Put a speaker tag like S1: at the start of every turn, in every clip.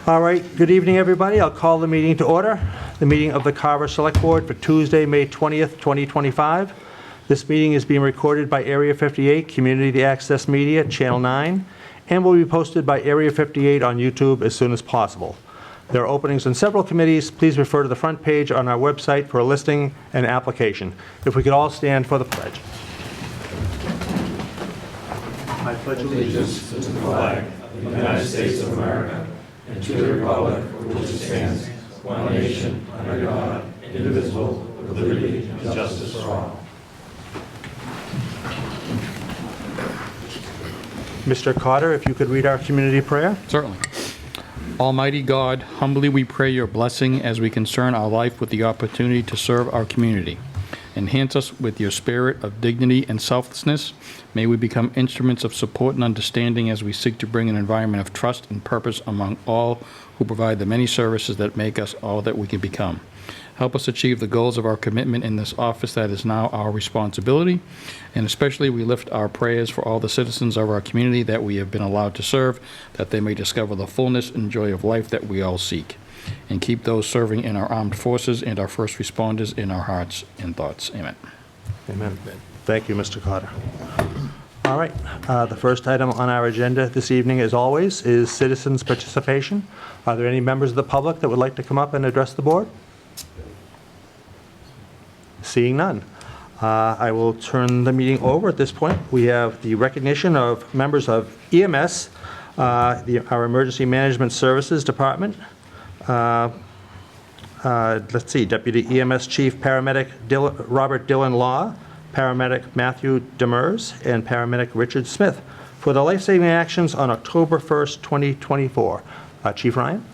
S1: All right, good evening, everybody. I'll call the meeting to order. The meeting of the Carver Select Board for Tuesday, May 20th, 2025. This meeting is being recorded by Area 58 Community Access Media, Channel 9, and will be posted by Area 58 on YouTube as soon as possible. There are openings in several committees. Please refer to the front page on our website for a listing and application. If we could all stand for the pledge. I pledge
S2: allegiance to the flag of the United States of America and to the republic for which it stands, one nation, under God, indivisible, with liberty and justice for all.
S1: Mr. Carter, if you could read our community prayer.
S3: Certainly. Almighty God, humbly we pray your blessing as we concern our life with the opportunity to serve our community. Enhance us with your spirit of dignity and selflessness. May we become instruments of support and understanding as we seek to bring an environment of trust and purpose among all who provide the many services that make us all that we can become. Help us achieve the goals of our commitment in this office that is now our responsibility, and especially we lift our prayers for all the citizens of our community that we have been allowed to serve, that they may discover the fullness and joy of life that we all seek, and keep those serving in our armed forces and our first responders in our hearts and thoughts. Amen.
S1: Amen. Thank you, Mr. Carter. All right, the first item on our agenda this evening, as always, is citizens' participation. Are there any members of the public that would like to come up and address the board? Seeing none. I will turn the meeting over at this point. We have the recognition of members of EMS, our Emergency Management Services Department. Let's see, Deputy EMS Chief Paramedic Robert Dillon Law, Paramedic Matthew Demers, and Paramedic Richard Smith for the life-saving actions on October 1st, 2024. Chief Ryan?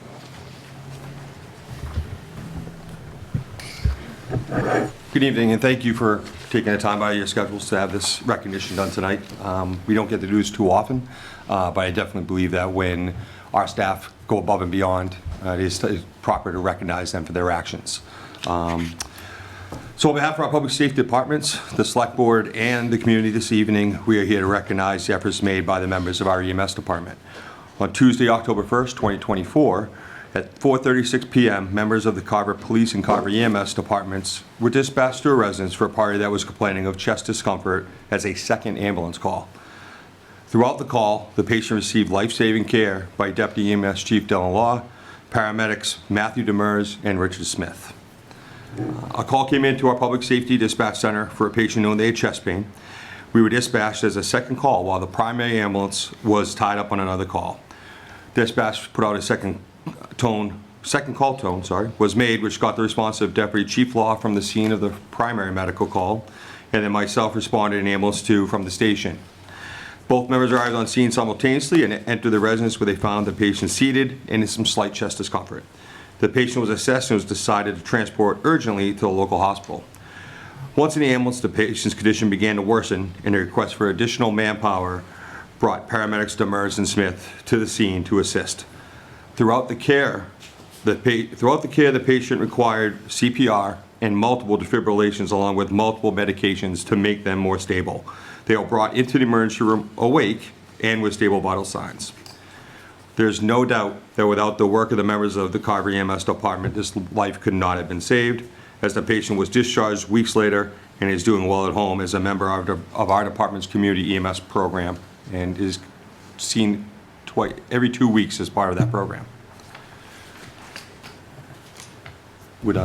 S4: Good evening, and thank you for taking the time out of your schedules to have this recognition done tonight. We don't get to do this too often, but I definitely believe that when our staff go above and beyond, it is proper to recognize them for their actions. So on behalf of our public safety departments, the select board, and the community this evening, we are here to recognize the efforts made by the members of our EMS department. On Tuesday, October 1st, 2024, at 4:36 p.m., members of the Carver Police and Carver EMS departments were dispatched to a residence for a party that was complaining of chest discomfort as a second ambulance call. Throughout the call, the patient received life-saving care by Deputy EMS Chief Dillon Law, paramedics Matthew Demers, and Richard Smith. A call came into our public safety dispatch center for a patient known they had chest pain. We were dispatched as a second call while the primary ambulance was tied up on another call. Dispatch put out a second call tone was made, which got the response of Deputy Chief Law from the scene of the primary medical call, and then myself responded in ambulance 2 from the station. Both members arrived on scene simultaneously and entered the residence where they found the patient seated and in some slight chest discomfort. The patient was assessed and was decided to transport urgently to a local hospital. Once in the ambulance, the patient's condition began to worsen, and a request for additional manpower brought paramedics Demers and Smith to the scene to assist. Throughout the care, the patient required CPR and multiple defibrillations along with multiple medications to make them more stable. They were brought into the emergency room awake and with stable vital signs. There's no doubt that without the work of the members of the Carver EMS department, this life could not have been saved, as the patient was discharged weeks later and is doing well at home as a member of our department's community EMS program and is seen every 2 weeks as part of that program. Would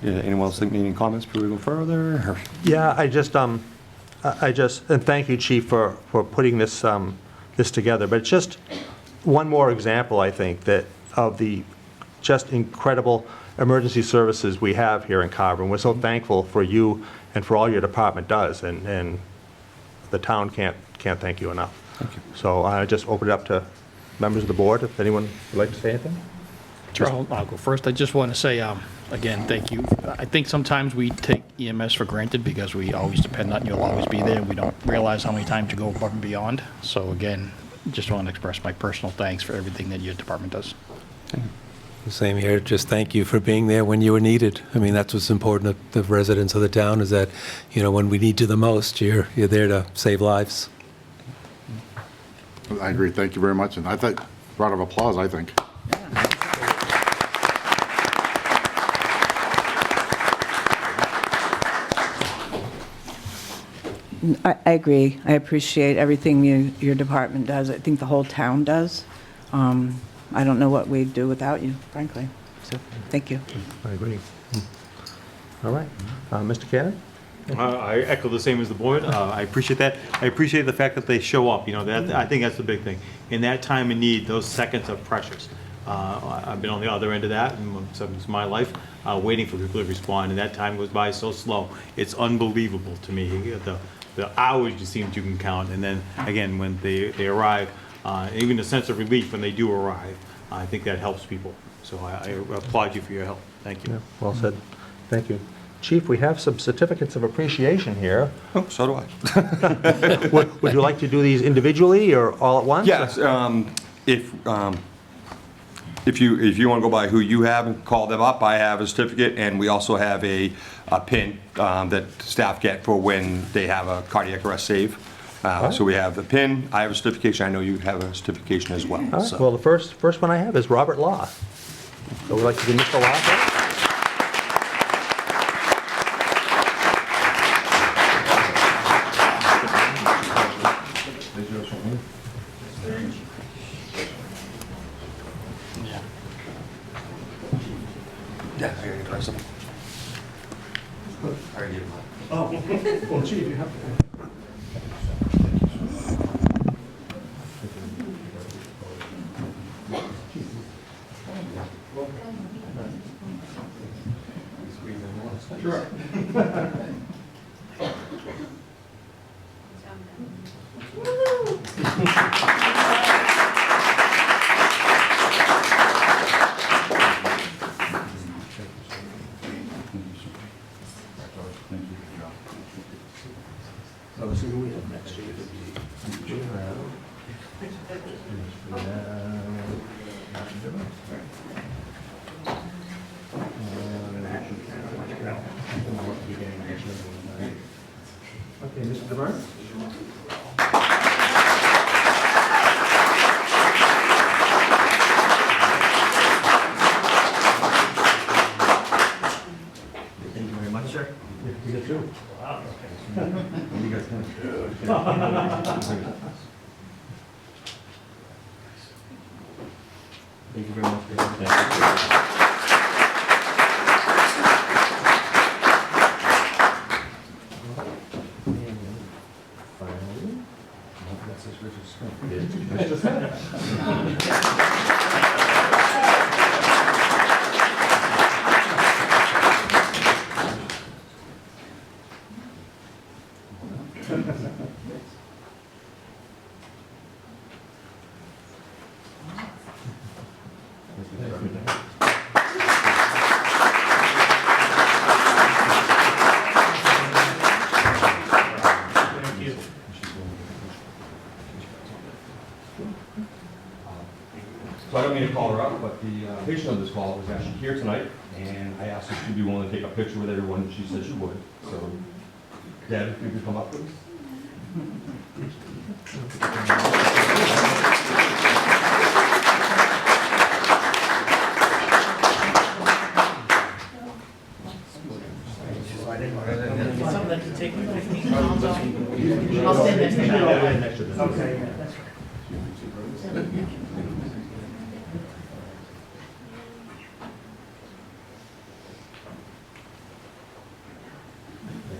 S4: anyone else think any comments before we go further? Or?
S1: Yeah, I just and thank you, Chief, for putting this this together. But it's just one more example, I think, that of the just incredible emergency services we have here in Carver, and we're so thankful for you and for all your department does, and the town can't thank you enough.
S4: Thank you.
S1: So I just open it up to members of the board, if anyone would like to say anything.
S3: Sure, I'll go first. I just want to say, again, thank you. I think sometimes we take EMS for granted because we always depend on you'll always be there. We don't realize how many times you go above and beyond. So again, just want to express my personal thanks for everything that your department does.
S5: Same here. Just thank you for being there when you were needed. I mean, that's what's important to the residents of the town is that, you know, when we need you the most, you're there to save lives.
S6: I agree. Thank you very much. And I thought round of applause, I think.
S7: I agree. I appreciate everything your department does. I think the whole town does. I don't know what we'd do without you, frankly. So, thank you.
S1: I agree. All right. Mr. Cannon?
S8: I echo the same as the board. I appreciate that. I appreciate the fact that they show up, you know, that, I think that's the big thing. In that time of need, those seconds are precious. I've been on the other end of that, and it's my life, waiting for people to respond, and that time goes by so slow. It's unbelievable to me, the hours you seem you can count, and then, again, when they arrive, even the sense of relief when they do arrive, I think that helps people. So I applaud you for your help. Thank you.
S1: Yeah, well said. Thank you. Chief, we have some certificates of appreciation here.
S4: Oh, so do I.
S1: Would you like to do these individually or all at once?
S4: Yes, if you want to go by who you have and call them up, I have a certificate, and we also have a pin that staff get for when they have a cardiac arrest save. So we have the pin, I have a certification, I know you have a certification as well.
S1: All right.
S4: So-
S1: Well, the first one I have is Robert Law. So we'd like to give Mr. Law first.
S4: Yeah, I gotta get the rest of them. I already gave them mine.
S1: Well, Chief, you have Let's see who we have next. Okay, Mr. DeBarn? Thank you very much, sir. You get through. Wow. You guys Thank you very much.
S4: So I don't mean to call her up, but the patient of this call was actually here tonight, and I asked if she'd be willing to take a picture with everyone, and she said she would. So, Deb, if you could come up, please.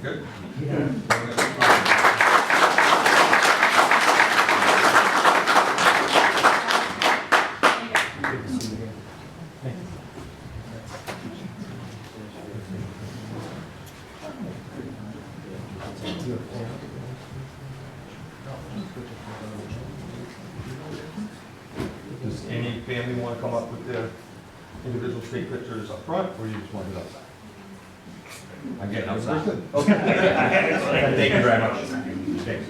S4: Good. Does any family want to come up with their individual state pictures up front, or you just want it outside? Again, outside. Okay. Thank you very much. Thanks.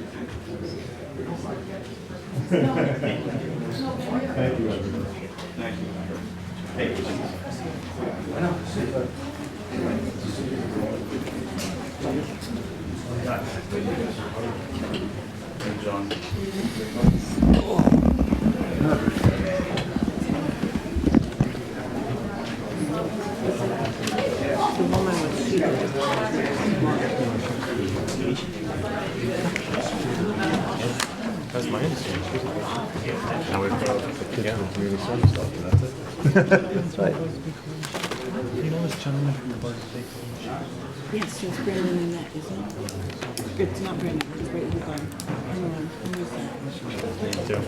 S4: Thank you, everybody. Thank you. Thank you. Hey, John.
S7: Yes, it's Brandon and that, isn't it? It's not Brandon, it's right, hold on. Hang on, who is that? Okay.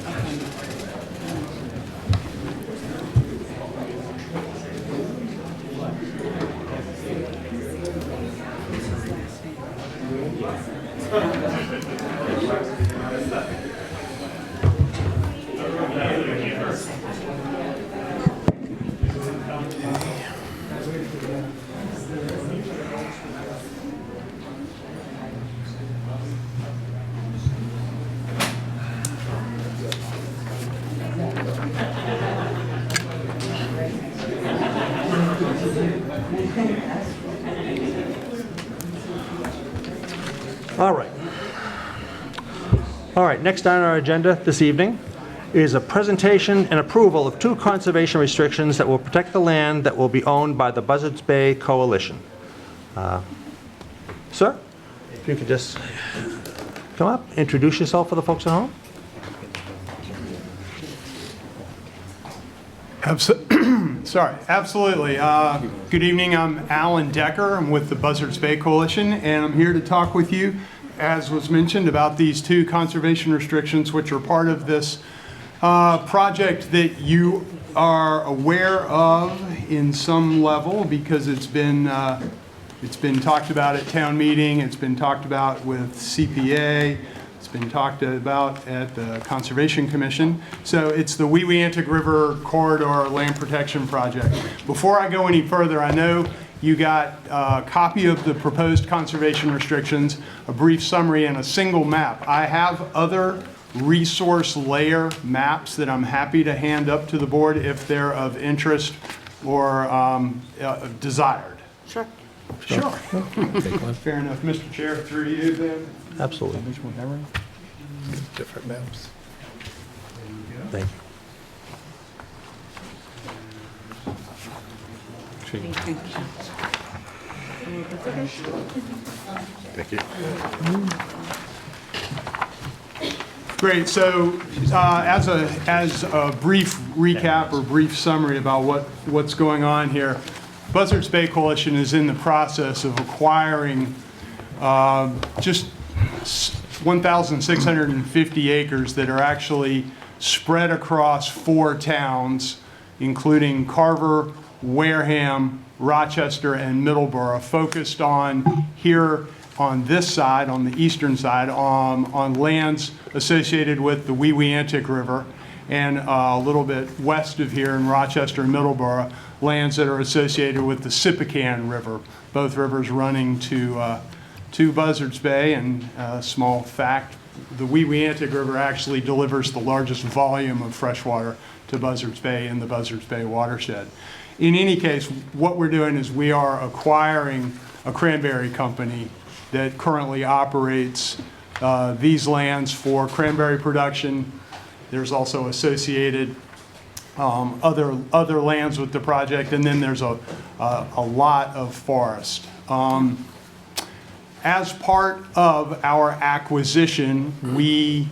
S1: All right. All right, next on our agenda this evening is a presentation and approval of 2 conservation restrictions that will protect the land that will be owned by the Buzzards Bay Coalition. Sir, if you could just come up, introduce yourself for the folks at home.
S6: Absolutely. Good evening. I'm Alan Decker. I'm with the Buzzards Bay Coalition, and I'm here to talk with you, as was mentioned, about these 2 conservation restrictions, which are part of this project that you are aware of in some level because it's been talked about at town meeting. It's been talked about with CPA. It's been talked about at the Conservation Commission. So it's the Wee-Wee-Antic River Corridor Land Protection Project. Before I go any further, I know you got a copy of the proposed conservation restrictions, a brief summary, and a single map. I have other resource layer maps that I'm happy to hand up to the board if they're of interest or desired.
S7: Sure.
S6: Sure. Fair enough. Mr. Chair, through you then.
S1: Absolutely.
S5: Different maps.
S1: Thank you.
S6: Great. So as a brief recap or brief summary about what's going on here, Buzzards Bay Coalition is in the process of acquiring just 1,650 acres that are actually spread across 4 towns, including Carver, Wareham, Rochester, and Middleborough, focused on here on this side, on the eastern side, on lands associated with the Wee-Wee-Antic River, and a little bit west of here in Rochester and Middleborough, lands that are associated with the Sipican River, both rivers running to Buzzards Bay. And small fact, the Wee-Wee-Antic River actually delivers the largest volume of fresh water to Buzzards Bay in the Buzzards Bay watershed. In any case, what we're doing is we are acquiring a cranberry company that currently operates these lands for cranberry production. There's also associated other lands with the project, and then there's a lot of forest. As part of our acquisition, we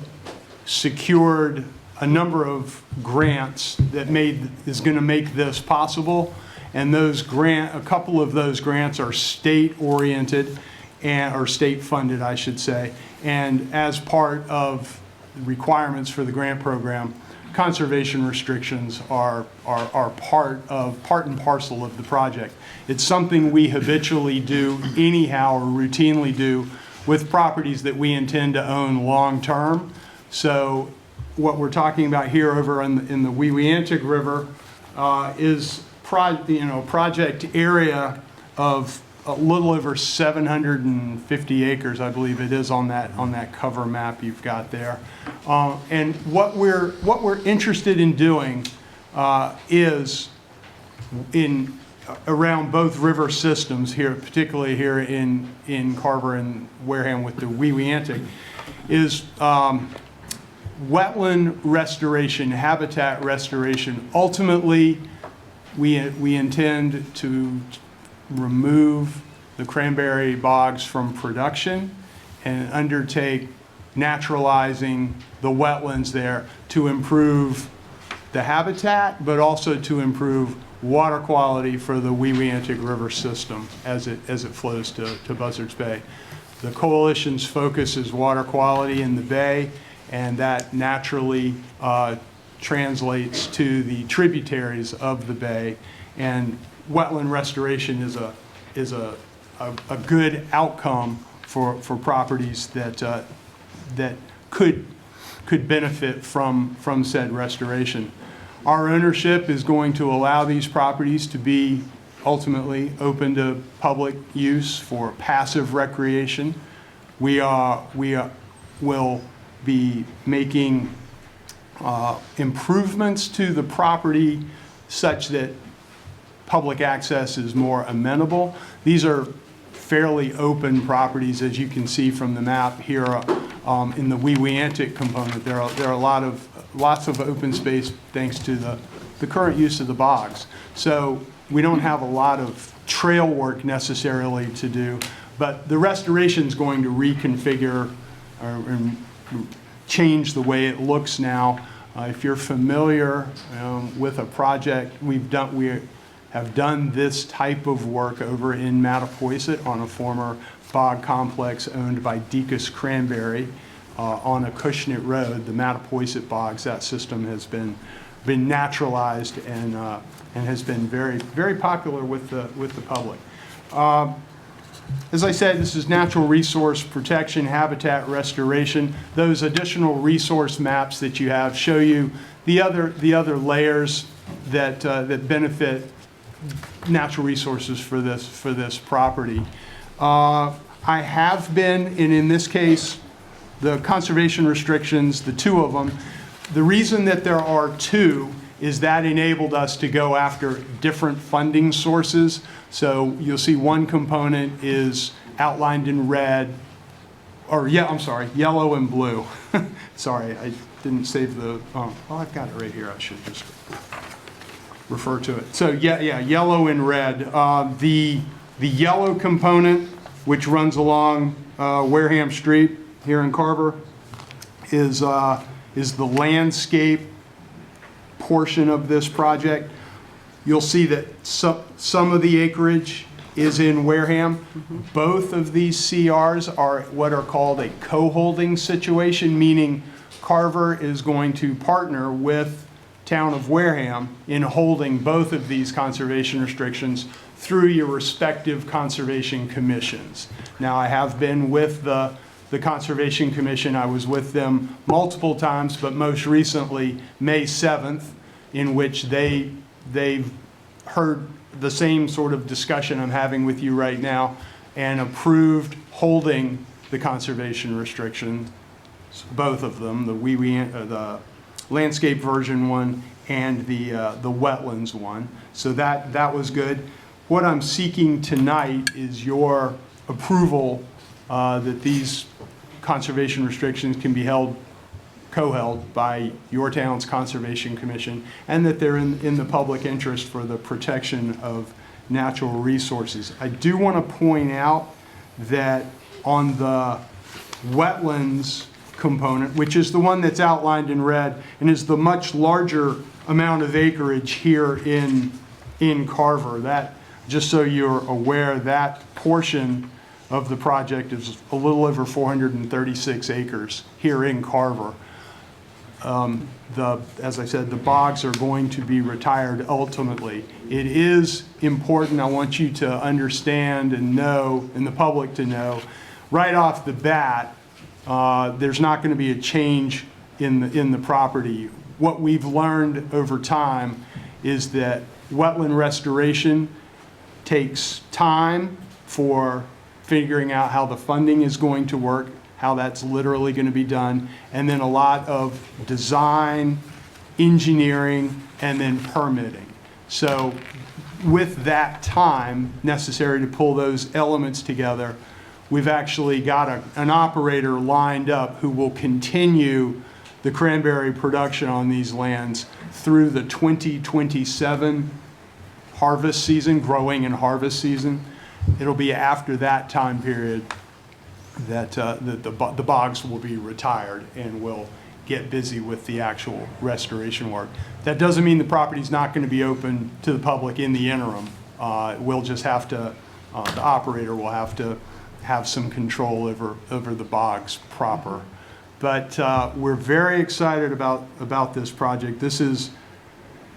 S6: secured a number of grants that is going to make this possible, and a couple of those grants are state-oriented or state-funded, I should say. And as part of requirements for the grant program, conservation restrictions are part and parcel of the project. It's something we habitually do anyhow, or routinely do, with properties that we intend to own long-term. So what we're talking about here over in the Wee-Wee-Antic River is project area of a little over 750 acres, I believe it is on that cover map you've got there. And what we're interested in doing is around both river systems here, particularly here in Carver and Wareham with the Wee-Wee-Antic, is wetland restoration, habitat restoration. Ultimately, we intend to remove the cranberry bogs from production and undertake naturalizing the wetlands there to improve the habitat, but also to improve water quality for the Weweantic River system as it flows to Buzzards Bay. The coalition's focus is water quality in the bay, and that naturally translates to the tributaries of the bay. And wetland restoration is a good outcome for properties that could benefit from said restoration. Our ownership is going to allow these properties to be ultimately open to public use for passive recreation. We will be making improvements to the property such that public access is more amenable. These are fairly open properties, as you can see from the map here in the Weweantic component. There are lots of open space thanks to the current use of the bogs. So we don't have a lot of trail work necessarily to do, but the restoration is going to reconfigure and change the way it looks now. If you're familiar with a project, we have done this type of work over in Mattapoisett on a former bog complex owned by Deacon's Cranberry on Acushnet Road. The Mattapoisett bogs, that system has been naturalized and has been very, very popular with the public. As I said, this is natural resource protection, habitat restoration. Those additional resource maps that you have show you the other layers that benefit natural resources for this property. I have been, and in this case, the conservation restrictions, the two of them, the reason that there are two is that enabled us to go after different funding sources. So you'll see one component is outlined in red, or yeah, I'm sorry, yellow and blue. Sorry, I didn't save the, oh, I've got it right here. I should just refer to it. So yeah, yellow and red. The yellow component, which runs along Wareham Street here in Carver, is the landscape portion of this project. You'll see that some of the acreage is in Wareham. Both of these CRs are what are called a co-holding situation, meaning Carver is going to partner with Town of Wareham in holding both of these conservation restrictions through your respective conservation commissions. Now, I have been with the Conservation Commission. I was with them multiple times, but most recently, May 7th, in which they've heard the same sort of discussion I'm having with you right now and approved holding the conservation restriction, both of them, the landscape version one and the wetlands one. So that was good. What I'm seeking tonight is your approval that these conservation restrictions can be co-held by your town's Conservation Commission, and that they're in the public interest for the protection of natural resources. I do want to point out that on the wetlands component, which is the one that's outlined in red and is the much larger amount of acreage here in Carver, that, just so you're aware, that portion of the project is a little over 436 acres here in Carver. As I said, the bogs are going to be retired ultimately. It is important, I want you to understand and know, and the public to know, right off the bat, there's not going to be a change in the property. What we've learned over time is that wetland restoration takes time for figuring out how the funding is going to work, how that's literally going to be done, and then a lot of design, engineering, and then permitting. So with that time necessary to pull those elements together, we've actually got an operator lined up who will continue the cranberry production on these lands through the 2027 harvest season, growing and harvest season. It'll be after that time period that the bogs will be retired and we'll get busy with the actual restoration work. That doesn't mean the property's not going to be open to the public in the interim. We'll just have to, the operator will have to have some control over the bogs proper. But we're very excited about this project. This is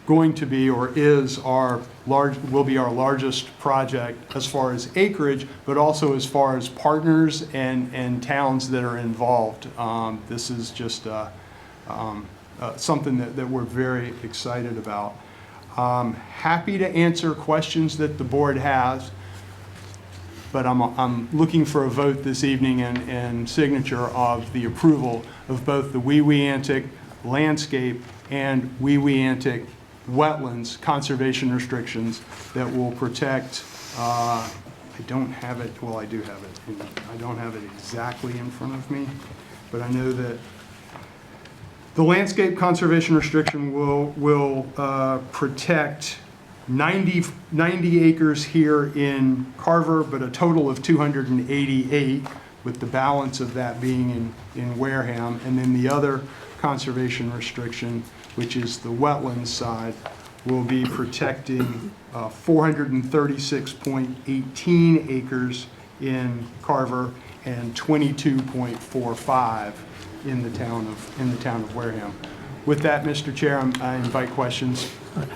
S6: going to be, or is will be our largest project as far as acreage, but also as far as partners and towns that are involved. This is just something that we're very excited about. Happy to answer questions that the board has, but I'm looking for a vote this evening and signature of the approval of both the Wee-Wee-Antic landscape and Wee-Wee-Antic wetlands conservation restrictions that will protect, I don't have it, well, I do have it. I don't have it exactly in front of me, but I know that the landscape conservation restriction will protect 90 acres here in Carver, but a total of 288, with the balance of that being in Wareham. And then the other conservation restriction, which is the wetlands side, will be protecting 436.18 acres in Carver and 22.45 in the town of Wareham. With that, Mr. Chair, I invite questions.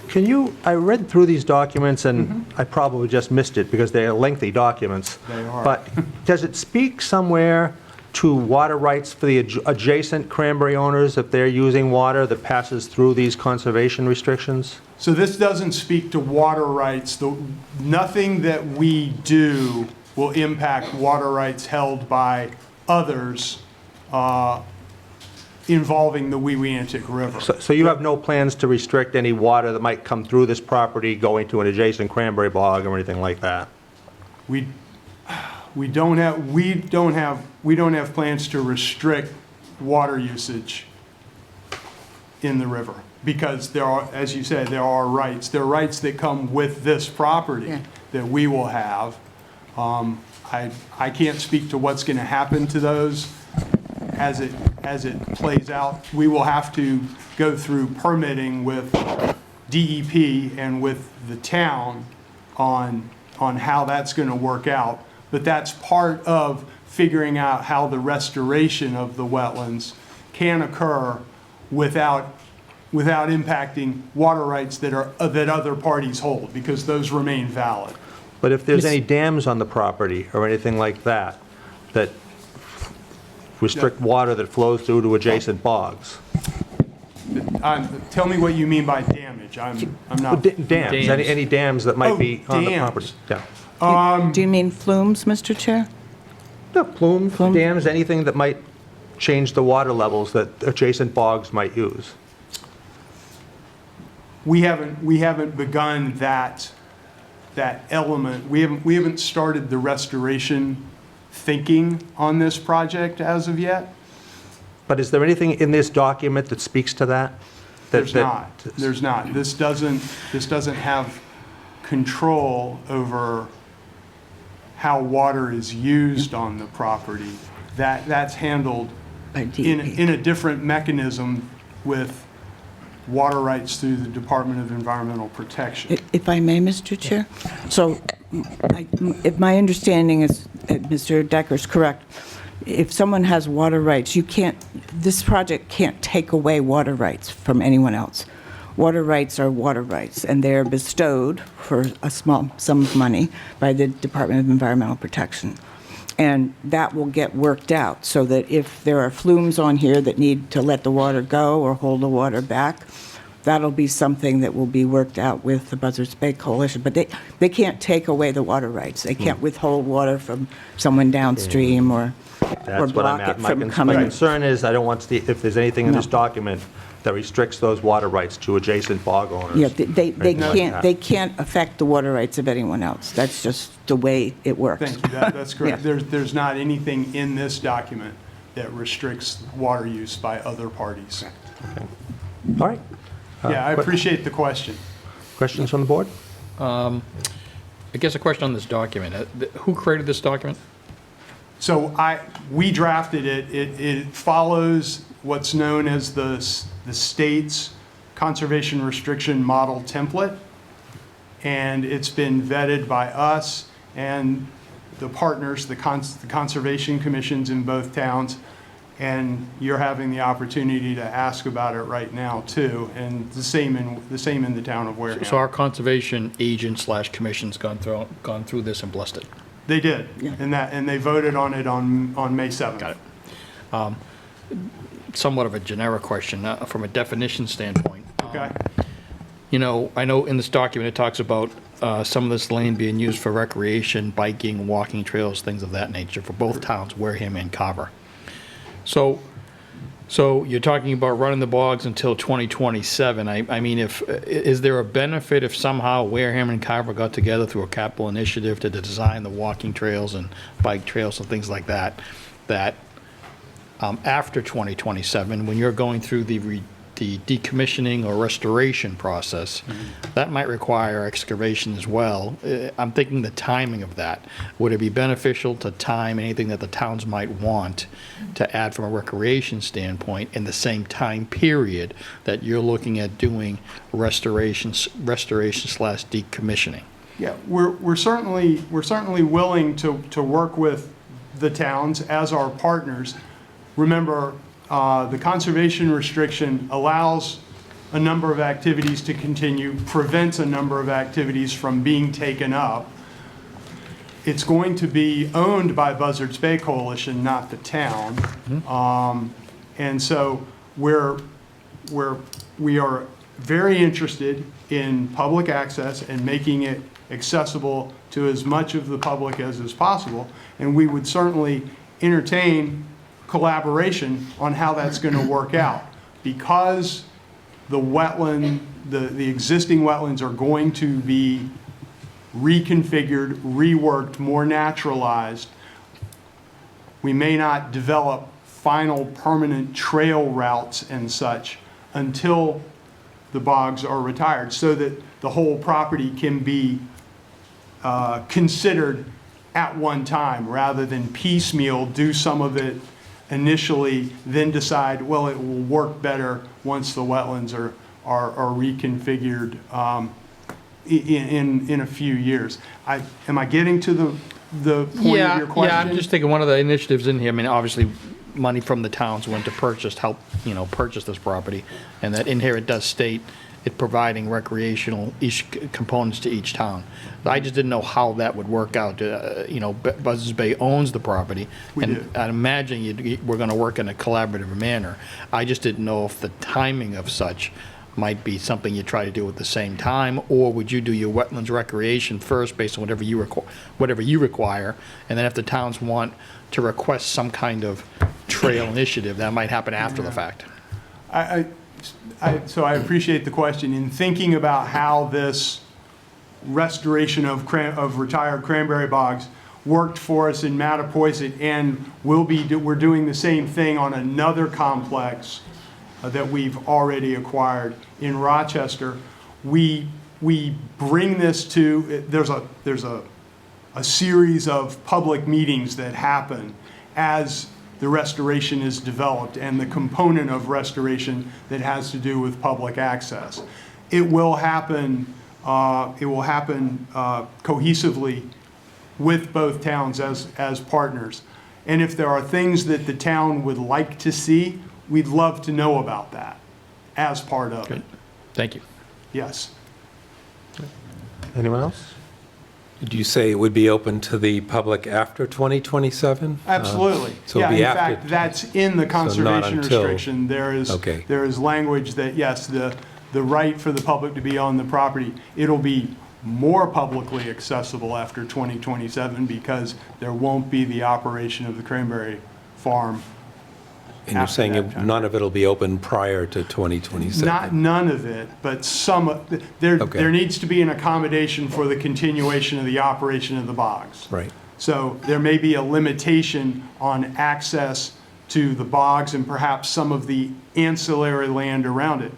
S1: Can you, I read through these documents, and I probably just missed it because they are lengthy documents.
S6: They are.
S1: But does it speak somewhere to water rights for the adjacent cranberry owners if they're using water that passes through these conservation restrictions?
S6: So this doesn't speak to water rights. Nothing that we do will impact water rights held by others involving the Wee-Wee-Antic River.
S1: So you have no plans to restrict any water that might come through this property going to an adjacent cranberry bog or anything like that?
S6: We don't have plans to restrict water usage in the river, because there are, as you said, there are rights. There are rights that come with this property that we will have. I can't speak to what's going to happen to those as it plays out. We will have to go through permitting with DEP and with the town on how that's going to work out. But that's part of figuring out how the restoration of the wetlands can occur without impacting water rights that other parties hold, because those remain valid.
S1: But if there's any dams on the property or anything like that, that restrict water that flows through to adjacent bogs?
S6: Tell me what you mean by damage. I'm not.
S1: Dams, any dams that might be on the
S6: dams.
S1: property? Yeah.
S7: Do you mean flumes, Mr. Chair?
S1: No, plumes, dams, anything that might change the water levels that adjacent bogs might use.
S6: We haven't begun that element. We haven't started the restoration thinking on this project as of yet.
S1: But is there anything in this document that speaks to that?
S6: There's not. There's not. This doesn't have control over how water is used on the property. That's handled
S7: By DEP.
S6: in a different mechanism with water rights through the Department of Environmental Protection.
S7: If I may, Mr. Chair? So if my understanding is that Mr. Decker's correct, if someone has water rights, this project can't take away water rights from anyone else. Water rights are water rights, and they're bestowed for a small sum of money by the Department of Environmental Protection. And that will get worked out so that if there are flumes on here that need to let the water go or hold the water back, that'll be something that will be worked out with the Buzzards Bay Coalition. But they can't take away the water rights. They can't withhold water from someone downstream or
S1: That's what I'm
S7: block
S1: at.
S7: it
S1: My
S7: from coming.
S1: concern is I don't want to, if there's anything in this
S7: No.
S1: document that restricts those water rights to adjacent bog owners.
S7: Yeah, they
S1: anything like that.
S7: can't affect the water rights of anyone else. That's just the way it works.
S6: Thank you, that's correct.
S7: Yeah.
S6: There's not anything in this document that restricts water use by other parties.
S1: All right.
S6: Yeah, I appreciate the question.
S1: Questions from the board?
S3: I guess a question on this document. Who created this document?
S6: So we drafted it. It follows what's known as the state's conservation restriction model template. And it's been vetted by us and the partners, the conservation commissions in both towns. And you're having the opportunity to ask about it right now too. And the same in the town of Wareham.
S3: So our conservation agent / commission's gone through this and blessed it.
S6: They did,
S7: Yeah.
S6: and they voted on it on May 7th.
S3: Got it. Somewhat of a generic question, from a definition standpoint.
S6: Okay.
S3: You know, I know in this document, it talks about some of this land being used for recreation, biking, walking trails, things of that nature for both towns, Wareham and Carver. So you're talking about running the bogs until 2027. I mean, is there a benefit if somehow Wareham and Carver got together through a capital initiative to design the walking trails and bike trails and things like that, after 2027, when you're going through the decommissioning or restoration process, that might require excavation as well. I'm thinking the timing of that. Would it be beneficial to time anything that the towns might want to add from a recreation standpoint in the same time period that you're looking at doing restoration / decommissioning?
S6: Yeah, we're certainly willing to work with the towns as our partners. Remember, the conservation restriction allows a number of activities to continue, prevents a number of activities from being taken up. It's going to be owned by Buzzards Bay Coalition, not the town. And so we are very interested in public access and making it accessible to as much of the public as is possible. And we would certainly entertain collaboration on how that's going to work out. Because the existing wetlands are going to be reconfigured, reworked, more naturalized, we may not develop final permanent trail routes and such until the bogs are retired, so that the whole property can be considered at one time rather than piecemeal, do some of it initially, then decide, well, it will work better once the wetlands are reconfigured in a few years. Am I getting to the point of your question?
S3: Yeah, I'm just thinking one of the initiatives in here, I mean, obviously, money from the towns went to help purchase this property, and that in here it does state it providing recreational components to each town. I just didn't know how that would work out. Buzzards Bay owns the property, and I'd imagine we're going to work in a collaborative manner. I just didn't know if the timing of such might be something you try to do at the same time, or would you do your wetlands recreation first based on whatever you require, and then if the towns want to request some kind of trail initiative, that might happen after the fact.
S6: So I appreciate the question. In thinking about how this restoration of retired cranberry bogs worked for us in Mattapoisett, and we're doing the same thing on another complex that we've already acquired in Rochester. We bring this to, there's a series of public meetings that happen as the restoration is developed and the component of restoration that has to do with public access. It will happen cohesively with both towns as partners. And if there are things that the town would like to see, we'd love to know about that as part of it.
S3: Thank you.
S6: Yes.
S1: Anyone else?
S5: Did you say it would be open to the public after 2027?
S6: Absolutely.
S5: So
S6: Yeah,
S5: it'll be
S6: in
S5: after.
S6: fact, that's in the conservation
S5: until-
S6: restriction. There
S5: Okay.
S6: is language that, yes, the right for the public to be on the property, it'll be more publicly accessible after 2027 because there won't be the operation of the cranberry farm.
S5: And you're
S6: after
S5: saying
S6: that time.
S5: none of it will be open prior to 2027?
S6: Not none of it, but there
S5: Okay.
S6: needs to be an accommodation for the continuation of the operation of the bogs.
S5: Right.
S6: So there may be a limitation on access to the bogs and perhaps some of the ancillary land around it.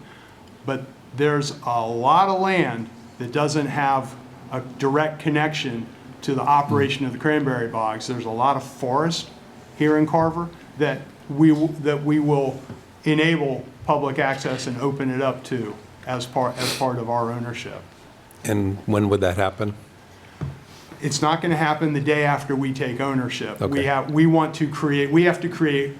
S6: But there's a lot of land that doesn't have a direct connection to the operation of the cranberry bogs. There's a lot of forest here in Carver, that we will enable public access and open it up to as part of our ownership.
S5: And when would that happen?
S6: It's not going to happen the day after we take ownership.
S5: Okay.
S6: We have to create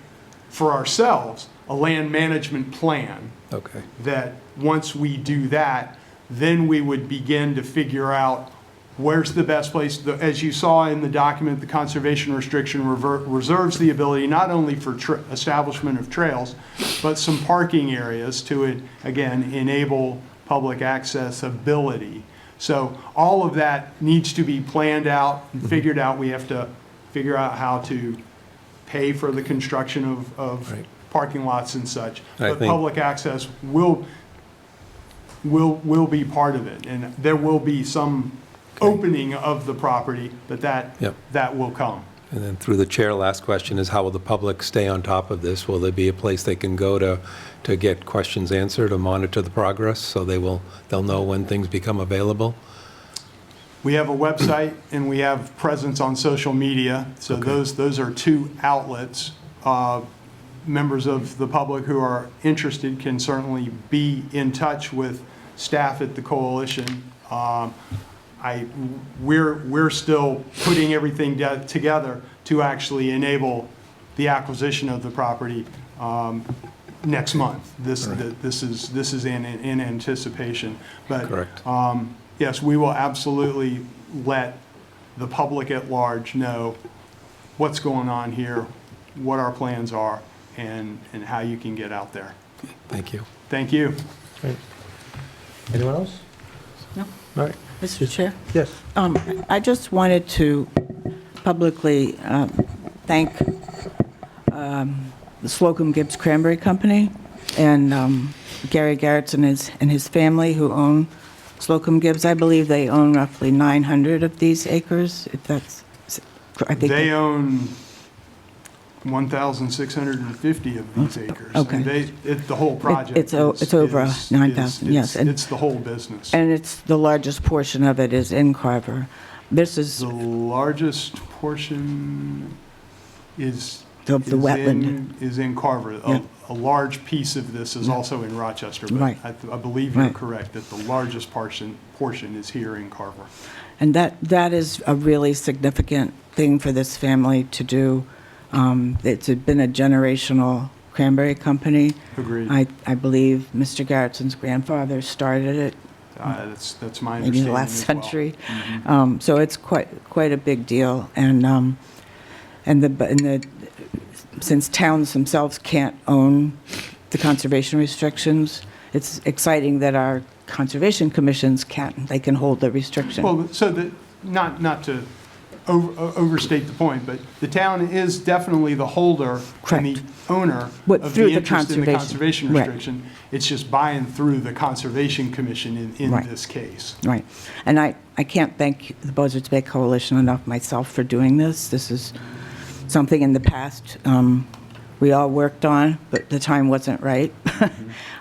S6: for ourselves a land management plan
S5: Okay.
S6: that once we do that, then we would begin to figure out where's the best place. As you saw in the document, the conservation restriction reserves the ability not only for establishment of trails, but some parking areas to, again, enable public accessibility. So all of that needs to be planned out and figured out. We have to figure out how to pay for the construction of
S5: Right.
S6: parking lots and such.
S5: I
S6: But
S5: think-
S6: public access will be part of it. And there will be some opening of the property, but
S5: Yep.
S6: that will come.
S5: And then through the chair, last question is, how will the public stay on top of this? Will there be a place they can go to get questions answered or monitor the progress, so they'll know when things become available?
S6: We have a website and we have presence on social media. So
S5: Okay.
S6: those are two outlets. Members of the public who are interested can certainly be in touch with staff at the coalition. We're still putting everything together to actually enable the acquisition of the property next month. This is in anticipation. But
S5: Correct.
S6: yes, we will absolutely let the public at large know what's going on here, what our plans are, and how you can get out there.
S5: Thank you.
S6: Thank you.
S1: Anyone else?
S7: No.
S1: All right.
S7: Mr. Chair?
S1: Yes.
S7: I just wanted to publicly thank the Slocum Gibbs Cranberry Company and Gary Garrettson and his family who own Slocum Gibbs. I believe they own roughly 900 of these acres, if that's, I think.
S6: They own 1,650 of these acres.
S7: Okay.
S6: And the whole project
S7: It's over 9,000, yes. And-
S6: It's the whole business.
S7: And it's, the largest portion of it is in Carver. This is
S6: The largest portion is.
S7: Of the
S6: is
S7: wetland.
S6: is in Carver.
S7: Yeah.
S6: A large piece of this is also in Rochester, but
S7: Right.
S6: I believe you're
S7: Right.
S6: correct that the largest portion is here in Carver.
S7: And that is a really significant thing for this family to do. It's been a generational cranberry company.
S6: Agreed.
S7: I believe Mr. Garrettson's grandfather started it
S6: That's my
S7: maybe
S6: understanding
S7: the last
S6: as well.
S7: century. So it's quite a big deal. And since towns themselves can't own the conservation restrictions, it's exciting that our conservation commissions can. They can hold the restriction.
S6: Well, so that, not to overstate the point, but the town is definitely the holder and the
S7: Correct.
S6: owner
S7: But
S6: of
S7: through
S6: the
S7: the
S6: interest in the
S7: conservation.
S6: conservation
S7: Right.
S6: restriction. It's just buying through the Conservation Commission in
S7: Right.
S6: this case.
S7: Right. And I can't thank the Buzzards Bay Coalition enough myself for doing this. This is something in the past we all worked on, but the time wasn't right.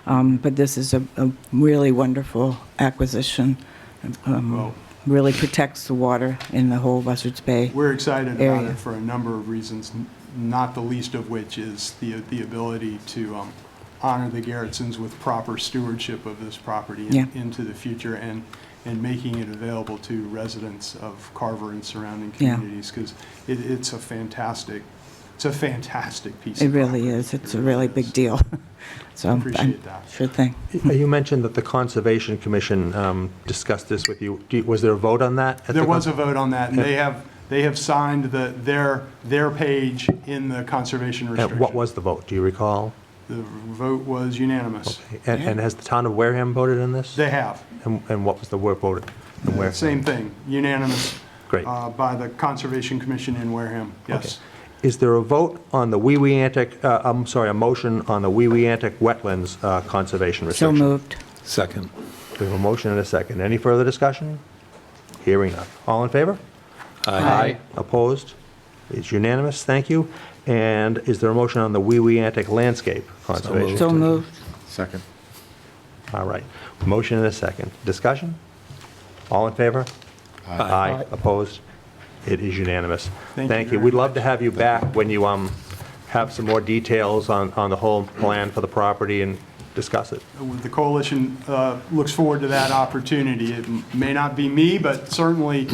S7: But this is a really wonderful acquisition.
S6: Well,
S7: Really protects the water in the whole Buzzards Bay.
S6: we're excited about
S7: area.
S6: it for a number of reasons, not the least of which is the ability to honor the Garrettsons with proper stewardship of this property
S7: Yeah.
S6: into the future and making it available to residents of Carver and surrounding
S7: Yeah.
S6: communities, because it's a fantastic piece
S7: It
S6: of
S7: really
S6: property.
S7: is. It's
S6: It
S7: a
S6: really
S7: really
S6: is.
S7: big deal. So
S6: Appreciate that.
S7: Sure thing.
S1: You mentioned that the Conservation Commission discussed this with you. Was there a vote on that? at the
S6: There was
S1: con-
S6: a vote on that, and they have signed their page in the conservation restriction.
S1: What was the vote? Do you recall?
S6: The vote was unanimous.
S1: And has the town of Wareham voted in this?
S6: They have.
S1: And what was the word voted? in Wareham?
S6: Same thing, unanimous.
S1: Great.
S6: By the Conservation Commission in Wareham, yes.
S1: Is there a vote on the Wee-Wee-Antic, a motion on the Wee-Wee-Antic wetlands conservation
S7: So
S1: restriction?
S7: moved.
S5: Second.
S1: We have a motion and a second. Any further discussion? Hearing none. All in favor?
S3: Aye.
S1: Opposed? It's unanimous, thank you. And is there a motion on the Wee-Wee-Antic landscape conservation?
S7: So moved.
S2: Second.
S1: All right. Motion and a second. Discussion? All in favor? Aye. Opposed? It is unanimous.
S6: Thank you
S1: Thank you.
S6: very
S1: We'd love to have you back when you have some more details on the whole plan for the property and discuss it.
S6: The coalition looks forward to that opportunity. It may not be me, but certainly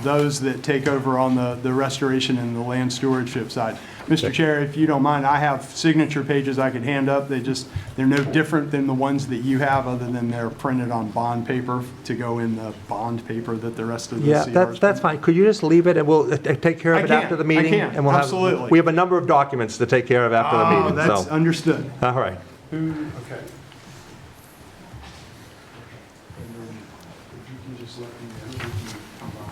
S6: those that take over on the restoration and the land stewardship side. Mr. Chair, if you don't mind, I have signature pages I could hand up. They're no different than the ones that you have, other than they're printed on bond paper to go in the bond paper that the rest of the
S1: Yeah,
S6: CRs.
S1: that's fine. Could you just leave it and we'll take care of
S6: I
S1: it
S6: can,
S1: after the
S6: I
S1: meeting?
S6: can,
S1: And we'll
S6: absolutely.
S1: We have a number of documents to take care of after the
S6: Oh,
S1: meeting,
S6: that's
S1: so.
S6: understood.
S1: All right.
S6: Okay. If you can just let me know, we can come by.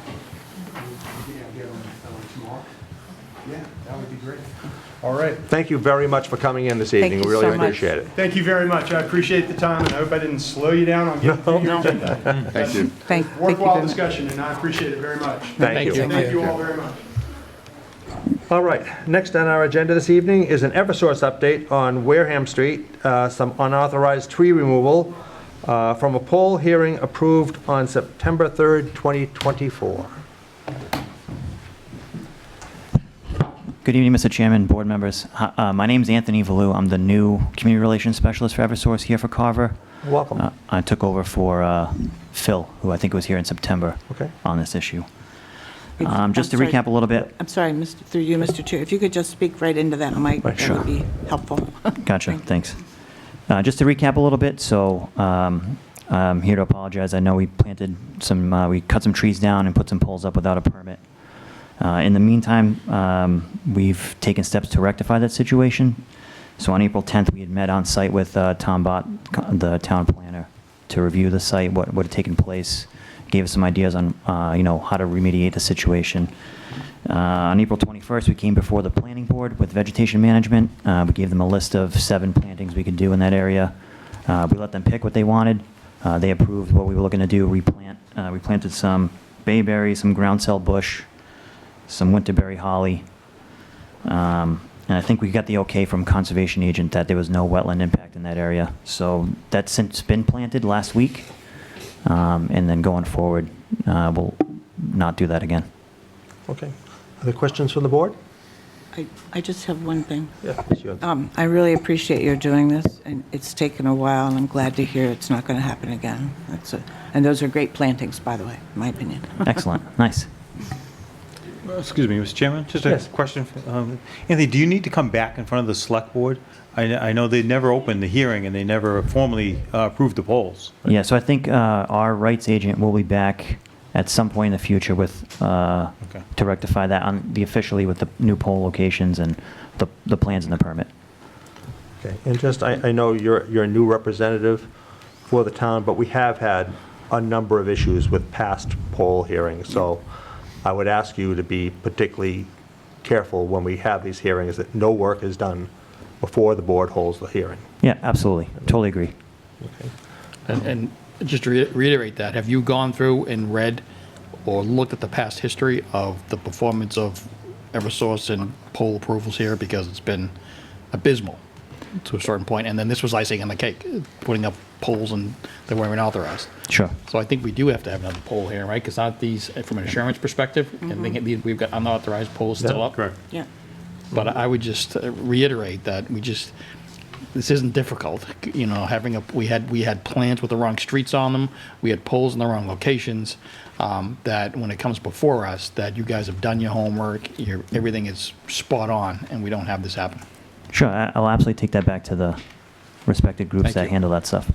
S6: Get on tomorrow. Yeah, that would be great. All right.
S1: Thank you very much for coming in this
S7: Thank
S1: evening. We
S7: you
S1: really
S7: so much.
S1: appreciate it.
S6: Thank you very much. I appreciate the time, and I hope I didn't slow you down on getting through your agenda.
S4: Thank you.
S7: Thank you
S6: Worthwhile
S7: very much.
S6: discussion, and I appreciate it very much.
S1: Thank you.
S6: Thank you all very much.
S1: All right, next on our agenda this evening is an Eversource update on Wareham Street, some unauthorized tree removal from a poll hearing approved on September 3rd, 2024.
S9: Good evening, Mr. Chairman, board members. My name is Anthony Valou. I'm the new Community Relations Specialist for Eversource here for Carver.
S1: Welcome.
S9: I took over for Phil, who I think was here in September
S1: Okay.
S9: on this issue.
S7: I'm
S9: Just to
S7: sorry.
S9: recap a little bit.
S7: I'm sorry, through you, Mr. Chair, if you could just speak right into that mic, that
S9: Sure.
S7: would be helpful.
S9: Gotcha, thanks. Just to recap a little bit, so I'm here to apologize. I know we planted we cut some trees down and put some poles up without a permit. In the meantime, we've taken steps to rectify that situation. So on April 10th, we had met on site with Tom Bott, the town planner, to review the site, what had taken place, gave us some ideas on how to remediate the situation. On April 21st, we came before the planning board with vegetation management. We gave them a list of 7 plantings we could do in that area. We let them pick what they wanted. They approved what we were looking to do, replant. We planted some bayberry, some groundsel bush, some winterberry holly. And I think we got the okay from conservation agent that there was no wetland impact in that area. So that's since been planted last week. And then going forward, we'll not do that again.
S1: Okay. Other questions from the board?
S7: I just have one thing.
S1: Yeah. Ms. Yuen.
S7: I really appreciate your doing this, and it's taken a while, and I'm glad to hear it's not going to happen again. And those are great plantings, by the way, in my opinion.
S9: Excellent, nice.
S8: Excuse me, Mr. Chairman, just a
S1: Yes.
S8: question. Anthony, do you need to come back in front of the select board? I know they never opened the hearing and they never formally approved the polls.
S9: Yeah, so I think our rights agent will be back at some point in the future with,
S8: Okay.
S9: to rectify that officially with the new poll locations and the plans and the permit.
S1: Okay. And just, I know you're a new representative for the town, but we have had a number of issues with past poll hearings. So I would ask you to be particularly careful when we have these hearings, that no work is done before the board holds the hearing.
S9: Yeah, absolutely, totally agree.
S1: Okay.
S3: And just to reiterate that, have you gone through and read or looked at the past history of the performance of Eversource and poll approvals here? Because it's been abysmal to a certain point, and then this was icing on the cake, putting up polls and they weren't authorized.
S9: Sure.
S3: So I think we do have to have another poll here, right? Because aren't these, from an insurance perspective, and we've got unauthorized polls still up?
S8: Correct.
S7: Yeah.
S3: But I would just reiterate that this isn't difficult. You know, we had plans with the wrong streets on them, we had poles in the wrong locations, that when it comes before us, that you guys have done your homework, everything is spot on, and we don't have this happen.
S9: Sure, I'll absolutely take that back to the respected groups
S3: Thank
S9: that
S3: you.
S9: handle that stuff.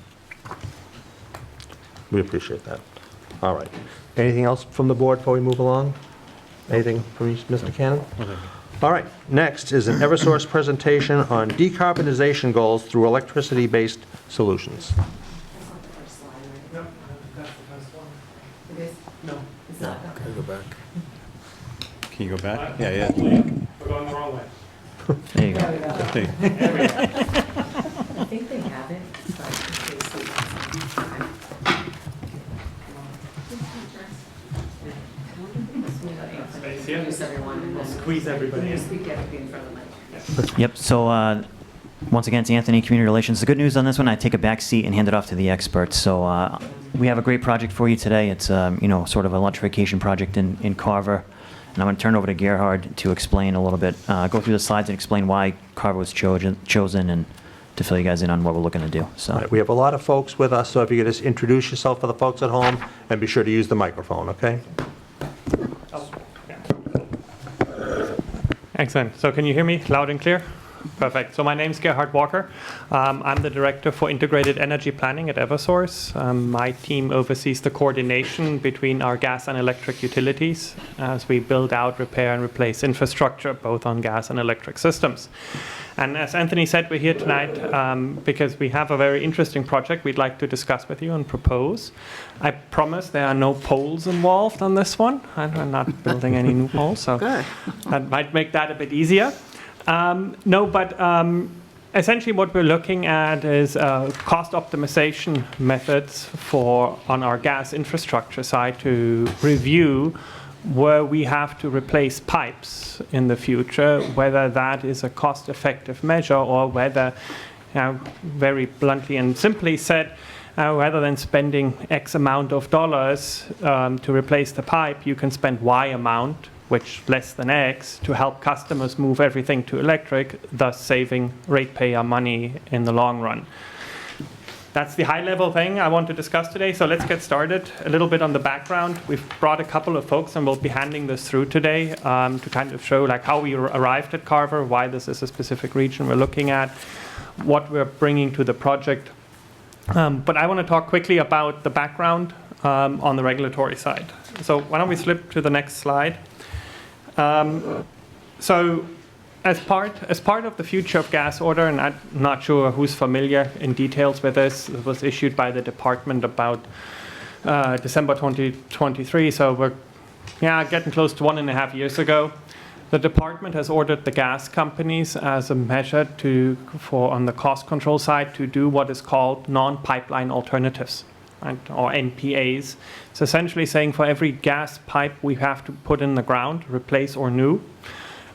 S1: We appreciate that. All right. Anything else from the board before we move along? Anything from you, Mr. Cannon? All right. Next is an Eversource presentation on decarbonization goals through electricity-based solutions.
S5: Can I go back?
S8: Can you go back? Yeah.
S6: We're going the wrong way.
S9: There you go.
S8: Okay.
S10: I think they have it, but in case introduce everyone and then
S6: Squeeze everybody in.
S10: speak everything in front of the mic.
S9: Yep, so once again, it's Anthony, Community Relations. The good news on this one, I take a back seat and hand it off to the experts. So we have a great project for you today. It's, sort of an electrification project in Carver. And I'm going to turn it over to Gerhard to explain a little bit, go through the slides and explain why Carver was chosen and to fill you guys in on what we're looking to do. So.
S1: We have a lot of folks with us, so if you could just introduce yourself for the folks at home, and be sure to use the microphone, okay?
S11: Excellent. So can you hear me loud and clear? Perfect. So my name's Gerhard Walker. I'm the Director for Integrated Energy Planning at Eversource. My team oversees the coordination between our gas and electric utilities as we build out, repair, and replace infrastructure, both on gas and electric systems. And as Anthony said, we're here tonight because we have a very interesting project we'd like to discuss with you and propose. I promise there are no poles involved on this one. I'm not building any new poles, so that might make that a bit easier. Essentially what we're looking at is cost optimization methods on our gas infrastructure side to review where we have to replace pipes in the future, whether that is a cost-effective measure or whether, very bluntly and simply said, rather than spending X amount of dollars to replace the pipe, you can spend Y amount, which less than X, to help customers move everything to electric, thus saving ratepayer money in the long run. That's the high-level thing I want to discuss today, so let's get started. A little bit on the background. We've brought a couple of folks, and we'll be handing this through today to kind of show how we arrived at Carver, why this is a specific region we're looking at, what we're bringing to the project. But I want to talk quickly about the background on the regulatory side. So why don't we flip to the next slide. So as part of the Future of Gas Order, and I'm not sure who's familiar in details with this, it was issued by the department about December 2023, so we're getting close to 1.5 years ago. The department has ordered the gas companies as a measure on the cost control side to do what is called non-pipeline alternatives, right, or NPAs. It's essentially saying for every gas pipe we have to put in the ground, replace or new,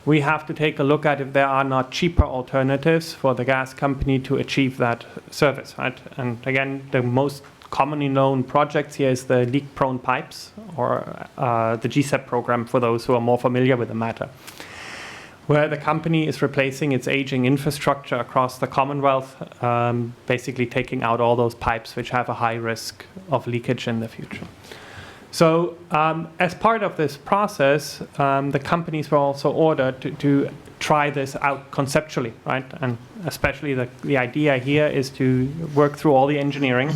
S11: we have to take a look at if there are not cheaper alternatives for the gas company to achieve that service, right? And again, the most commonly known projects here is the leak-prone pipes, or the GSEP program for those who are more familiar with the matter, where the company is replacing its aging infrastructure across the Commonwealth, basically taking out all those pipes which have a high risk of leakage in the future. So as part of this process, the companies were also ordered to try this out conceptually, right? And especially the idea here is to work through all the engineering,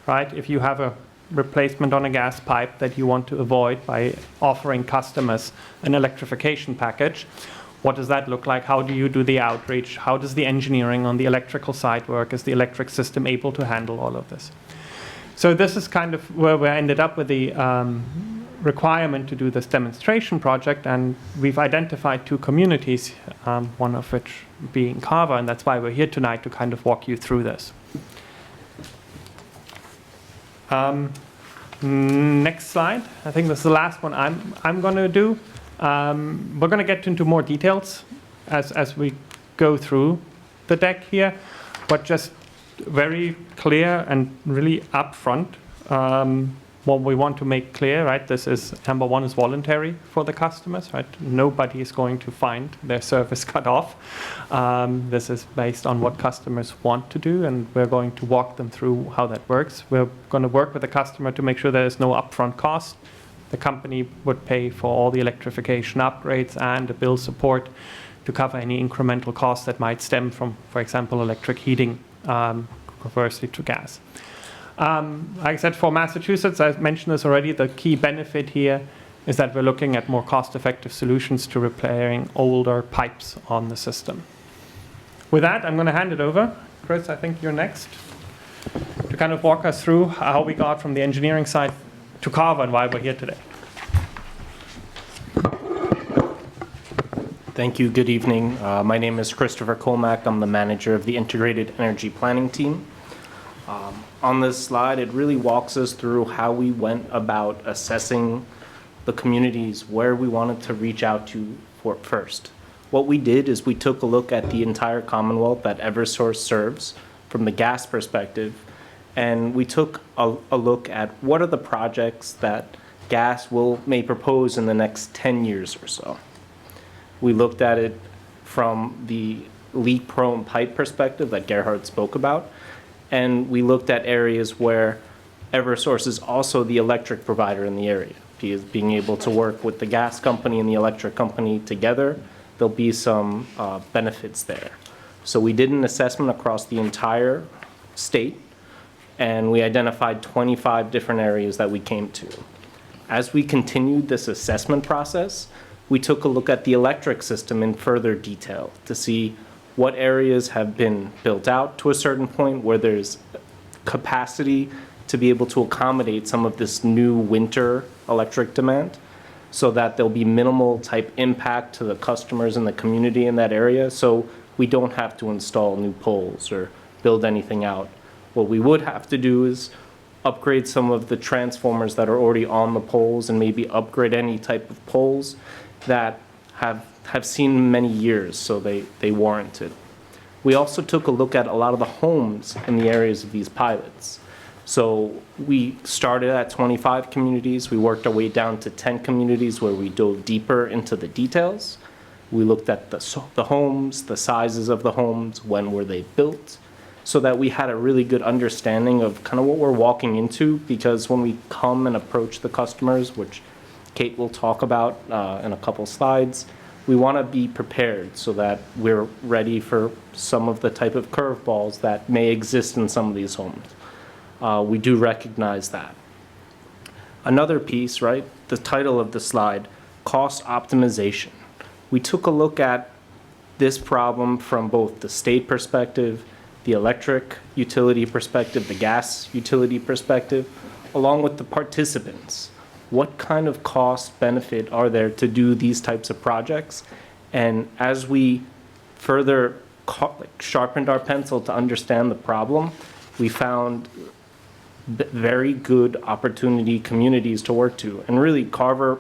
S11: right? If you have a replacement on a gas pipe that you want to avoid by offering customers an electrification package, what does that look like? How do you do the outreach? How does the engineering on the electrical side work? Is the electric system able to handle all of this? So this is kind of where we ended up with the requirement to do this demonstration project, and we've identified 2 communities, one of which being Carver, and that's why we're here tonight to kind of walk you through this. Next slide. I think this is the last one I'm going to do. We're going to get into more details as we go through the deck here, but just very clear and really upfront. What we want to make clear, right? This is number one is voluntary for the customers, right? Nobody is going to find their service cut off. This is based on what customers want to do, and we're going to walk them through how that works. We're going to work with the customer to make sure there is no upfront cost. The company would pay for all the electrification upgrades and the bill support to cover any incremental costs that might stem from, for example, electric heating, conversely to gas. Like I said, for Massachusetts, I mentioned this already, the key benefit here is that we're looking at more cost-effective solutions to repairing older pipes on the system. With that, I'm going to hand it over. Chris, I think you're next, to kind of walk us through how we got from the engineering side to Carver and why we're here today.
S12: Thank you. Good evening. My name is Christopher Colmack. I'm the manager of the Integrated Energy Planning team. On this slide, it really walks us through how we went about assessing the communities where we wanted to reach out to for first. What we did is we took a look at the entire Commonwealth that Eversource serves from the gas perspective, and we took a look at what are the projects that gas may propose in the next 10 years or so. We looked at it from the leak-prone pipe perspective that Gerhard spoke about, and we looked at areas where Eversource is also the electric provider in the area. Being able to work with the gas company and the electric company together, there'll be some benefits there. So we did an assessment across the entire state, and we identified 25 different areas that we came to. As we continued this assessment process, we took a look at the electric system in further detail to see what areas have been built out to a certain point where there's capacity to be able to accommodate some of this new winter electric demand, so that there'll be minimal type impact to the customers and the community in that area, so we don't have to install new poles or build anything out. What we would have to do is upgrade some of the transformers that are already on the poles, and maybe upgrade any type of poles that have seen many years, so they warrant it. We also took a look at a lot of the homes in the areas of these pilots. So we started at 25 communities. We worked our way down to 10 communities where we dove deeper into the details. We looked at the homes, the sizes of the homes, when were they built, so that we had a really good understanding of kind of what we're walking into, because when we come and approach the customers, which Kate will talk about in a couple slides, we want to be prepared so that we're ready for some of the type of curveballs that may exist in some of these homes. We do recognize that. Another piece, right, the title of the slide, cost optimization. We took a look at this problem from both the state perspective, the electric utility perspective, the gas utility perspective, along with the participants. What kind of cost benefit are there to do these types of projects? And as we further sharpened our pencil to understand the problem, we found very good opportunity communities to work to. And really, Carver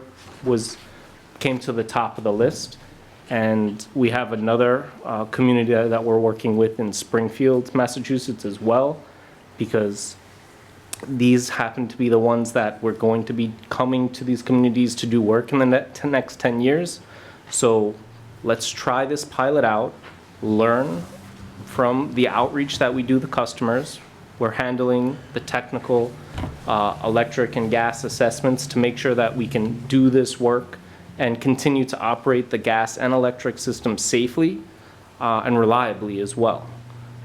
S12: came to the top of the list. And we have another community that we're working with in Springfield, Massachusetts as well, because these happen to be the ones that we're going to be coming to these communities to do work in the next 10 years. So let's try this pilot out, learn from the outreach that we do to customers. We're handling the technical electric and gas assessments to make sure that we can do this work and continue to operate the gas and electric system safely and reliably as well.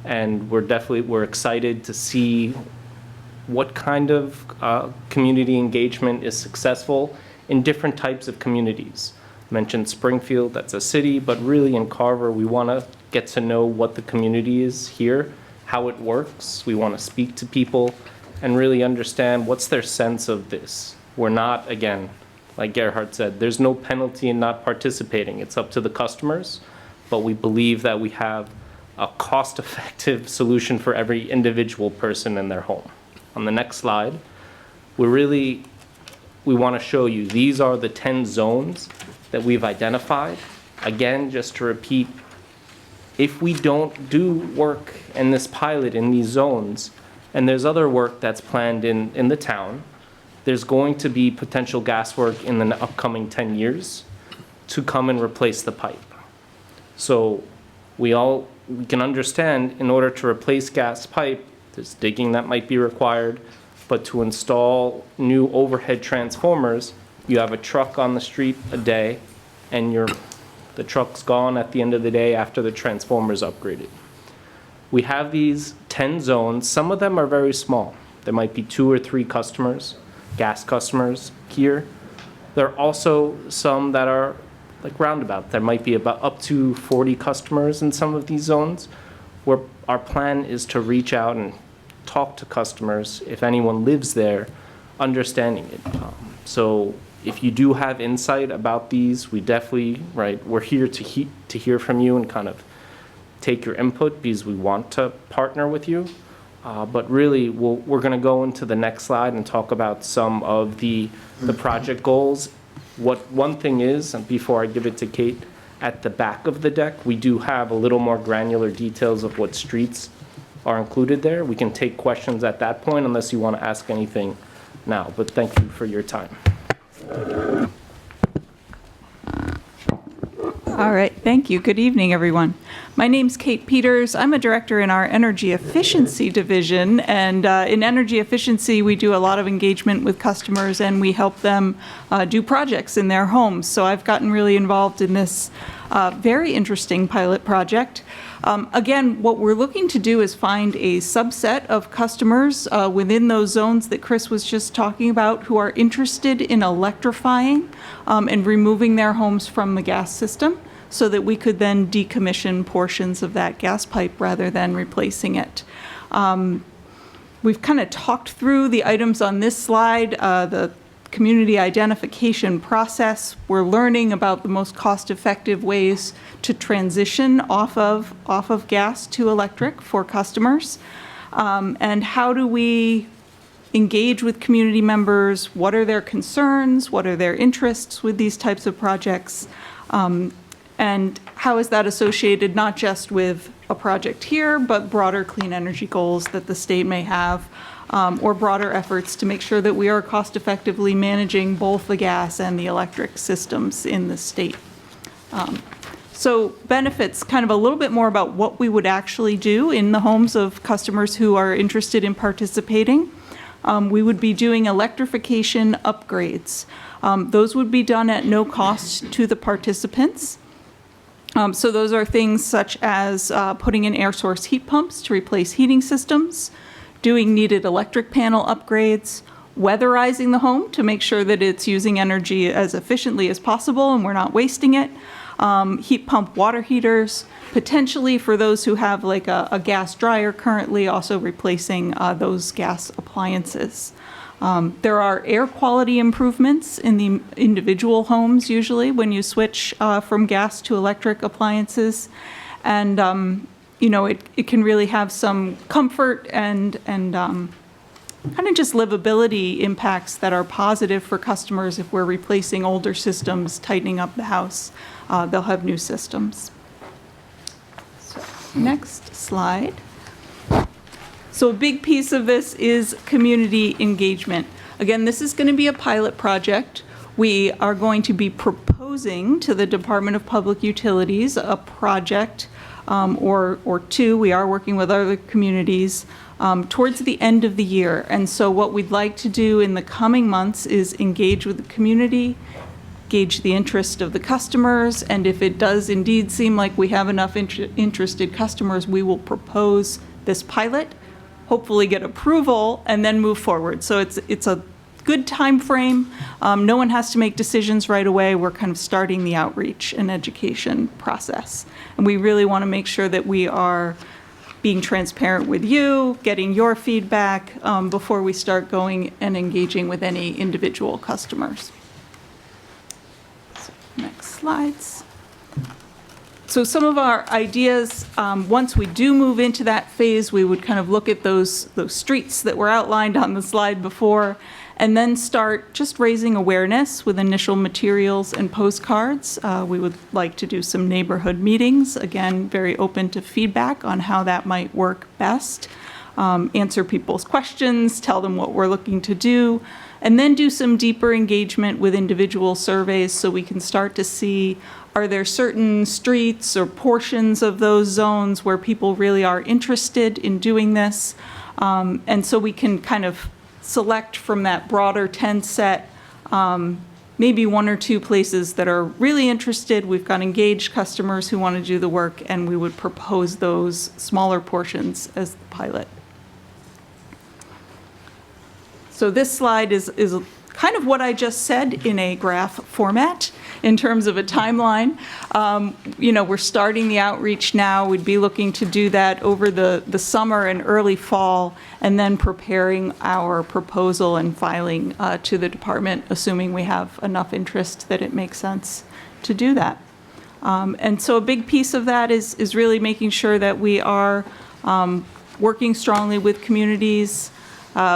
S12: And we're excited to see what kind of community engagement is successful in different types of communities. I mentioned Springfield, that's a city, but really in Carver, we want to get to know what the community is here, how it works. We want to speak to people and really understand what's their sense of this. We're not, again, like Gerhard said, there's no penalty in not participating. It's up to the customers, but we believe that we have a cost-effective solution for every individual person in their home. On the next slide, we want to show you, these are the 10 zones that we've identified. Again, just to repeat, if we don't do work in this pilot in these zones, and there's other work that's planned in the town, there's going to be potential gas work in the upcoming 10 years to come and replace the pipe. So we can understand, in order to replace gas pipe, there's digging that might be required, but to install new overhead transformers, you have a truck on the street a day, and the truck's gone at the end of the day after the transformer's upgraded. We have these 10 zones. Some of them are very small. There might be 2 or 3 customers, gas customers here. There are also some that are like roundabout. There might be about up to 40 customers in some of these zones, where our plan is to reach out and talk to customers, if anyone lives there, understanding it. So if you do have insight about these, we definitely, we're here to hear from you and kind of take your input, because we want to partner with you. But really, we're going to go into the next slide and talk about some of the project goals. One thing is, and before I give it to Kate, at the back of the deck, we do have a little more granular details of what streets are included there. We can take questions at that point, unless you want to ask anything now. But thank you for your time.
S13: All right, thank you. Good evening, everyone. My name's Kate Peters. I'm a director in our Energy Efficiency Division, and in energy efficiency, we do a lot of engagement with customers, and we help them do projects in their homes. So I've gotten really involved in this very interesting pilot project. Again, what we're looking to do is find a subset of customers within those zones that Chris was just talking about who are interested in electrifying and removing their homes from the gas system, so that we could then decommission portions of that gas pipe rather than replacing it. We've kind of talked through the items on this slide, the community identification process. We're learning about the most cost-effective ways to transition off of gas to electric for customers. And how do we engage with community members? What are their concerns? What are their interests with these types of projects? And how is that associated not just with a project here, but broader clean energy goals that the state may have, or broader efforts to make sure that we are cost-effectively managing both the gas and the electric systems in the state. So benefits, kind of a little bit more about what we would actually do in the homes of customers who are interested in participating. We would be doing electrification upgrades. Those would be done at no cost to the participants. So those are things such as putting in air source heat pumps to replace heating systems, doing needed electric panel upgrades, weatherizing the home to make sure that it's using energy as efficiently as possible and we're not wasting it, heat pump water heaters, potentially for those who have like a gas dryer currently, also replacing those gas appliances. There are air quality improvements in the individual homes usually when you switch from gas to electric appliances. And, you know, it can really have some comfort and kind of just livability impacts that are positive for customers if we're replacing older systems, tightening up the house. They'll have new systems. So, next slide. So a big piece of this is community engagement. Again, this is going to be a pilot project. We are going to be proposing to the Department of Public Utilities a project or two. We are working with other communities towards the end of the year. And so what we'd like to do in the coming months is engage with the community, gauge the interest of the customers, and if it does indeed seem like we have enough interested customers, we will propose this pilot, hopefully get approval, and then move forward. So it's a good time frame. No one has to make decisions right away. We're kind of starting the outreach and education process. And we really want to make sure that we are being transparent with you, getting your feedback before we start going and engaging with any individual customers. So, next slides. So some of our ideas, once we do move into that phase, we would kind of look at those streets that were outlined on the slide before, and then start just raising awareness with initial materials and postcards. We would like to do some neighborhood meetings, again, very open to feedback on how that might work best. Answer people's questions, tell them what we're looking to do, and then do some deeper engagement with individual surveys so we can start to see, are there certain streets or portions of those zones where people really are interested in doing this? And so we can kind of select from that broader 10 set, maybe one or two places that are really interested. We've got engaged customers who want to do the work, and we would propose those smaller portions as the pilot. So this slide is kind of what I just said in a graph format in terms of a timeline. You know, we're starting the outreach now. We'd be looking to do that over the summer and early fall, and then preparing our proposal and filing to the department, assuming we have enough interest that it makes sense to do that. And so a big piece of that is really making sure that we are working strongly with communities.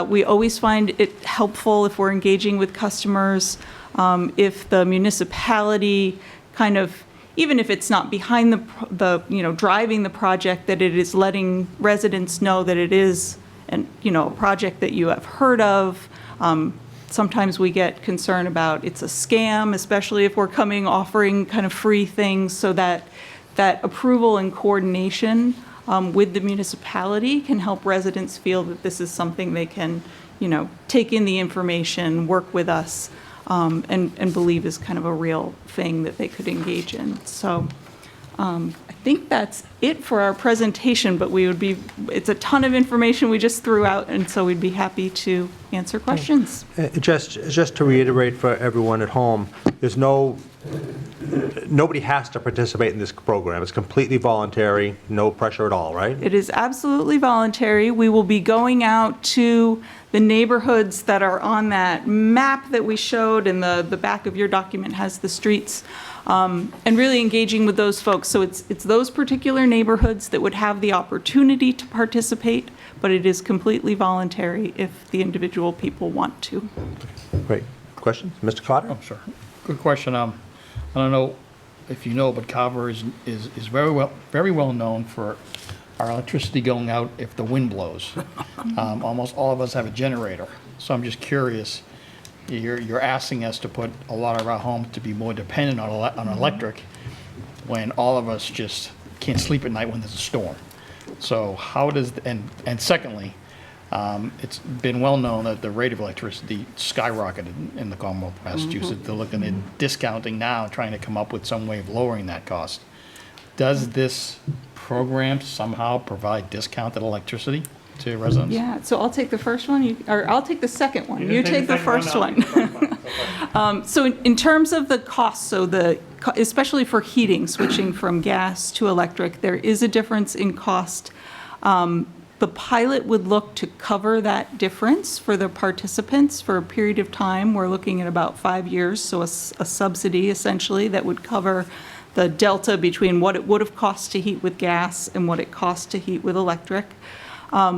S13: We always find it helpful if we're engaging with customers, if the municipality kind of, even if it's not behind the driving the project, that it is letting residents know that it is a project that you have heard of, sometimes we get concern about it's a scam, especially if we're coming offering kind of free things, so that approval and coordination with the municipality can help residents feel that this is something they can, take in the information, work with us, and believe is kind of a real thing that they could engage in. So I think that's it for our presentation, but it's a ton of information we just threw out, and so we'd be happy to answer questions.
S1: Just to reiterate for everyone at home, nobody has to participate in this program. It's completely voluntary, no pressure at all, right?
S13: It is absolutely voluntary. We will be going out to the neighborhoods that are on that map that we showed, and the back of your document has the streets, and really engaging with those folks. So it's those particular neighborhoods that would have the opportunity to participate, but it is completely voluntary if the individual people want to.
S1: Great. Questions? Mr. Cotter?
S3: Oh, sure. Good question. I don't know if you know, but Carver is very well known for our electricity going out if the wind blows. Almost all of us have a generator, so I'm just curious. You're asking us to put a lot of our homes to be more dependent on electric, when all of us just can't sleep at night when there's a storm. So how does and secondly, it's been well known that the rate of electricity skyrocketed in the Commonwealth of Massachusetts. They're looking at discounting now, trying to come up with some way of lowering that cost. Does this program somehow provide discounted electricity to residents?
S13: Yeah, so I'll take the first one, or I'll take the second one. You take the first one. So in terms of the cost, so especially for heating, switching from gas to electric, there is a difference in cost. The pilot would look to cover that difference for the participants for a period of time. We're looking at about 5 years, so a subsidy essentially that would cover the delta between what it would have cost to heat with gas and what it costs to heat with electric.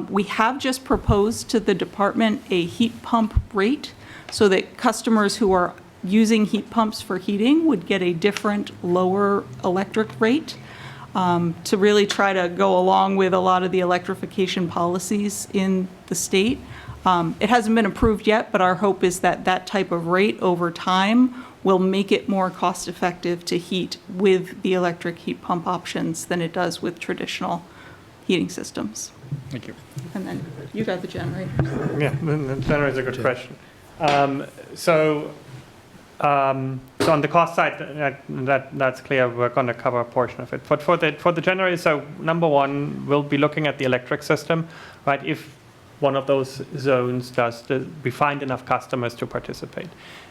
S13: We have just proposed to the department a heat pump rate so that customers who are using heat pumps for heating would get a different, lower electric rate, to really try to go along with a lot of the electrification policies in the state. It hasn't been approved yet, but our hope is that that type of rate over time will make it more cost-effective to heat with the electric heat pump options than it does with traditional heating systems.
S3: Thank you.
S13: And then you got the generator.
S11: Yeah, the generator is a good question. So on the cost side, that's clear. We're going to cover a portion of it. But for the generator, so number one, we'll be looking at the electric system, right? If one of those zones we find enough customers to participate.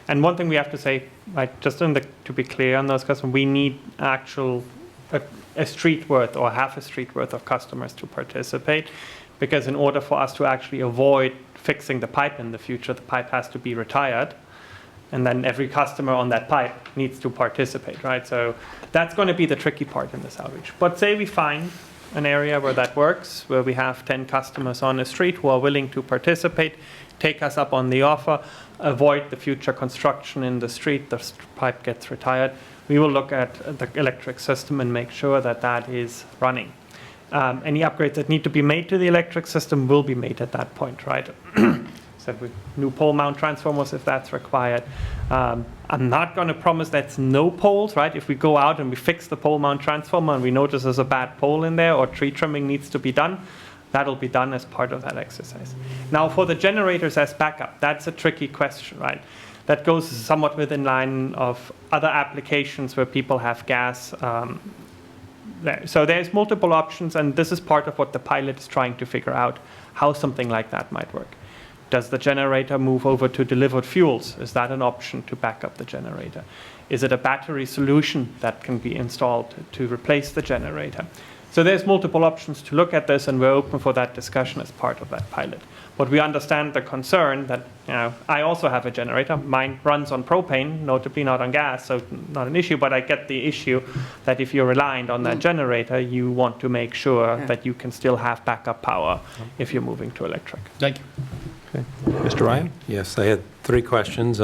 S11: And one thing we have to say, right, just to be clear on those customers, we need a street worth or half a street worth of customers to participate, because in order for us to actually avoid fixing the pipe in the future, the pipe has to be retired, and then every customer on that pipe needs to participate, right? So that's going to be the tricky part in this outreach. But say we find an area where that works, where we have 10 customers on a street who are willing to participate, take us up on the offer, avoid the future construction in the street, the pipe gets retired. We will look at the electric system and make sure that that is running. Any upgrades that need to be made to the electric system will be made at that point, right? So with new pole mount transformers if that's required. I'm not going to promise that's no poles, right? If we go out and we fix the pole mount transformer and we notice there's a bad pole in there or tree trimming needs to be done, that'll be done as part of that exercise. Now for the generators as backup, that's a tricky question, right? That goes somewhat within line of other applications where people have gas. So there's multiple options, and this is part of what the pilot is trying to figure out, how something like that might work. Does the generator move over to delivered fuels? Is that an option to back up the generator? Is it a battery solution that can be installed to replace the generator? So there's multiple options to look at this, and we're open for that discussion as part of that pilot. But we understand the concern that, I also have a generator. Mine runs on propane, notably not on gas, so not an issue. But I get the issue that if you're reliant on that generator, you want to make sure that you can still have backup power if you're moving to electric.
S3: Thank you.
S1: Okay. Mr. Ryan?
S5: Yes, I had 3 questions.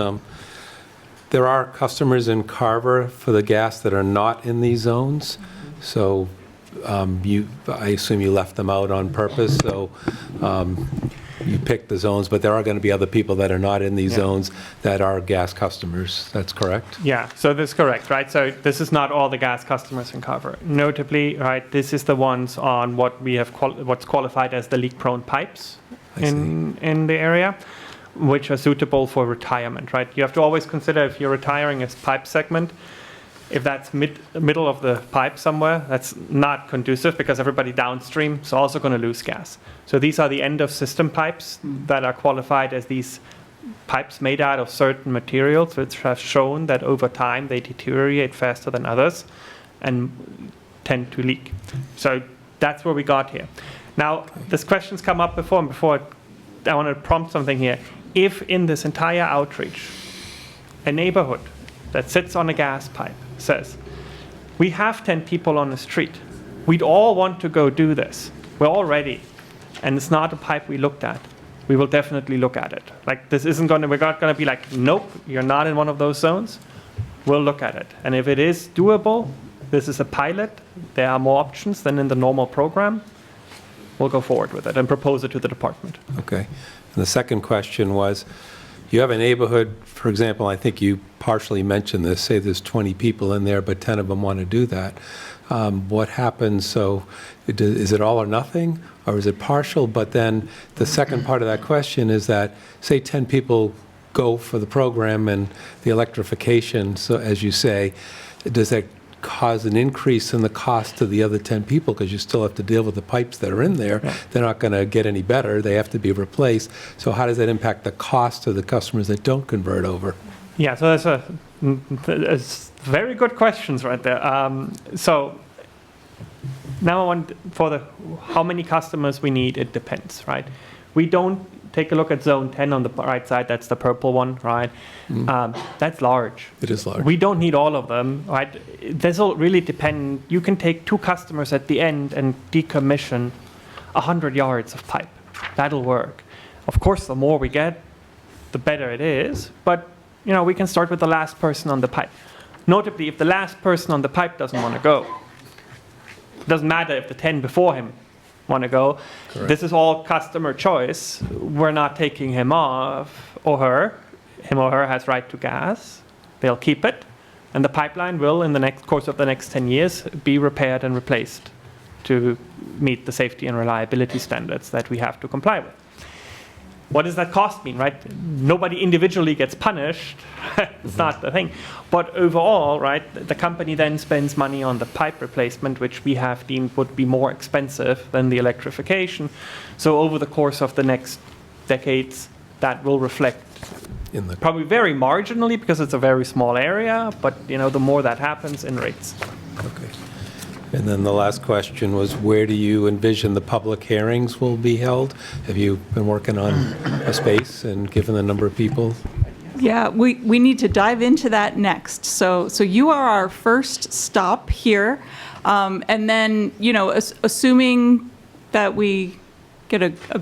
S5: There are customers in Carver for the gas that are not in these zones. So I assume you left them out on purpose. So you pick the zones, but there are going to be other people that are not in these zones that are gas customers. That's correct?
S11: Yeah, so that's correct, right? So this is not all the gas customers in Carver. Notably, right, this is the ones on what we have what's qualified as the leak-prone pipes in the area, which are suitable for retirement, right? You have to always consider if you're retiring a pipe segment, if that's middle of the pipe somewhere, that's not conducive because everybody downstream is also going to lose gas. So these are the end of system pipes that are qualified as these pipes made out of certain materials, which have shown that over time they deteriorate faster than others and tend to leak. So that's where we got here. Now, this question's come up before, and before I want to prompt something here. If in this entire outreach, a neighborhood that sits on a gas pipe says, we have 10 people on the street, we'd all want to go do this, we're all ready, and it's not a pipe we looked at, we will definitely look at it. Like, this isn't going to, we're not going to be like, nope, you're not in one of those zones, we'll look at it. And if it is doable, this is a pilot, there are more options than in the normal program, we'll go forward with it and propose it to the department.
S5: Okay. And the second question was, you have a neighborhood, for example, I think you partially mentioned this, say there's 20 people in there, but 10 of them want to do that. What happens? So is it all or nothing, or is it partial? But then the second part of that question is that, say 10 people go for the program and the electrification, so as you say, does that cause an increase in the cost to the other 10 people because you still have to deal with the pipes that are in there? Yeah. They're not going to get any better. They have to be replaced. So how does that impact the cost to the customers that don't convert over?
S11: Yeah, so that's very good questions right there. So now I want for the how many customers we need, it depends, right? We don't take a look at zone 10 on the right side. That's the purple one, right? That's large.
S5: It is large.
S11: We don't need all of them, right? This will really depend. You can take 2 customers at the end and decommission 100 yards of pipe. That'll work. Of course, the more we get, the better it is. But you know, we can start with the last person on the pipe. Notably, if the last person on the pipe doesn't want to go, it doesn't matter if the 10 before him want to go. Correct. This is all customer choice. We're not taking him off or her. Him or her has right to gas. They'll keep it. And the pipeline will, in the next course of the next 10 years, be repaired and replaced to meet the safety and reliability standards that we have to comply with. What does that cost mean, right? Nobody individually gets punished. It's not the thing. But overall, right, the company then spends money on the pipe replacement, which we have deemed would be more expensive than the electrification. So over the course of the next decades, that will reflect in the probably very marginally because it's a very small area, but you know, the more that happens in rates.
S5: Okay. And then the last question was, where do you envision the public hearings will be held? Have you been working on a space and given the number of people?
S13: Yeah, we need to dive into that next. So you are our first stop here. And then, you know, assuming that we get a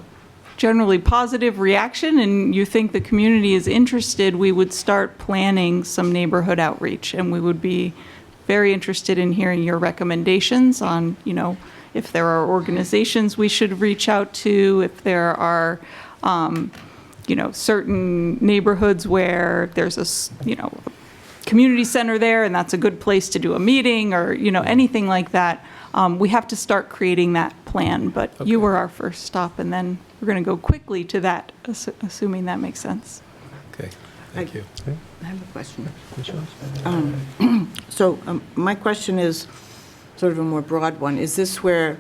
S13: generally positive reaction and you think the community is interested, we would start planning some neighborhood outreach, and we would be very interested in hearing your recommendations on, you know, if there are organizations we should reach out to, if there are, you know, certain neighborhoods where there's a, you know, community center there and that's a good place to do a meeting, or, you know, anything like that. We have to start creating that plan, but okay. You were our first stop, and then we're going to go quickly to that, assuming that makes sense.
S5: Okay, thank you.
S7: I have a question. My question is sort of a more broad one. Is this where,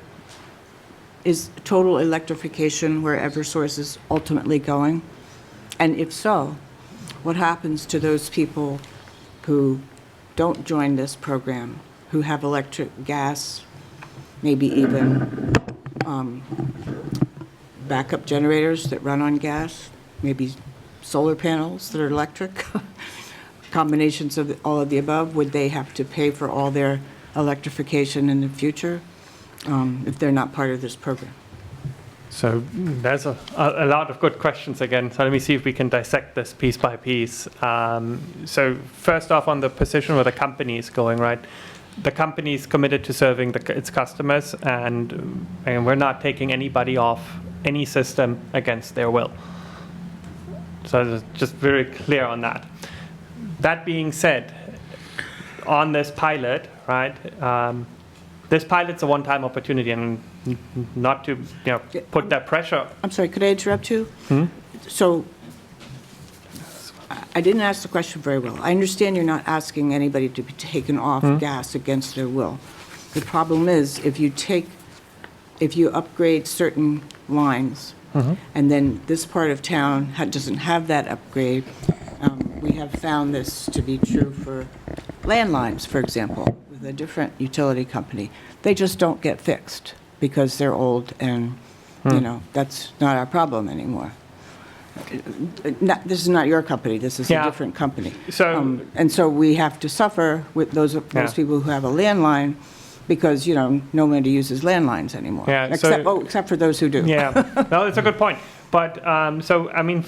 S7: is total electrification where Eversource is ultimately going? And if so, what happens to those people who don't join this program, who have electric, gas, maybe even backup generators that run on gas, maybe solar panels that are electric, combinations of all of the above? Would they have to pay for all their electrification in the future if they're not part of this program?
S11: So there's a lot of good questions again. So let me see if we can dissect this piece by piece. So first off, on the position where the company is going, right? The company is committed to serving its customers, and we're not taking anybody off any system against their will. So just very clear on that. That being said, on this pilot, right, this pilot's a one-time opportunity, and not to put that pressure.
S7: I'm sorry, could I interrupt you? So I didn't ask the question very well. I understand you're not asking anybody to be taken off gas against their will. The problem is if you upgrade certain lines, and then this part of town doesn't have that upgrade, we have found this to be true for landlines, for example, with a different utility company. They just don't get fixed because they're old and, that's not our problem anymore. This is not your company, this is a different company.
S11: So-
S7: And so we have to suffer with those people who have a landline because, nobody uses landlines anymore.
S11: Yeah,
S7: Except for those who do.
S11: Yeah, no, it's a good point. But, so, I mean,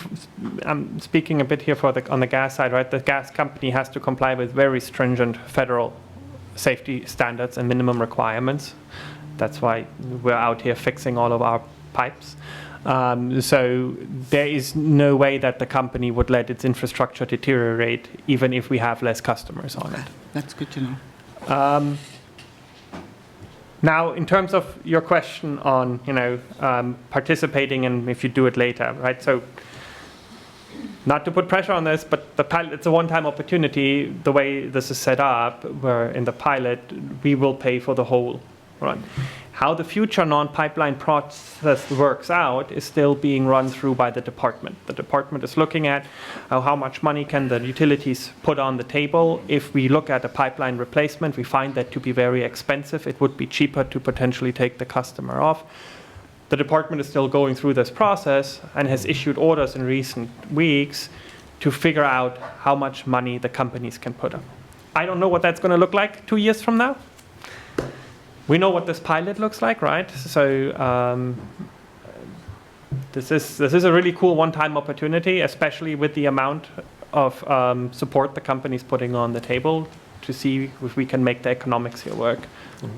S11: I'm speaking a bit here on the gas side, right? The gas company has to comply with very stringent federal safety standards and minimum requirements. That's why we're out here fixing all of our pipes. So there is no way that the company would let its infrastructure deteriorate, even if we have less customers on it.
S7: That's good to know.
S11: Now, in terms of your question on, participating and if you do it later, right? So, not to put pressure on this, but the pilot, it's a one-time opportunity. The way this is set up, where in the pilot, we will pay for the whole run. How the future non-pipeline process works out is still being run through by the department. The department is looking at how much money can the utilities put on the table. If we look at a pipeline replacement, we find that to be very expensive. It would be cheaper to potentially take the customer off. The department is still going through this process and has issued orders in recent weeks to figure out how much money the companies can put up. I don't know what that's going to look like 2 years from now. We know what this pilot looks like, right? So this is a really cool one-time opportunity, especially with the amount of support the company's putting on the table to see if we can make the economics here work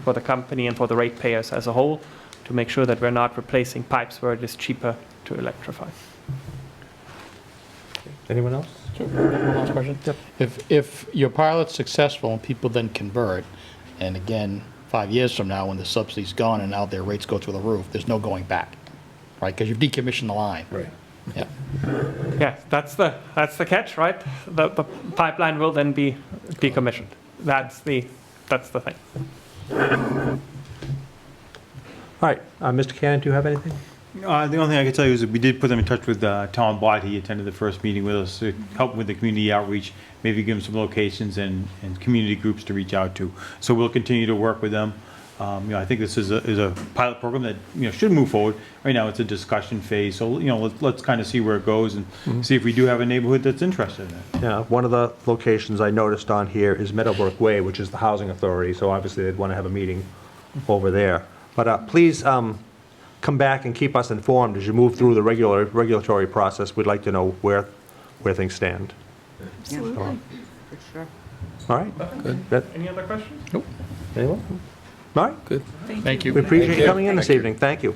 S11: for the company and for the ratepayers as a whole, to make sure that we're not replacing pipes where it is cheaper to electrify.
S1: Anyone else?
S3: One last question. If your pilot's successful and people then convert, and again, 5 years from now, when the subsidy's gone and now their rates go through the roof, there's no going back, right? Because you've decommissioned the line.
S1: Right.
S3: Yeah.
S11: Yeah, that's the catch, right? The pipeline will then be decommissioned. That's the thing.
S1: All right, Mr. Cannon, do you have anything?
S8: The only thing I can tell you is that we did put them in touch with Tom Bott. He attended the first meeting with us to help with the community outreach, maybe give them some locations and community groups to reach out to. So we'll continue to work with them. I think this is a pilot program that should move forward. Right now, it's a discussion phase. So let's kind of see where it goes and see if we do have a neighborhood that's interested in it.
S1: Yeah, one of the locations I noticed on here is Meadowbrook Way, which is the housing authority. So obviously, they'd want to have a meeting over there. But please come back and keep us informed as you move through the regulatory process. We'd like to know where things stand.
S13: Absolutely.
S7: For sure.
S1: All right? Good.
S11: Any other questions?
S3: Nope.
S1: Anyone? All right,
S5: Good.
S3: Thank you.
S1: we appreciate you coming in this evening. Thank you.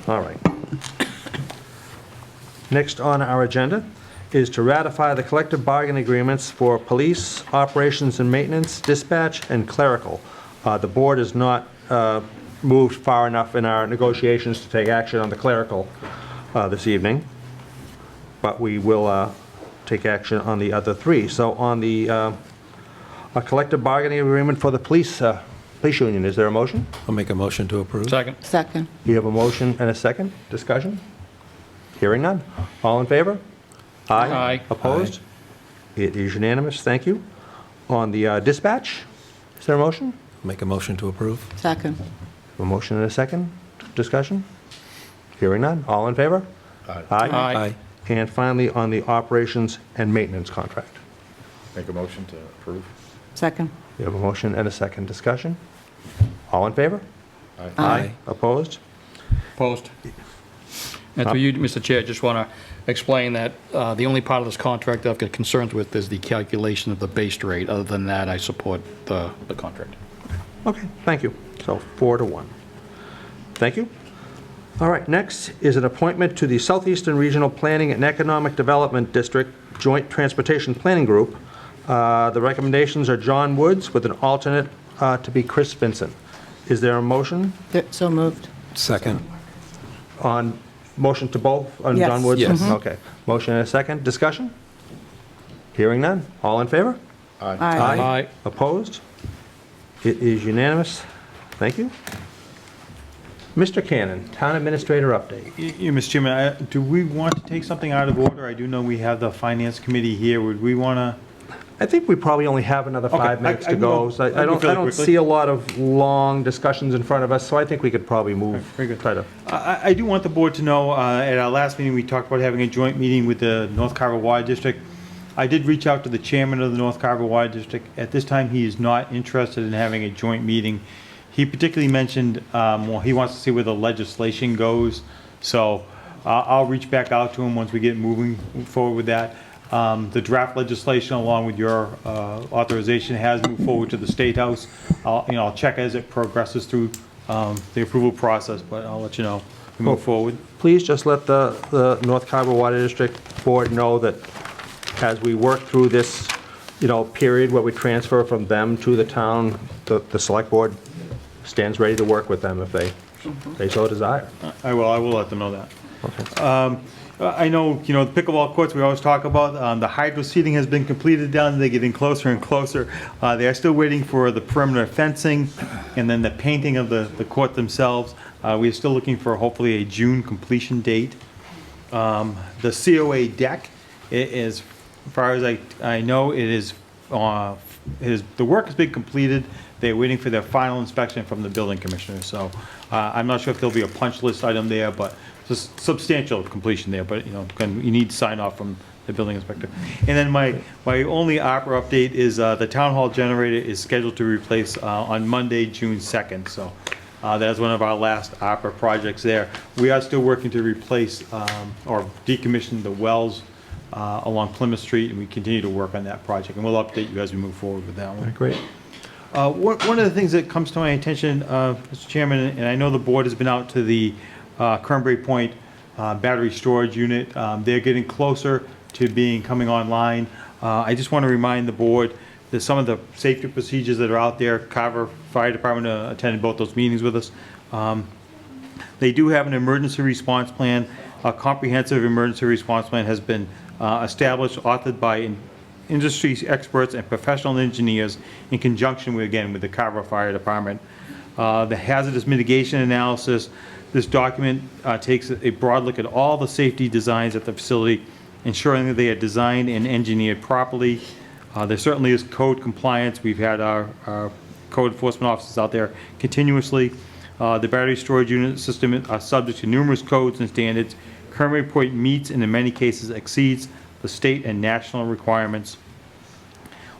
S1: All right. Next on our agenda is to ratify the collective bargaining agreements for police, operations and maintenance, dispatch, and clerical. The board has not moved far enough in our negotiations to take action on the clerical this evening, but we will take action on the other three. So on the a collective bargaining agreement for the police union, is there a motion?
S5: I'll make a motion to approve.
S3: Second.
S7: Second.
S1: You have a motion and a second. Discussion? Hearing none. All in favor?
S3: Aye.
S1: Opposed? It is unanimous. Thank you. On the dispatch, is there a motion?
S5: Make a motion to approve.
S7: Second.
S1: A motion and a second. Discussion? Hearing none. All in favor?
S2: Aye.
S3: Aye.
S1: And finally, on the operations and maintenance contract.
S2: Make a motion to approve.
S7: Second.
S1: You have a motion and a second. Discussion? All in favor?
S5: Aye.
S1: Opposed?
S3: Opposed. And through you, Mr. Chair, just want to explain that the only part of this contract that I've got concerns with is the calculation of the base rate. Other than that, I support the contract.
S1: Okay, thank you. So 4-1. Thank you. All right, next is an appointment to the Southeastern Regional Planning and Economic Development District Joint Transportation Planning Group. The recommendations are John Woods with an alternate to be Chris Vincent. Is there a motion
S7: So moved.
S5: Second.
S1: on, motion to both on
S7: Yes.
S1: John Woods?
S5: Yes.
S1: Okay, motion and a second. Discussion? Hearing none. All in favor?
S7: Aye.
S3: Aye.
S1: Opposed? It is unanimous. Thank you. Mr. Cannon, Town Administrator update.
S8: Yeah, Mr. Chairman, do we want to take something out of order? I do know we have the Finance Committee here. Would we want to?
S1: I think we probably only have another
S8: Okay,
S1: 5 minutes
S8: I
S1: to
S8: can
S1: go.
S8: go-
S1: So
S8: I
S1: I
S8: can go
S1: don't
S8: fairly quickly.
S1: see a lot of long discussions in front of us, so I think we could probably move.
S8: Very good.
S1: Try to.
S8: I do want the board to know, at our last meeting, we talked about having a joint meeting with the North Carver Water District. I did reach out to the chairman of the North Carver Water District. At this time, he is not interested in having a joint meeting. He particularly mentioned, well, he wants to see where the legislation goes. So I'll reach back out to him once we get moving forward with that. The draft legislation, along with your authorization, has moved forward to the State House. I'll check as it progresses through the approval process, but I'll let you know as we move forward.
S1: Please just let the North Carver Water District Board know that as we work through this, period where we transfer from them to the town, the Select Board stands ready to work with them if they so desire.
S8: I will let them know that. I know, the pickleball courts we always talk about, the hydro seeding has been completed down, they're getting closer and closer. They are still waiting for the perimeter fencing and then the painting of the court themselves. We are still looking for hopefully a June completion date. The COA deck is, as far as I know, the work has been completed. They're waiting for their final inspection from the building commissioner. So I'm not sure if there'll be a punch list item there, but just substantial completion there. But you need to sign off from the building inspector. And then my only opera update is the town hall generator is scheduled to replace on Monday, June 2nd. So that's one of our last opera projects there. We are still working to replace or decommission the wells along Plymouth Street, and we continue to work on that project. And we'll update you as we move forward with that one.
S1: Great.
S8: One of the things that comes to my attention, Mr. Chairman, and I know the board has been out to the Cranberry Point battery storage unit. They're getting closer to coming online. I just want to remind the board that some of the safety procedures that are out there, Carver Fire Department attended both those meetings with us. They do have an emergency response plan. A comprehensive emergency response plan has been established, authored by industry experts and professional engineers in conjunction with the Carver Fire Department. The hazardous mitigation analysis, this document takes a broad look at all the safety designs at the facility, ensuring that they are designed and engineered properly. There certainly is code compliance. We've had our code enforcement officers out there continuously. The battery storage unit system are subject to numerous codes and standards. Cranberry Point meets and in many cases exceeds the state and national requirements.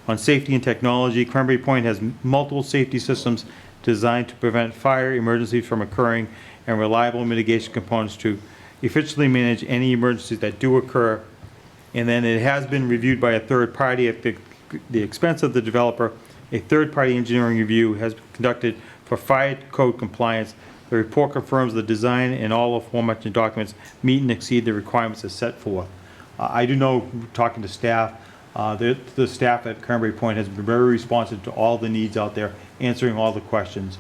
S8: On safety and technology, Cranberry Point has multiple safety systems designed to prevent fire emergencies from occurring and reliable mitigation components to efficiently manage any emergencies that do occur. And then it has been reviewed by a third party at the expense of the developer. A third-party engineering review has been conducted for fire code compliance. The report confirms the design and all of aforementioned documents meet and exceed the requirements as set forth. I do know, talking to staff, the staff at Cranberry Point has been very responsive to all the needs out there, answering all the questions.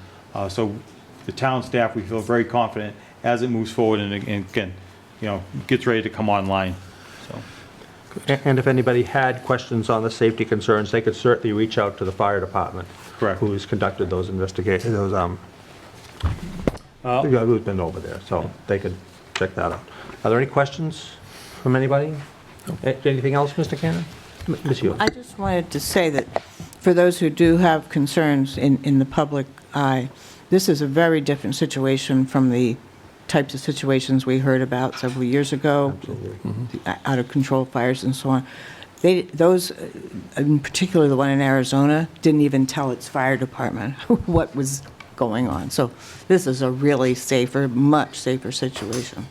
S8: So the town staff, we feel very confident as it moves forward and again, gets ready to come online. So.
S1: And if anybody had questions on the safety concerns, they could certainly reach out to the fire department.
S8: Correct.
S1: Who's conducted those investigations, who's been over there, so they could check that out. Are there any questions from anybody? Anything else, Mr. Cannon? Ms. Hughes?
S7: I just wanted to say that for those who do have concerns in the public eye, this is a very different situation from the types of situations we heard about several years ago, out-of-control fires and so on. Those, in particular the one in Arizona, didn't even tell its fire department what was going on. So this is a really safer, much safer situation,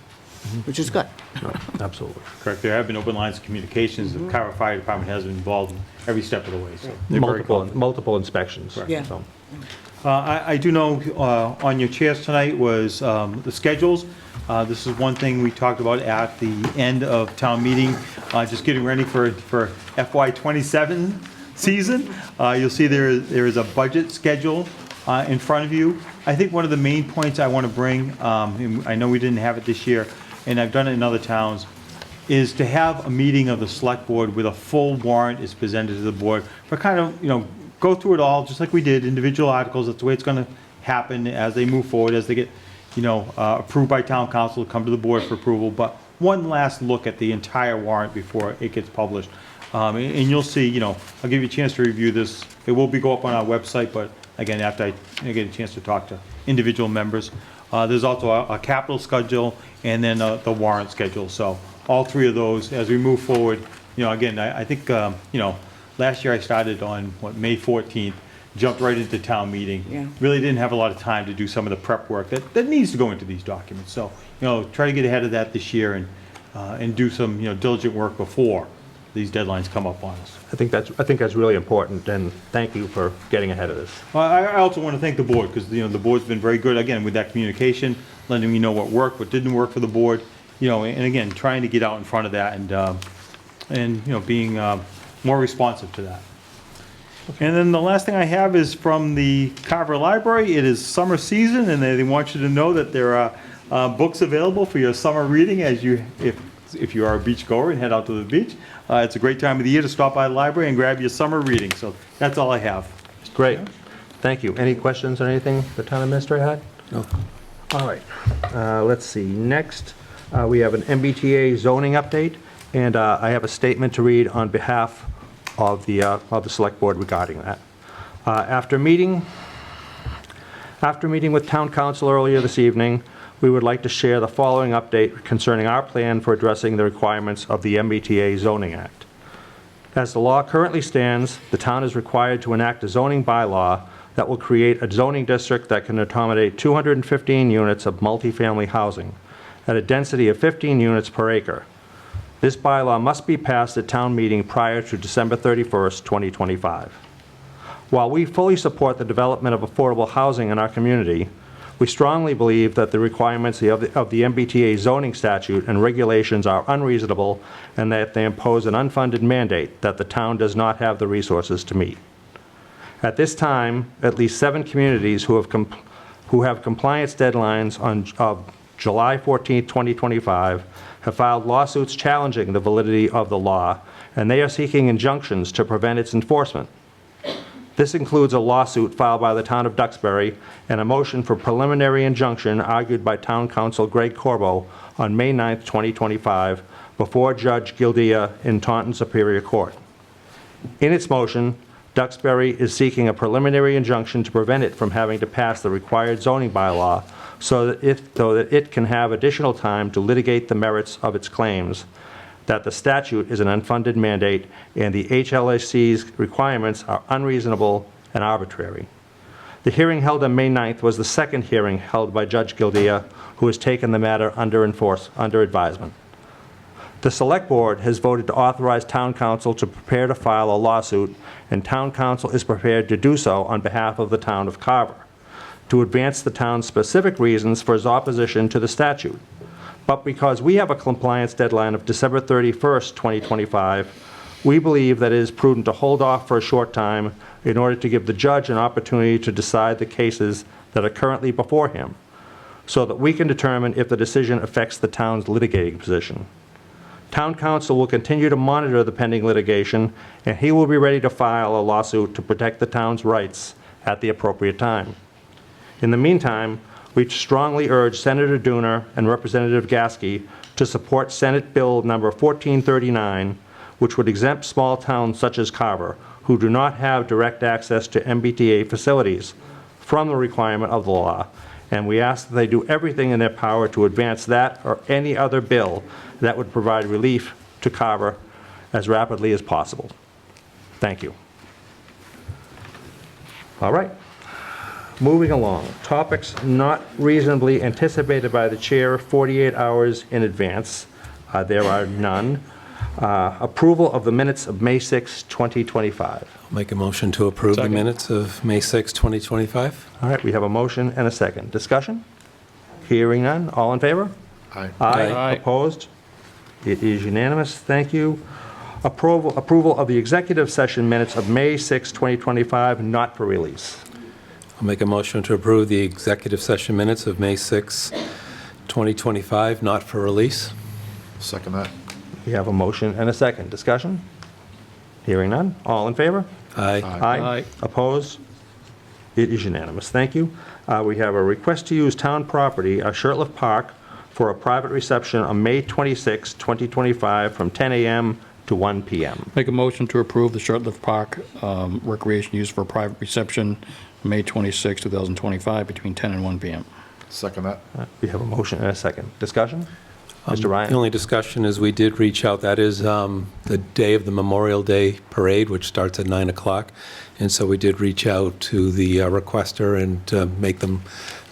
S7: which is good.
S1: No, absolutely.
S8: Correct. There have been open lines of communications. The Carver Fire Department has been involved in every step of the way. So they're very confident.
S1: Multiple inspections.
S7: Yeah.
S1: So.
S8: I do know on your chairs tonight was the schedules. This is one thing we talked about at the end of town meeting, just getting ready for FY '27 season. You'll see there is a budget schedule in front of you. I think one of the main points I want to bring, and I know we didn't have it this year, and I've done it in other towns, is to have a meeting of the select board with a full warrant is presented to the board for kind of, go through it all, just like we did, individual articles. That's the way it's going to happen as they move forward, as they get, approved by town council, come to the board for approval. But one last look at the entire warrant before it gets published. And you'll see, I'll give you a chance to review this. It will go up on our website, but again, after I get a chance to talk to individual members. There's also a capital schedule and then the warrant schedule. So all three of those, as we move forward, again, I think, last year I started on, May 14th, jumped right into town meeting.
S7: Yeah.
S8: Really didn't have a lot of time to do some of the prep work that needs to go into these documents. So, try to get ahead of that this year and do some, diligent work before these deadlines come up on us.
S1: I think that's really important, and thank you for getting ahead of this.
S8: Well, I also want to thank the board, because, the board's been very good, again, with that communication, letting me know what worked, what didn't work for the board, and again, trying to get out in front of that and being more responsive to that. And then the last thing I have is from the Carver Library. It is summer season, and they want you to know that there are books available for your summer reading if you are a beach goer and head out to the beach. It's a great time of the year to stop by the library and grab your summer reading. So that's all I have.
S1: Great. Thank you. Any questions or anything the town administrator had?
S5: No.
S1: All right. Let's see. Next, we have an MBTA zoning update, and I have a statement to read on behalf of the select board regarding that. After meeting with town council earlier this evening, we would like to share the following update concerning our plan for addressing the requirements of the MBTA Zoning Act. As the law currently stands, the town is required to enact a zoning bylaw that will create a zoning district that can accommodate 215 units of multifamily housing at a density of 15 units per acre. This bylaw must be passed at town meeting prior to December 31st, 2025. While we fully support the development of affordable housing in our community, we strongly believe that the requirements of the MBTA zoning statute and regulations are unreasonable and that they impose an unfunded mandate that the town does not have the resources to meet. At this time, at least 7 communities who have compliance deadlines of July 14, 2025, have filed lawsuits challenging the validity of the law, and they are seeking injunctions to prevent its enforcement. This includes a lawsuit filed by the town of Duxbury and a motion for preliminary injunction argued by town council Greg Corbo on May 9, 2025, before Judge Gildea in Taunton Superior Court. In its motion, Duxbury is seeking a preliminary injunction to prevent it from having to pass the required zoning bylaw so that it can have additional time to litigate the merits of its claims that the statute is an unfunded mandate and the HLSC's requirements are unreasonable and arbitrary. The hearing held on May 9th was the second hearing held by Judge Gildea, who has taken the matter under advisement. The Select Board has voted to authorize Town Council to prepare to file a lawsuit, and Town Council is prepared to do so on behalf of the town of Carver, to advance the town's specific reasons for its opposition to the statute. But because we have a compliance deadline of December 31st, 2025, we believe that it is prudent to hold off for a short time in order to give the judge an opportunity to decide the cases that are currently before him, so that we can determine if the decision affects the town's litigating position. Town Council will continue to monitor the pending litigation, and he will be ready to file a lawsuit to protect the town's rights at the appropriate time. In the meantime, we strongly urge Senator Dooner and Representative Gasky to support Senate Bill number 1439, which would exempt small towns such as Carver, who do not have direct access to MBTA facilities, from the requirement of the law, and we ask that they do everything in their power to advance that or any other bill that would provide relief to Carver as rapidly as possible. Thank you. All right. Moving along, topics not reasonably anticipated by the chair 48 hours in advance. There are none. Approval of the minutes of May 6, 2025.
S5: Make a motion to approve the
S3: Second.
S5: minutes of May 6, 2025.
S1: All right, we have a motion and a second. Discussion? Hearing none. All in favor?
S2: Aye.
S3: Aye.
S1: Opposed? It is unanimous. Thank you. Approval of the executive session minutes of May 6, 2025, not for release.
S5: I'll make a motion to approve the executive session minutes of May 6, 2025, not for release.
S2: Second that.
S1: We have a motion and a second. Discussion? Hearing none. All in favor?
S5: Aye.
S3: Aye.
S1: Opposed? It is unanimous. Thank you. We have a request to use town property, Shirtliff Park, for a private reception on May 26, 2025, from 10 a.m. to 1 p.m.
S3: Make a motion to approve the Shirtliff Park recreation use for private reception, May 26, 2025, between 10 and 1 p.m.
S2: Second that.
S1: We have a motion and a second. Discussion? Mr.
S5: The
S1: Ryan?
S5: only discussion is we did reach out, that is the day of the Memorial Day Parade, which starts at 9 o'clock. And so we did reach out to the requester and make them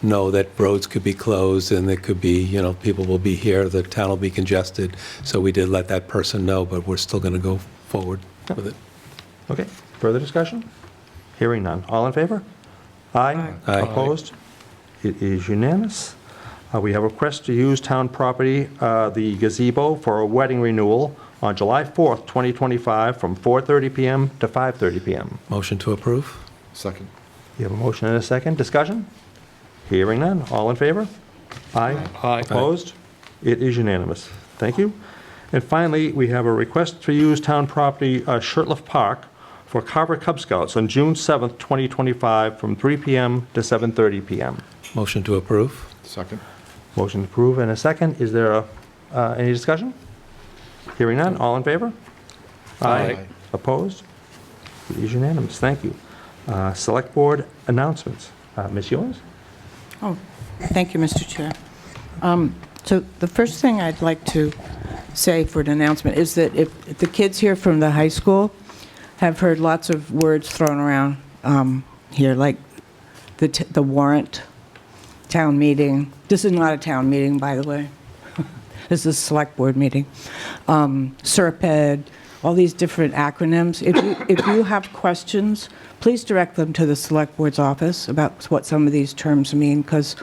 S5: know that roads could be closed and there could be, people will be here, the town will be congested. So we did let that person know, but we're still going to go forward with it.
S1: Okay. Further discussion? Hearing none. All in favor? Aye.
S5: Aye.
S1: Opposed? It is unanimous. We have a request to use town property, the gazebo, for a wedding renewal on July 4th, 2025, from 4:30 p.m. to 5:30 p.m.
S5: Motion to approve?
S2: Second.
S1: You have a motion and a second. Discussion? Hearing none. All in favor? Aye.
S3: Aye.
S1: Opposed? It is unanimous. Thank you. And finally, we have a request to use town property, Shirtliff Park, for Carver Cub Scouts on June 7th, 2025, from 3 p.m. to 7:30 p.m.
S5: Motion to approve?
S2: Second.
S1: Motion to approve and a second. Is there any discussion? Hearing none. All in favor?
S3: Aye.
S1: Opposed? It is unanimous. Thank you. Select Board announcements. Ms. Ewens?
S7: Oh, thank you, Mr. Chair. So the first thing I'd like to say for an announcement is that if the kids here from the high school have heard lots of words thrown around here, like the warrant, town meeting. This is not a town meeting, by the way. This is a select board meeting. SERPED, all these different acronyms. If you have questions, please direct them to the select board's office about what some of these terms mean, because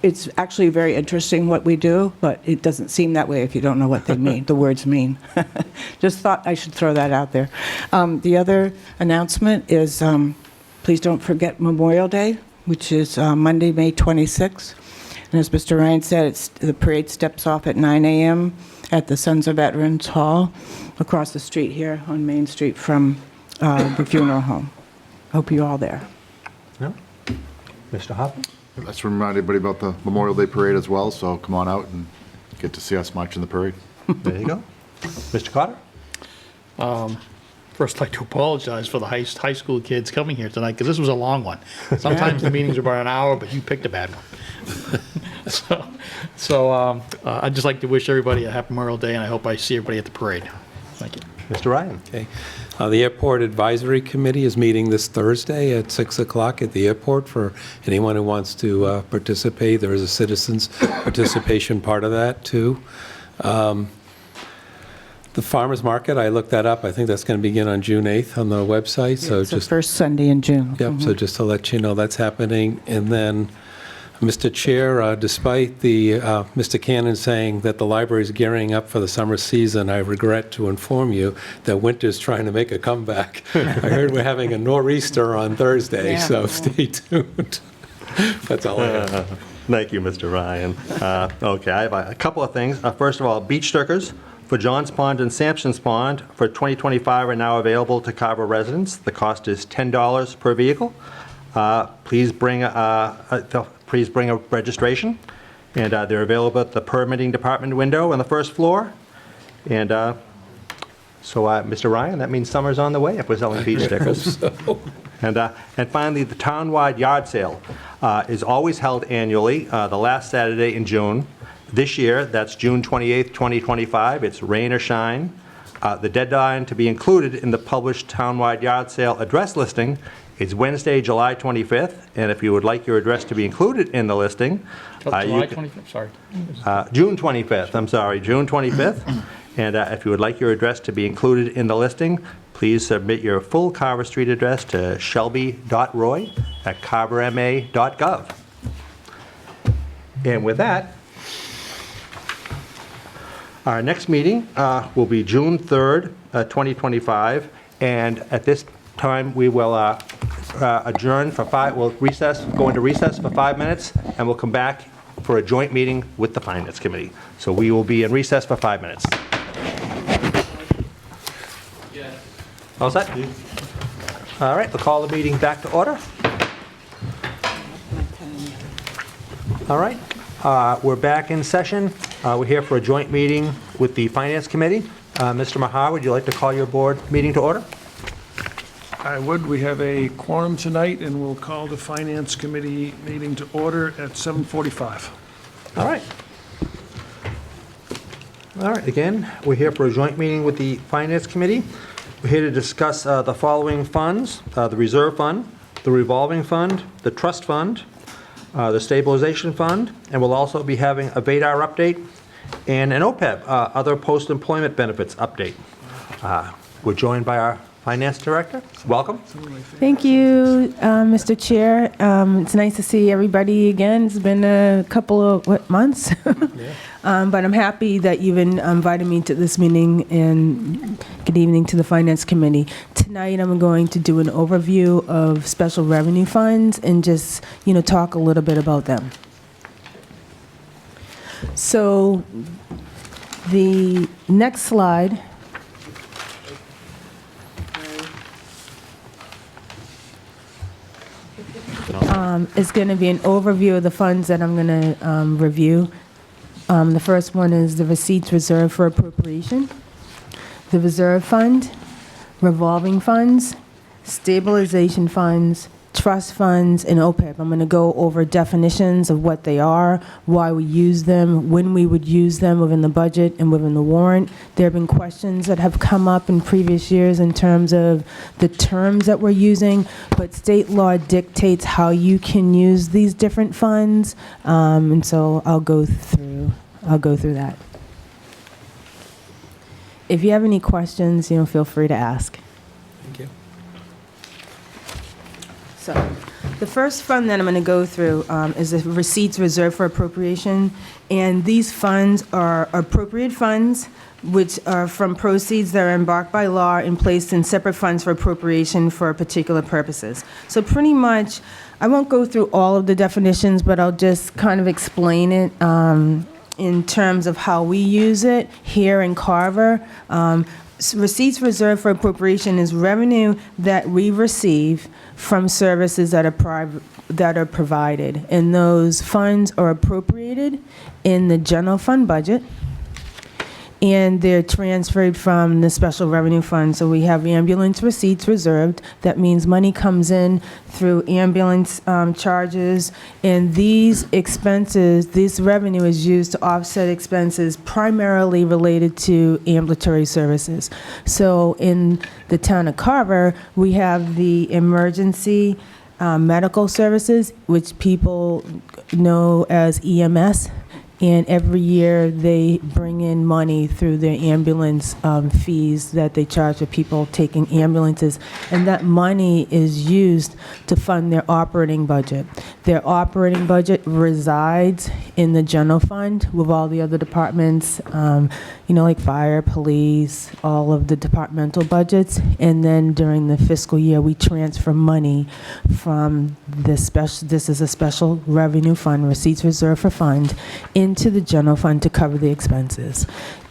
S7: it's actually very interesting what we do, but it doesn't seem that way if you don't know what they mean, the words mean. Just thought I should throw that out there. The other announcement is, please don't forget Memorial Day, which is Monday, May 26th. And as Mr. Ryan said, the parade steps off at 9 a.m. at the Sons of Veterans Hall across the street here on Main Street from the funeral home. Hope you're all there.
S1: No? Mr. Hoffman?
S2: Let's remind everybody about the Memorial Day Parade as well, so come on out and get to see us march in the parade.
S1: There you go. Mr. Carter?
S3: First, I'd like to apologize for the high school kids coming here tonight, because this was a long one. Sometimes the meetings are about an hour, but you picked a bad one. So I'd just like to wish everybody a happy Memorial Day, and I hope I see everybody at the parade. Thank you.
S1: Mr. Ryan?
S5: Okay. The Airport Advisory Committee is meeting this Thursday at 6 o'clock at the airport for anyone who wants to participate. There is a citizens participation part of that, too. The farmers market, I looked that up. I think that's going to begin on June 8th on the website. So
S7: It's the first Sunday in June.
S5: Yep, so just to let you know that's happening. And then, Mr. Chair, despite the Mr. Cannon saying that the library is gearing up for the summer season, I regret to inform you that winter's trying to make a comeback. I heard we're having a nor'easter on Thursday, so stay tuned. That's all I have.
S1: Thank you, Mr. Ryan. Okay, I have a couple of things. First of all, beach stickers for Johns Pond and Sampson's Pond for 2025 are now available to Carver residents. The cost is $10 per vehicle. Please bring a registration, and they're available at the permitting department window on the first floor. And so, Mr. Ryan, that means summer's on the way if we're selling beach stickers. And finally, the townwide yard sale is always held annually, the last Saturday in June. This year, that's June 28th, 2025. It's rain or shine. The deadline to be included in the published townwide yard sale address listing It's Wednesday, July 25th, and if you would like your address to be included in the listing, you
S3: July
S1: can-
S3: 25th, sorry.
S1: June 25th, I'm sorry, June 25th. And if you would like your address to be included in the listing, please submit your full Carver Street address to shelby.roy@carverma.gov. And with that, our next meeting will be June 3rd, 2025, and at this time, we will adjourn for we'll go into recess for 5 minutes, and we'll come back for a joint meeting with the Finance Committee. So we will be in recess for 5 minutes. All set? All right, we'll call the meeting back to order. All right, we're back in session. We're here for a joint meeting with the Finance Committee. Mr. Mahar, would you like to call your board meeting to order?
S14: I would. We have a quorum tonight, and we'll call the Finance Committee meeting to order at 7:45.
S1: All right. All right, again, we're here for a joint meeting with the Finance Committee. We're here to discuss the following funds: the Reserve Fund, the Revolving Fund, the Trust Fund, the Stabilization Fund, and we'll also be having a VADAR update and an OPEB, other post-employment benefits update. We're joined by our Finance Director. Welcome.
S15: Thank you, Mr. Chair. It's nice to see everybody again. It's been a couple of months, but I'm happy that you've invited me to this meeting, and good evening to the Finance Committee. Tonight, I'm going to do an overview of special revenue funds and just, talk a little bit about them. So, the next slide is going to be an overview of the funds that I'm going to review. The first one is the receipts reserved for appropriation, the reserve fund, revolving funds, stabilization funds, trust funds, and OPEB. I'm going to go over definitions of what they are, why we use them, when we would use them within the budget and within the warrant. There have been questions that have come up in previous years in terms of the terms that we're using, but state law dictates how you can use these different funds, and so I'll go through that. If you have any questions, feel free to ask.
S5: Thank you.
S15: So, the first fund that I'm going to go through is the receipts reserved for appropriation, and these funds are appropriate funds, which are from proceeds that are embarked by law and placed in separate funds for appropriation for particular purposes. So pretty much, I won't go through all of the definitions, but I'll just kind of explain it in terms of how we use it here in Carver. Receipts reserved for appropriation is revenue that we receive from services that are provided, and those funds are appropriated in the general fund budget, and they're transferred from the special revenue fund. So we have ambulance receipts reserved. That means money comes in through ambulance charges, and these expenses, this revenue is used to offset expenses primarily related to ambulatory services. So in the town of Carver, we have the emergency medical services, which people know as EMS. And every year, they bring in money through their ambulance fees that they charge for people taking ambulances. And that money is used to fund their operating budget. Their operating budget resides in the general fund with all the other departments, like fire, police, all of the departmental budgets. And then during the fiscal year, we transfer money from this is a special revenue fund, receipts reserved for fund, into the general fund to cover the expenses.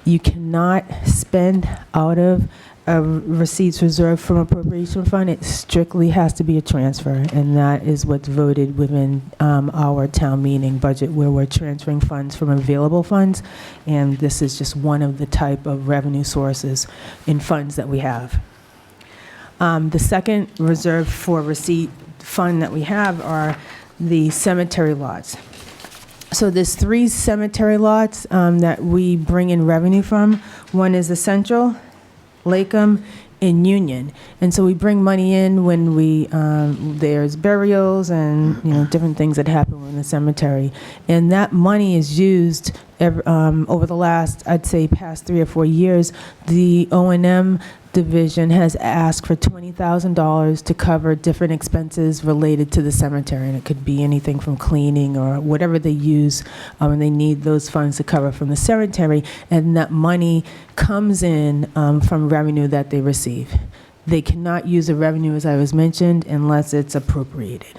S15: You cannot spend out of a receipts reserved from appropriation fund. It strictly has to be a transfer, and that is what's voted within our town meeting budget, where we're transferring funds from available funds, and this is just one of the type of revenue sources in funds that we have. The second reserve for receipt fund that we have are the cemetery lots. So there's 3 cemetery lots that we bring in revenue from. One is the Central, Lakeham, in Union. And so we bring money in when there's burials and, different things that happen in the cemetery. And that money is used over the last, I'd say, past 3 or 4 years. The O&M division has asked for $20,000 to cover different expenses related to the cemetery, and it could be anything from cleaning or whatever they use, and they need those funds to cover from the cemetery, and that money comes in from revenue that they receive. They cannot use the revenue, as I was mentioned, unless it's appropriated.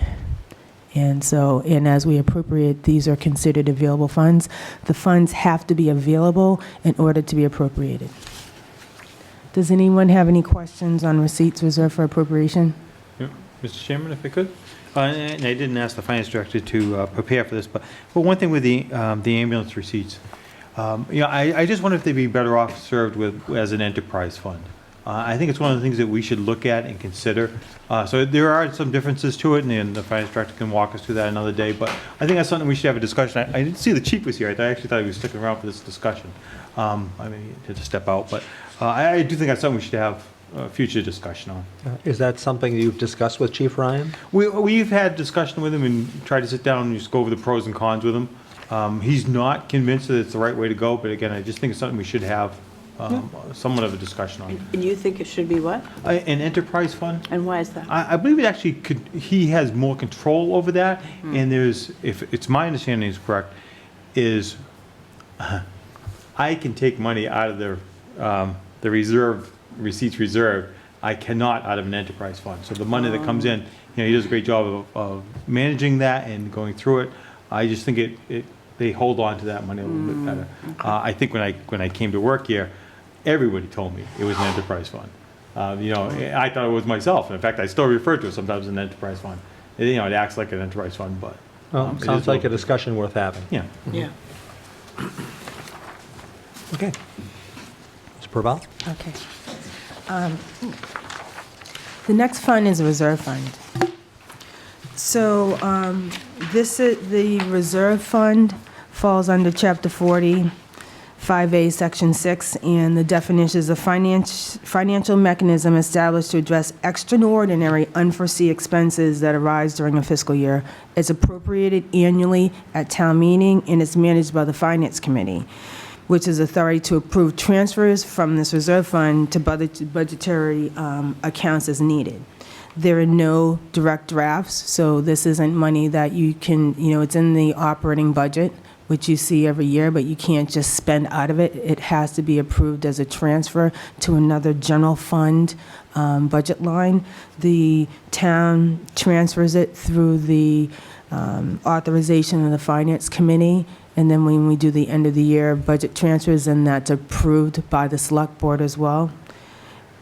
S15: And as we appropriate, these are considered available funds. The funds have to be available in order to be appropriated. Does anyone have any questions on receipts reserved for appropriation?
S8: Yeah. Mr. Chairman, if I could? And I didn't ask the finance director to prepare for this, but one thing with the ambulance receipts, I just wonder if they'd be better off served as an enterprise fund. I think it's one of the things that we should look at and consider. So there are some differences to it, and the finance director can walk us through that another day, but I think that's something we should have a discussion. I didn't see the chief was here. I actually thought he was sticking around for this discussion. I mean, he had to step out, but I do think that's something we should have a future discussion on.
S1: Is that something you've discussed with Chief Ryan?
S8: We've had discussion with him and tried to sit down and just go over the pros and cons with him. He's not convinced that it's the right way to go, but again, I just think it's something we should have somewhat of a discussion on.
S7: And you think it should be what?
S8: An enterprise fund?
S7: And why is that?
S8: I believe it actually he has more control over that, and if it's my understanding is correct, is I can take money out of the receipts reserved. I cannot out of an enterprise fund. So the money that comes in, he does a great job of managing that and going through it. I just think they hold on to that money a little bit better. I think when I came to work here, everybody told me it was an enterprise fund. I thought it was myself. In fact, I still refer to it sometimes as an enterprise fund. It acts like an enterprise fund, but
S1: Sounds like a discussion worth having.
S8: yeah.
S7: Yeah.
S1: Okay. Ms. Purval?
S15: Okay. The next fund is a reserve fund. So the reserve fund falls under Chapter 40, 5A, Section 6, and the definition is a financial mechanism established to address extraordinary unforeseen expenses that arise during a fiscal year. It's appropriated annually at town meeting, and it's managed by the Finance Committee, which is authority to approve transfers from this reserve fund to budgetary accounts as needed. There are no direct drafts, so this isn't money that you can, it's in the operating budget, which you see every year, but you can't just spend out of it. It has to be approved as a transfer to another general fund budget line. The town transfers it through the authorization of the Finance Committee, and then when we do the end of the year budget transfers, then that's approved by the Select Board as well.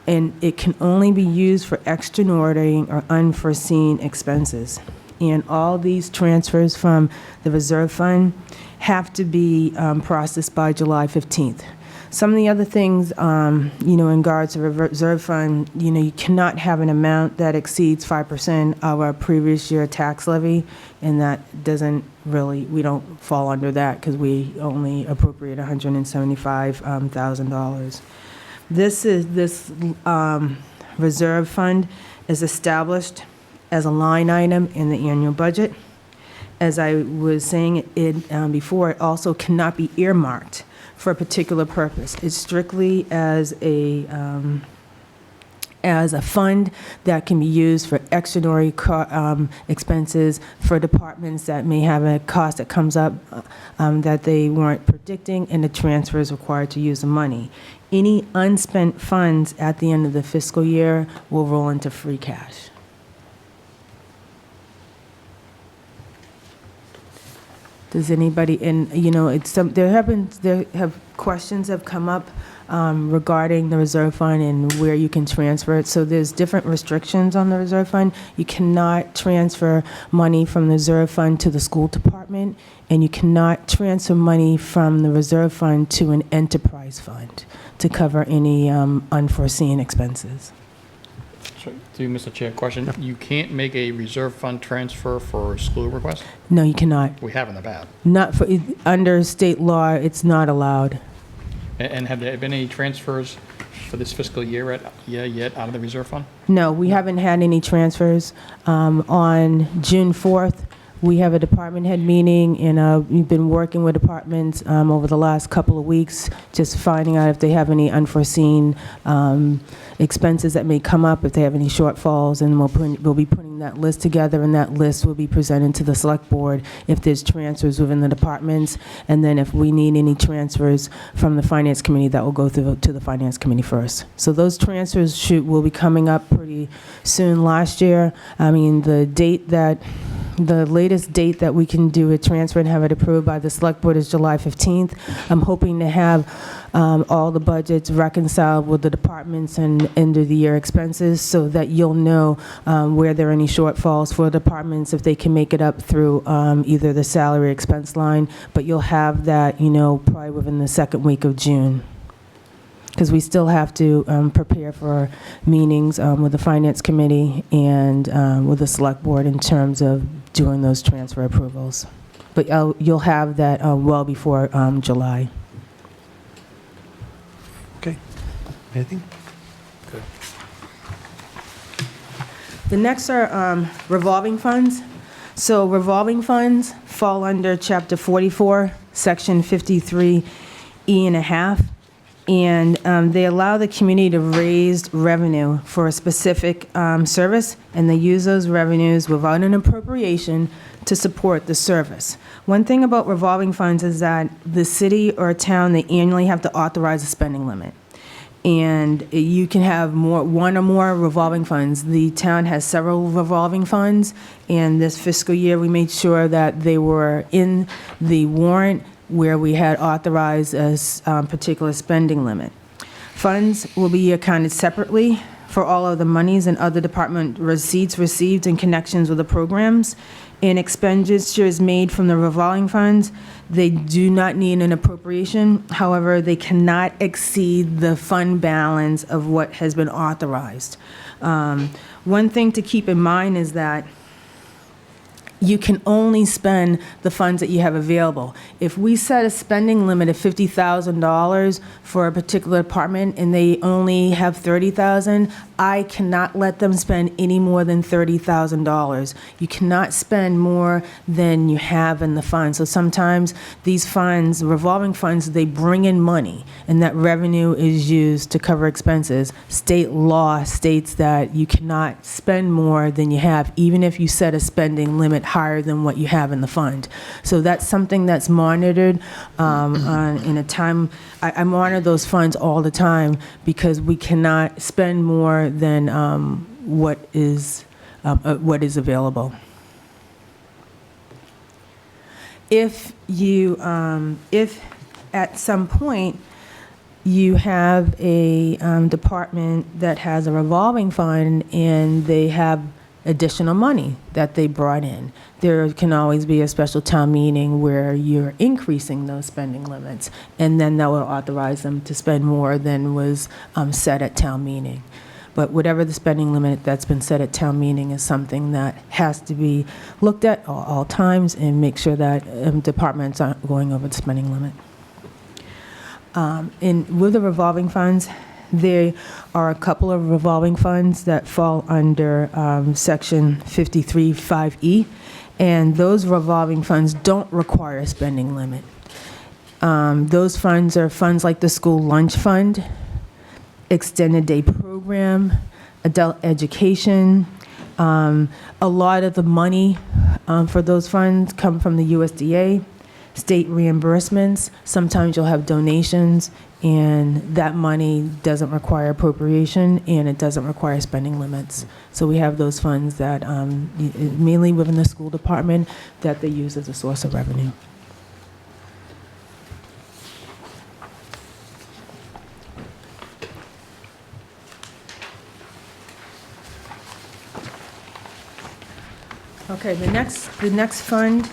S15: And it can only be used for extraordinary or unforeseen expenses. And all these transfers from the reserve fund have to be processed by July 15th. Some of the other things, in regards to reserve fund, you cannot have an amount that exceeds 5% of our previous year tax levy, and that doesn't really, we don't fall under that because we only appropriate $175,000. This reserve fund is established as a line item in the annual budget. As I was saying before, it also cannot be earmarked for a particular purpose. It's strictly as a fund that can be used for extraordinary expenses for departments that may have a cost that comes up that they weren't predicting, and the transfer is required to use the money. Any unspent funds at the end of the fiscal year will roll into free cash. Does anybody, and there have questions have come up regarding the reserve fund and where you can transfer it. So there's different restrictions on the reserve fund. You cannot transfer money from the reserve fund to the school department, and you cannot transfer money from the reserve fund to an enterprise fund to cover any unforeseen expenses.
S3: So, to you, Mr. Chair, question. You can't make a reserve fund transfer for a school request?
S15: No, you cannot.
S3: We have in the past.
S15: Not for, under state law, it's not allowed.
S3: And have there been any transfers for this fiscal year yet out of the reserve fund?
S15: No, we haven't had any transfers. On June 4th, we have a department head meeting, and we've been working with departments over the last couple of weeks, just finding out if they have any unforeseen expenses that may come up, if they have any shortfalls, and we'll be putting that list together, and that list will be presented to the select board if there's transfers within the departments, and then if we need any transfers from the finance committee, that will go through to the finance committee first. So those transfers will be coming up pretty soon. Last year, I mean, the latest date that we can do a transfer and have it approved by the select board is July 15th. I'm hoping to have all the budgets reconciled with the departments and end of the year expenses so that you'll know where there are any shortfalls for departments, if they can make it up through either the salary expense line, but you'll have that, probably within the second week of June. Because we still have to prepare for meetings with the finance committee and with the select board in terms of doing those transfer approvals. But you'll have that well before July.
S1: Okay. Anything? Good.
S15: The next are revolving funds. So revolving funds fall under Chapter 44, Section 53E and a half. And they allow the community to raise revenue for a specific service, and they use those revenues without an appropriation to support the service. One thing about revolving funds is that the city or town, they annually have to authorize a spending limit. And you can have one or more revolving funds. The town has several revolving funds, and this fiscal year we made sure that they were in the warrant where we had authorized a particular spending limit. Funds will be accounted separately for all of the monies and other department receipts received in connections with the programs. And expenditures made from the revolving funds, they do not need an appropriation. However, they cannot exceed the fund balance of what has been authorized. One thing to keep in mind is that you can only spend the funds that you have available. If we set a spending limit of $50,000 for a particular department and they only have $30,000, I cannot let them spend any more than $30,000. You cannot spend more than you have in the fund. So sometimes these funds, revolving funds, they bring in money, and that revenue is used to cover expenses. State law states that you cannot spend more than you have, even if you set a spending limit higher than what you have in the fund. So that's something that's monitored in a time. I monitor those funds all the time because we cannot spend more than what is available. If at some point you have a department that has a revolving fund and they have additional money that they brought in, there can always be a special town meeting where you're increasing those spending limits, and then that will authorize them to spend more than was set at town meeting. But whatever the spending limit that's been set at town meeting is something that has to be looked at all times and make sure that departments aren't going over the spending limit. And with the revolving funds, there are a couple of revolving funds that fall under Section 53(5)E, and those revolving funds don't require a spending limit. Those funds are funds like the school lunch fund, extended day program, adult education. A lot of the money for those funds come from the USDA, state reimbursements. Sometimes you'll have donations, and that money doesn't require appropriation, and it doesn't require spending limits. So we have those funds that, mainly within the school department, that they use as a source of revenue. Okay, the next fund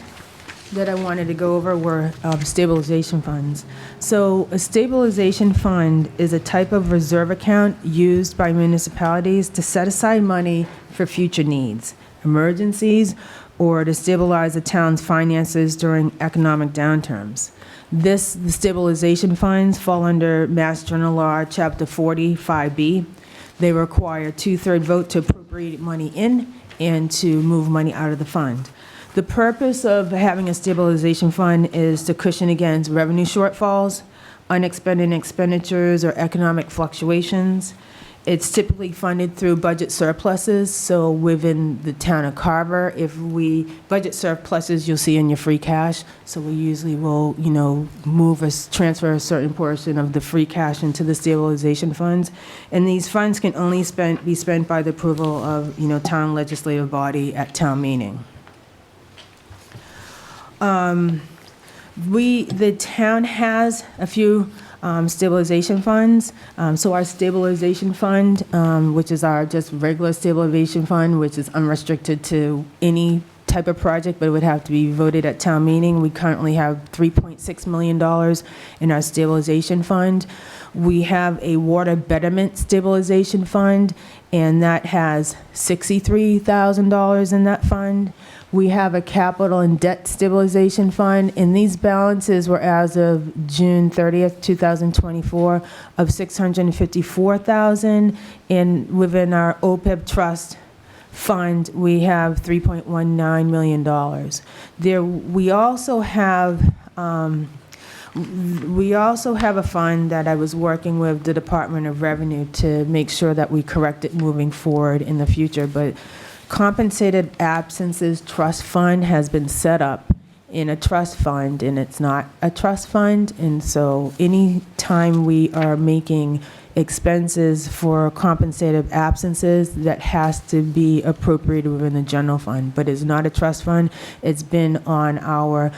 S15: that I wanted to go over were stabilization funds. So a stabilization fund is a type of reserve account used by municipalities to set aside money for future needs, emergencies, or to stabilize the town's finances during economic downturns. The stabilization funds fall under Mass General Law, Chapter 40, 5B. They require a two-thirds vote to appropriate money in and to move money out of the fund. The purpose of having a stabilization fund is to cushion against revenue shortfalls, unexpended expenditures, or economic fluctuations. It's typically funded through budget surpluses, so within the town of Carver, if we budget surpluses, you'll see in your free cash, so we usually will, transfer a certain portion of the free cash into the stabilization funds, and these funds can only be spent by the approval of, town legislative body at town meeting. The town has a few stabilization funds. So our stabilization fund, which is our just regular stabilization fund, which is unrestricted to any type of project, but it would have to be voted at town meeting. We currently have $3.6 million in our stabilization fund. We have a water betterment stabilization fund, and that has $63,000 in that fund. We have a capital and debt stabilization fund, and these balances were as of June 30th, 2024, of $654,000. And within our OPEB trust fund, we have $3.19 million. We also have a fund that I was working with the Department of Revenue to make sure that we correct it moving forward in the future. But compensated absences trust fund has been set up in a trust fund, and it's not a trust fund. And so any time we are making expenses for compensated absences, that has to be appropriated within the general fund, but it's not a trust fund. It's been on our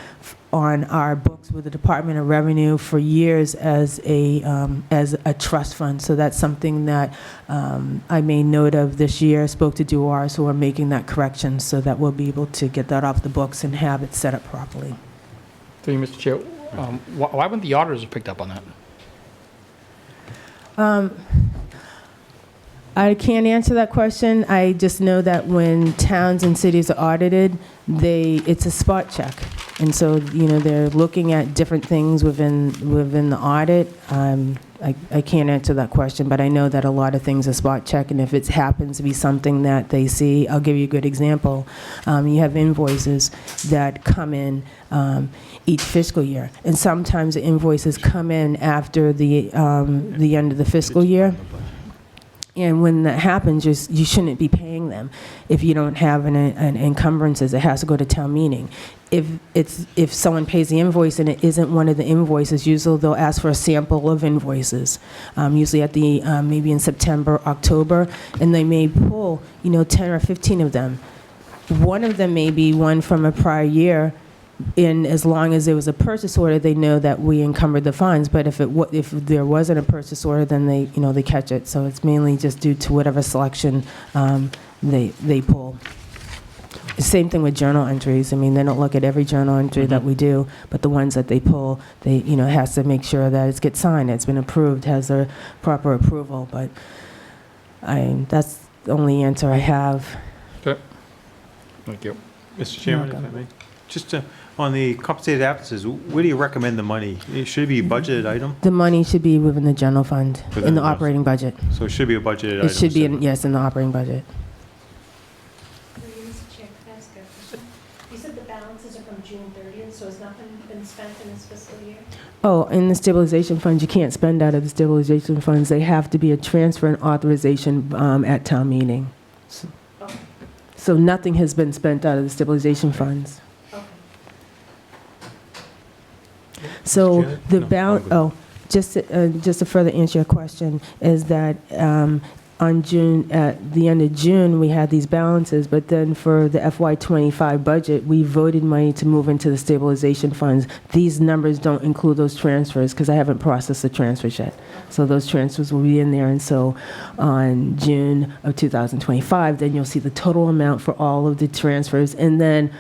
S15: books with the Department of Revenue for years as a trust fund. So that's something that I made note of this year, spoke to DUR, so we're making that correction so that we'll be able to get that off the books and have it set up properly.
S3: Thank you, Mr. Chair. Why weren't the auditors picked up on that?
S15: I can't answer that question. I just know that when towns and cities are audited, it's a spot check. And so, they're looking at different things within the audit. I can't answer that question, but I know that a lot of things are spot check, and if it happens to be something that they see, I'll give you a good example. You have invoices that come in each fiscal year, and sometimes the invoices come in after the end of the fiscal year. And when that happens, you shouldn't be paying them if you don't have an encumbrances. It has to go to town meeting. If someone pays the invoice and it isn't one of the invoices, usually they'll ask for a sample of invoices, usually at the maybe in September, October, and they may pull 10 or 15 of them. One of them may be one from a prior year. And as long as there was a purchase order, they know that we encumbered the funds. But if there wasn't a purchase order, then they catch it. So it's mainly just due to whatever selection they pull. Same thing with journal entries. I mean, they don't look at every journal entry that we do, but the ones that they pull, they has to make sure that it gets signed, it's been approved, has the proper approval. But that's the only answer I have.
S3: Okay. Thank you.
S8: Mr. Chairman, if I may. Just on the compensated absences, where do you recommend the money? Should it be a budgeted item?
S15: The money should be within the general fund, in the operating budget.
S8: So it should be a budgeted item?
S15: It should be, in the operating budget.
S10: Mr. Chair, can I ask a question? You said the balances are from June 30th, so has nothing been spent in this fiscal year?
S15: Oh, in the stabilization funds, you can't spend out of the stabilization funds. They have to be a transfer and authorization at town meeting. So nothing has been spent out of the stabilization funds. So the just to further answer your question, is that on June, at the end of June, we had these balances, but then for the FY25 budget, we voted money to move into the stabilization funds. These numbers don't include those transfers because I haven't processed the transfers yet. So those transfers will be in there, and so on June of 2025, then you'll see the total amount for all of the transfers, and then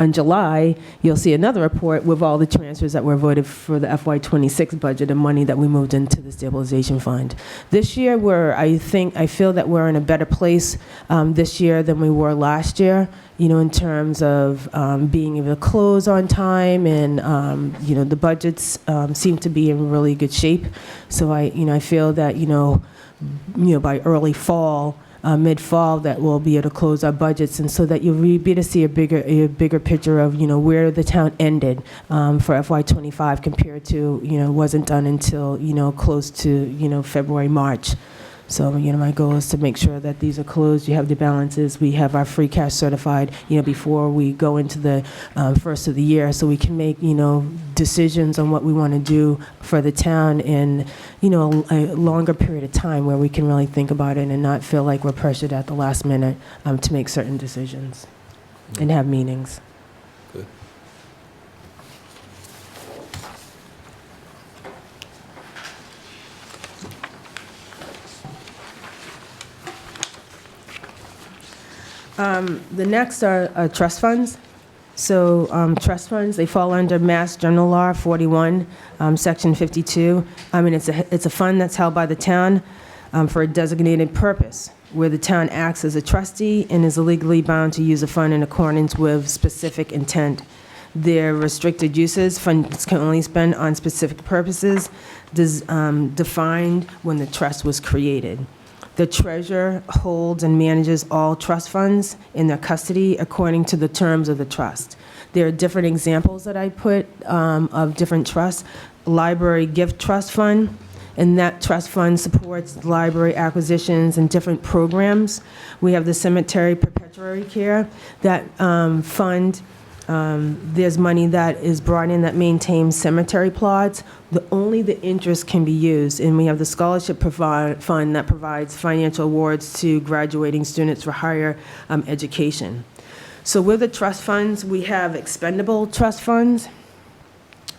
S15: in July, you'll see another report with all the transfers that were voted for the FY26 budget and money that we moved into the stabilization fund. This year, I feel that we're in a better place this year than we were last year, in terms of being able to close on time, and, the budgets seem to be in really good shape. So I feel that, by early fall, mid-fall, that we'll be able to close our budgets, and so that you'll be able to see a bigger picture of, where the town ended for FY25 compared to, wasn't done until, close to, February, March. So, my goal is to make sure that these are closed, you have the balances, we have our free cash certified, before we go into the first of the year, so we can make, decisions on what we want to do for the town in, a longer period of time where we can really think about it and not feel like we're pressured at the last minute to make certain decisions and have meetings.
S5: Good.
S15: The next are trust funds. So trust funds, they fall under Mass General Law 41, Section 52. It's a fund that's held by the town for a designated purpose, where the town acts as a trustee and is legally bound to use a fund in accordance with specific intent. Their restricted uses, funds can only spend on specific purposes, defined when the trust was created. The treasurer holds and manages all trust funds in their custody according to the terms of the trust. There are different examples that I put of different trusts. Library Gift Trust Fund, and that trust fund supports library acquisitions and different programs. We have the Cemetery Perpetuary Care, that fund. There's money that is brought in that maintains cemetery plots. Only the interest can be used, and we have the Scholarship Fund that provides financial awards to graduating students for higher education. So with the trust funds, we have expendable trust funds,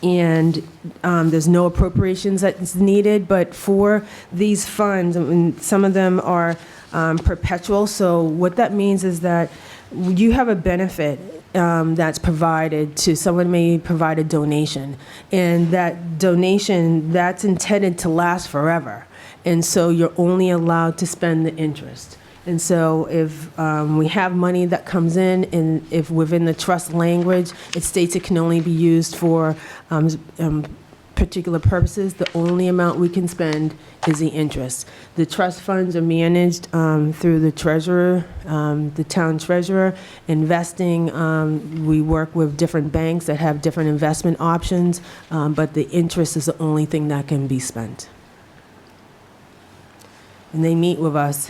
S15: and there's no appropriations that's needed, but for these funds, some of them are perpetual, so what that means is that you have a benefit that's provided to someone, may provide a donation, and that donation, that's intended to last forever, and so you're only allowed to spend the interest. And so if we have money that comes in, and if within the trust language it states it can only be used for particular purposes, the only amount we can spend is the interest. The trust funds are managed through the treasurer, the town treasurer. Investing, we work with different banks that have different investment options, but the interest is the only thing that can be spent. And they meet with us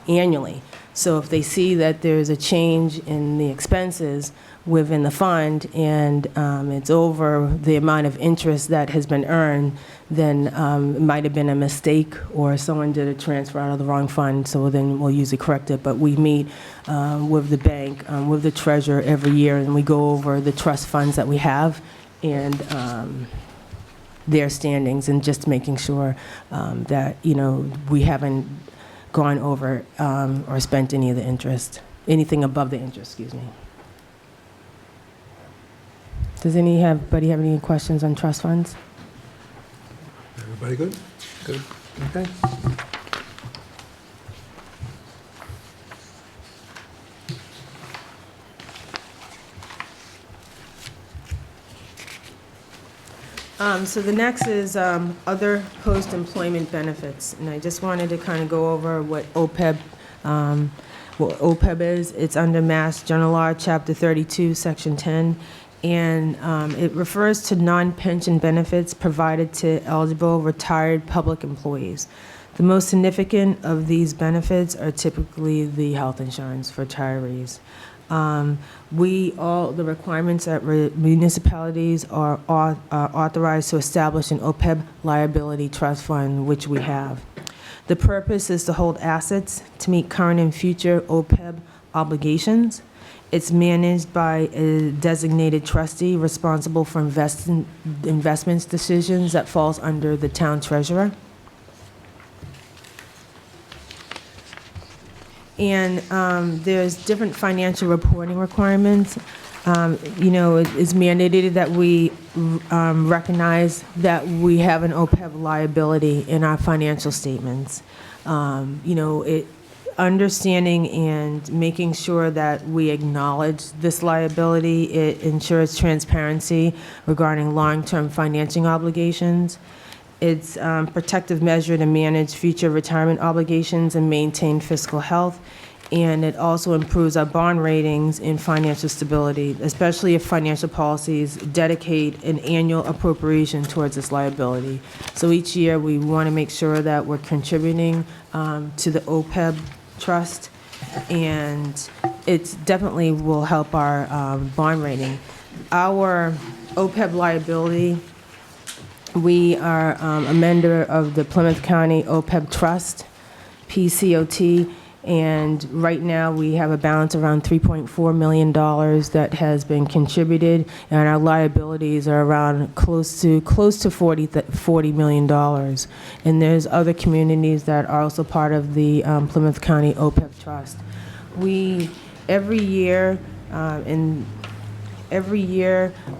S15: annually. So if they see that there's a change in the expenses within the fund, and it's over the amount of interest that has been earned, then it might have been a mistake, or someone did a transfer out of the wrong fund, so then we'll usually correct it. But we meet with the bank, with the treasurer every year, and we go over the trust funds that we have and their standings, and just making sure that, we haven't gone over or spent any of the interest, anything above the interest, excuse me. Does anybody have any questions on trust funds?
S1: Everybody good? Good. Okay.
S15: So the next is other post-employment benefits, and I just wanted to kind of go over what OPEB is. It's under Mass General Law, Chapter 32, Section 10, and it refers to non-pension benefits provided to eligible retired public employees. The most significant of these benefits are typically the health insurance for retirees. The requirements at municipalities are authorized to establish an OPEB liability trust fund, which we have. The purpose is to hold assets to meet current and future OPEB obligations. It's managed by a designated trustee responsible for investments decisions that falls under the town treasurer. And there's different financial reporting requirements. it's mandated that we recognize that we have an OPEB liability in our financial statements. Understanding and making sure that we acknowledge this liability, it ensures transparency regarding long-term financing obligations. It's a protective measure to manage future retirement obligations and maintain fiscal health. And it also improves our bond ratings and financial stability, especially if financial policies dedicate an annual appropriation towards this liability. So each year, we want to make sure that we're contributing to the OPEB trust, and it definitely will help our bond rating. Our OPEB liability, we are a member of the Plymouth County OPEB Trust, PCOT, and right now we have a balance around $3.4 million that has been contributed, and our liabilities are around close to $40 million. And there's other communities that are also part of the Plymouth County OPEB Trust. Every year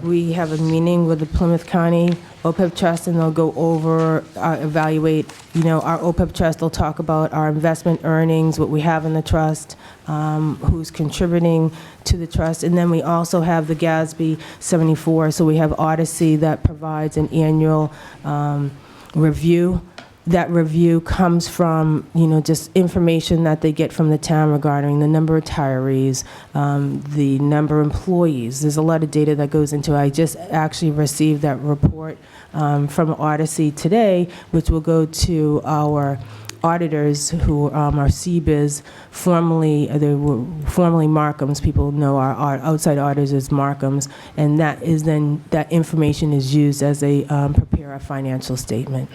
S15: we have a meeting with the Plymouth County OPEB Trust, and they'll go over, evaluate, our OPEB Trust. They'll talk about our investment earnings, what we have in the trust, who's contributing to the trust. And then we also have the GASB 74. So we have Odyssey that provides an annual review. That review comes from, just information that they get from the town regarding the number of retirees, the number of employees. There's a lot of data that goes into it. I just actually received that report from Odyssey today, which will go to our auditors who are CBIZ, they were formerly Markham's. People know our outside auditors as Markham's, and that information is used as they prepare our financial statement.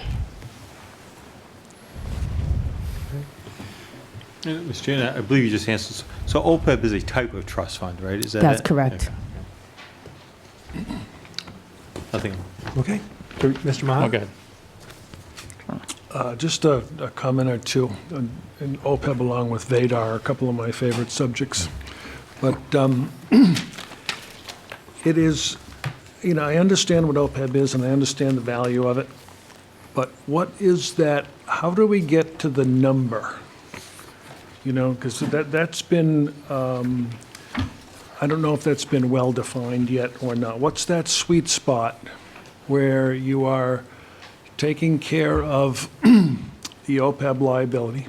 S8: Mr. Chairman, I believe you just answered. So OPEB is a type of trust fund, right? Is that
S15: That's
S8: it?
S15: correct.
S8: Okay. Nothing.
S1: Okay. Mr. Maha?
S3: Okay.
S14: Just a comment or two, and OPEB along with VADAR are a couple of my favorite subjects. But it is, I understand what OPEB is and I understand the value of it, but what is that, how do we get to the number? Because that's been, I don't know if that's been well-defined yet or not. What's that sweet spot where you are taking care of the OPEB liability,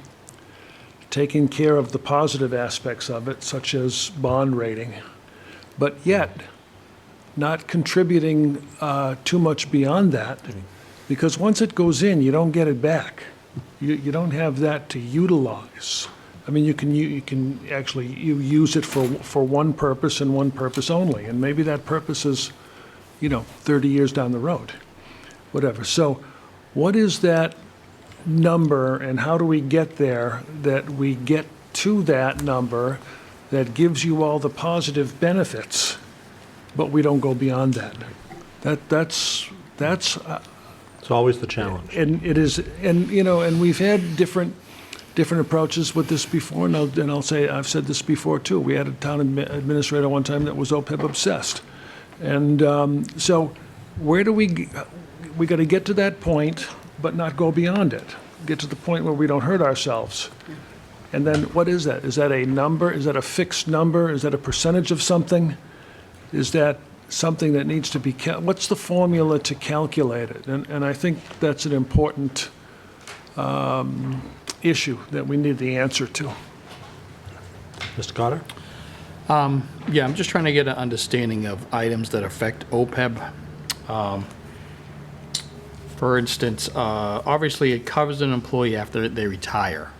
S14: taking care of the positive aspects of it, such as bond rating, but yet not contributing too much beyond that, because once it goes in, you don't get it back. You don't have that to utilize. I mean, you can actually use it for one purpose and one purpose only, and maybe that purpose is, 30 years down the road, whatever. So what is that number, and how do we get there, that we get to that number that gives you all the positive benefits, but we don't go beyond that? That's
S1: It's always the challenge.
S14: and it is, and we've had different approaches with this before, and I'll say, I've said this before too. We had a town administrator one time that was OPEB obsessed. And so where do we got to get to that point, but not go beyond it. Get to the point where we don't hurt ourselves. And then what is that? Is that a number? Is that a fixed number? Is that a percentage of something? Is that something that needs to be, what's the formula to calculate it? And I think that's an important issue that we need the answer to.
S1: Mr. Carter?
S3: Yeah, I'm just trying to get an understanding of items that affect OPEB. For instance, obviously it covers an employee after they retire.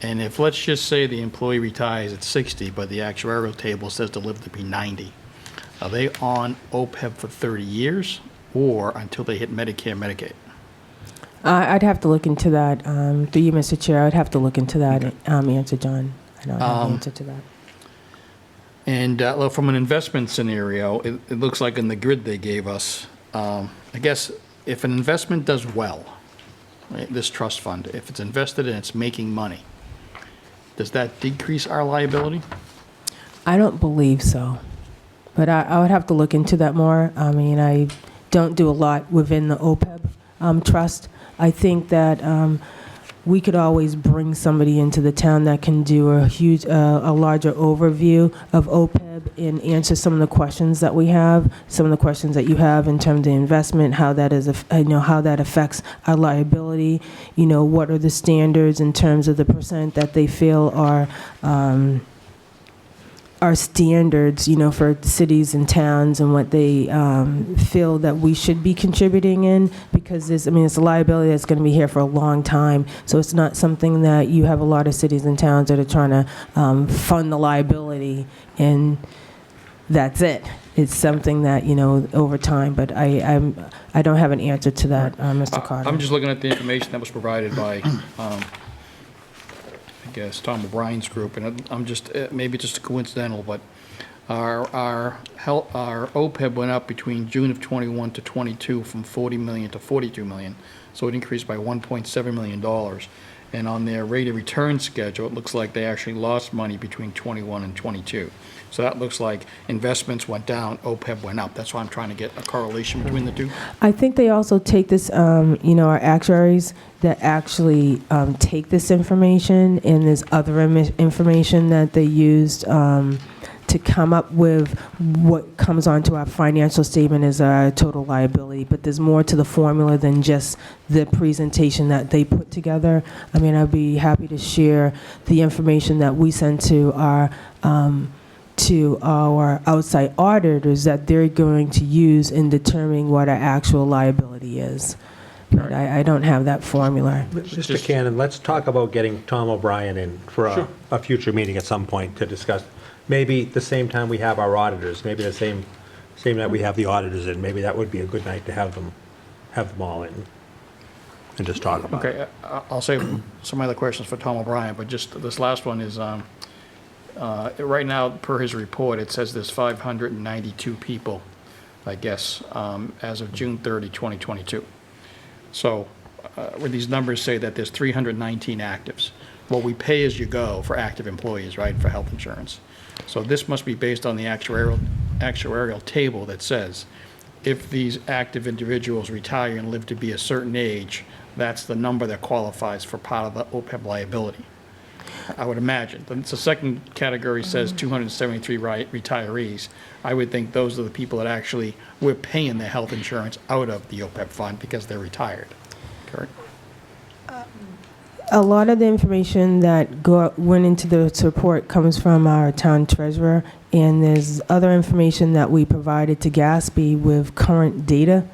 S3: And if, let's just say the employee retires at 60, but the actuarial table says to live to be 90, are they on OPEB for 30 years or until they hit Medicare, Medicaid?
S15: I'd have to look into that. Through you, Mr. Chair, I'd have to look into that answer, John. I don't have the answer to that.
S3: And from an investment scenario, it looks like in the grid they gave us, I guess if an investment does well, right, this trust fund, if it's invested and it's making money, does that decrease our liability?
S15: I don't believe so. But I would have to look into that more. I mean, I don't do a lot within the OPEB trust. I think that we could always bring somebody into the town that can do a larger overview of OPEB and answer some of the questions that we have, some of the questions that you have in terms of investment, how that is, how that affects our liability. What are the standards in terms of the percent that they feel are standards, for cities and towns, and what they feel that we should be contributing in, because it's a liability that's going to be here for a long time. So it's not something that you have a lot of cities and towns that are trying to fund the liability and that's it. It's something that, over time, but I don't have an answer to that, Mr. Carter.
S3: I'm just looking at the information that was provided by, I guess, Tom O'Brien's group, and I'm just, maybe just coincidental, but our OPEB went up between June of 21 to 22 from 40 million to 42 million, so it increased by $1.7 million. And on their rate of return schedule, it looks like they actually lost money between 21 and 22. So that looks like investments went down, OPEB went up. That's why I'm trying to get a correlation between the two.
S15: I think they also take this, our actuaries that actually take this information, and there's other information that they used to come up with what comes onto our financial statement as our total liability. But there's more to the formula than just the presentation that they put together. I'd be happy to share the information that we send to our outside auditors that they're going to use in determining what our actual liability is. But I don't have that formula.
S1: Mr. Cannon, let's talk about getting Tom O'Brien in for a future meeting at some point to discuss. Maybe the same time we have our auditors, maybe the same night we have the auditors in, maybe that would be a good night to have them all in and just talk about it.
S3: Okay, I'll save some other questions for Tom O'Brien, but just this last one is, right now, per his report, it says there's 592 people, I guess, as of June 30, 2022. So where these numbers say that there's 319 actives. Well, we pay as you go for active employees, right, for health insurance. So this must be based on the actuarial table that says if these active individuals retire and live to be a certain age, that's the number that qualifies for part of the OPEB liability, I would imagine. The second category says 273 retirees. I would think those are the people that actually we're paying their health insurance out of the OPEB fund because they're retired. Correct?
S15: A lot of the information that went into the report comes from our town treasurer, and there's other information that we provided to Gatsby with current data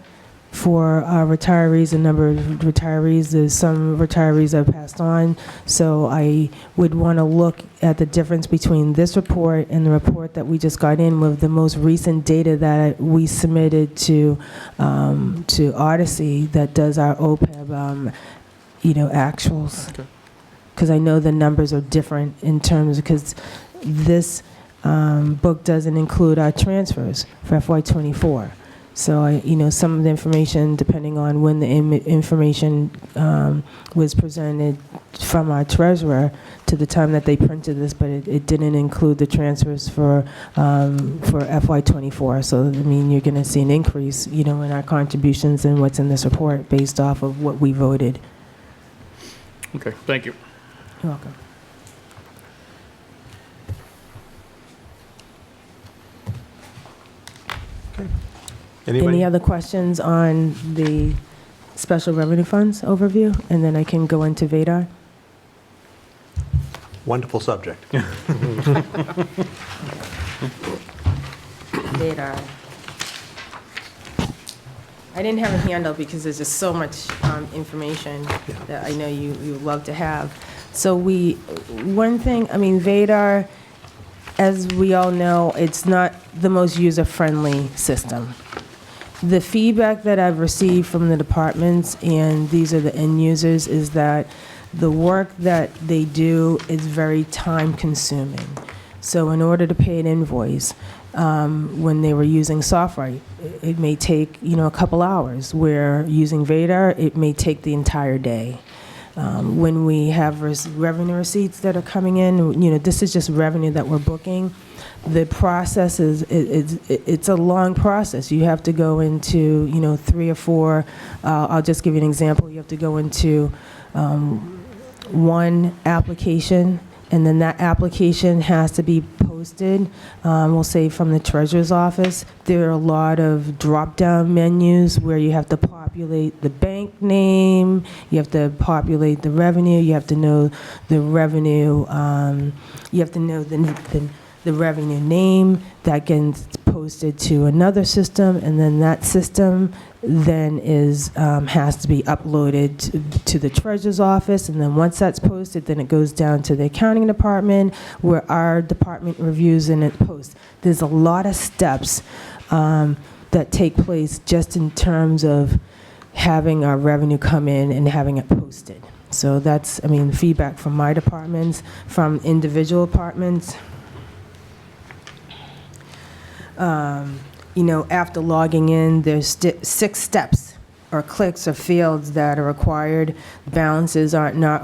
S15: for our retirees, a number of retirees. There's some retirees that have passed on, so I would want to look at the difference between this report and the report that we just got in with the most recent data that we submitted to Odyssey that does our OPEB actuals. Because I know the numbers are different in terms, because this book doesn't include our transfers for FY24. So some of the information, depending on when the information was presented from our treasurer to the time that they printed this, but it didn't include the transfers for FY24. So you're going to see an increase, in our contributions and what's in this report based off of what we voted.
S3: Okay, thank you.
S15: You're welcome.
S1: Okay. Anybody?
S15: Any other questions on the special revenue funds overview? And then I can go into VADAR.
S1: Wonderful subject.
S15: VADAR. I didn't have a handout because there's just so much information that I know you would love to have. So one thing, VADAR, as we all know, it's not the most user-friendly system. The feedback that I've received from the departments, and these are the end users, is that the work that they do is very time-consuming. So in order to pay an invoice, when they were using software, it may take, a couple hours, where using VADAR, it may take the entire day. when we have revenue receipts that are coming in, this is just revenue that we're booking. The process it's a long process. You have to go into, 3 or 4, I'll just give you an example. You have to go into one application, and then that application has to be posted, we'll say from the treasurer's office. There are a lot of drop-down menus where you have to populate the bank name, you have to populate the revenue, you have to know the revenue, you have to know the revenue name that gets posted to another system, and then that system then has to be uploaded to the treasurer's office, and then once that's posted, then it goes down to the accounting department, where our department reviews and it posts. There's a lot of steps that take place just in terms of having our revenue come in and having it posted. So that's, feedback from my departments, from individual departments. After logging in, there's 6 steps or clicks or fields that are required. Balances are not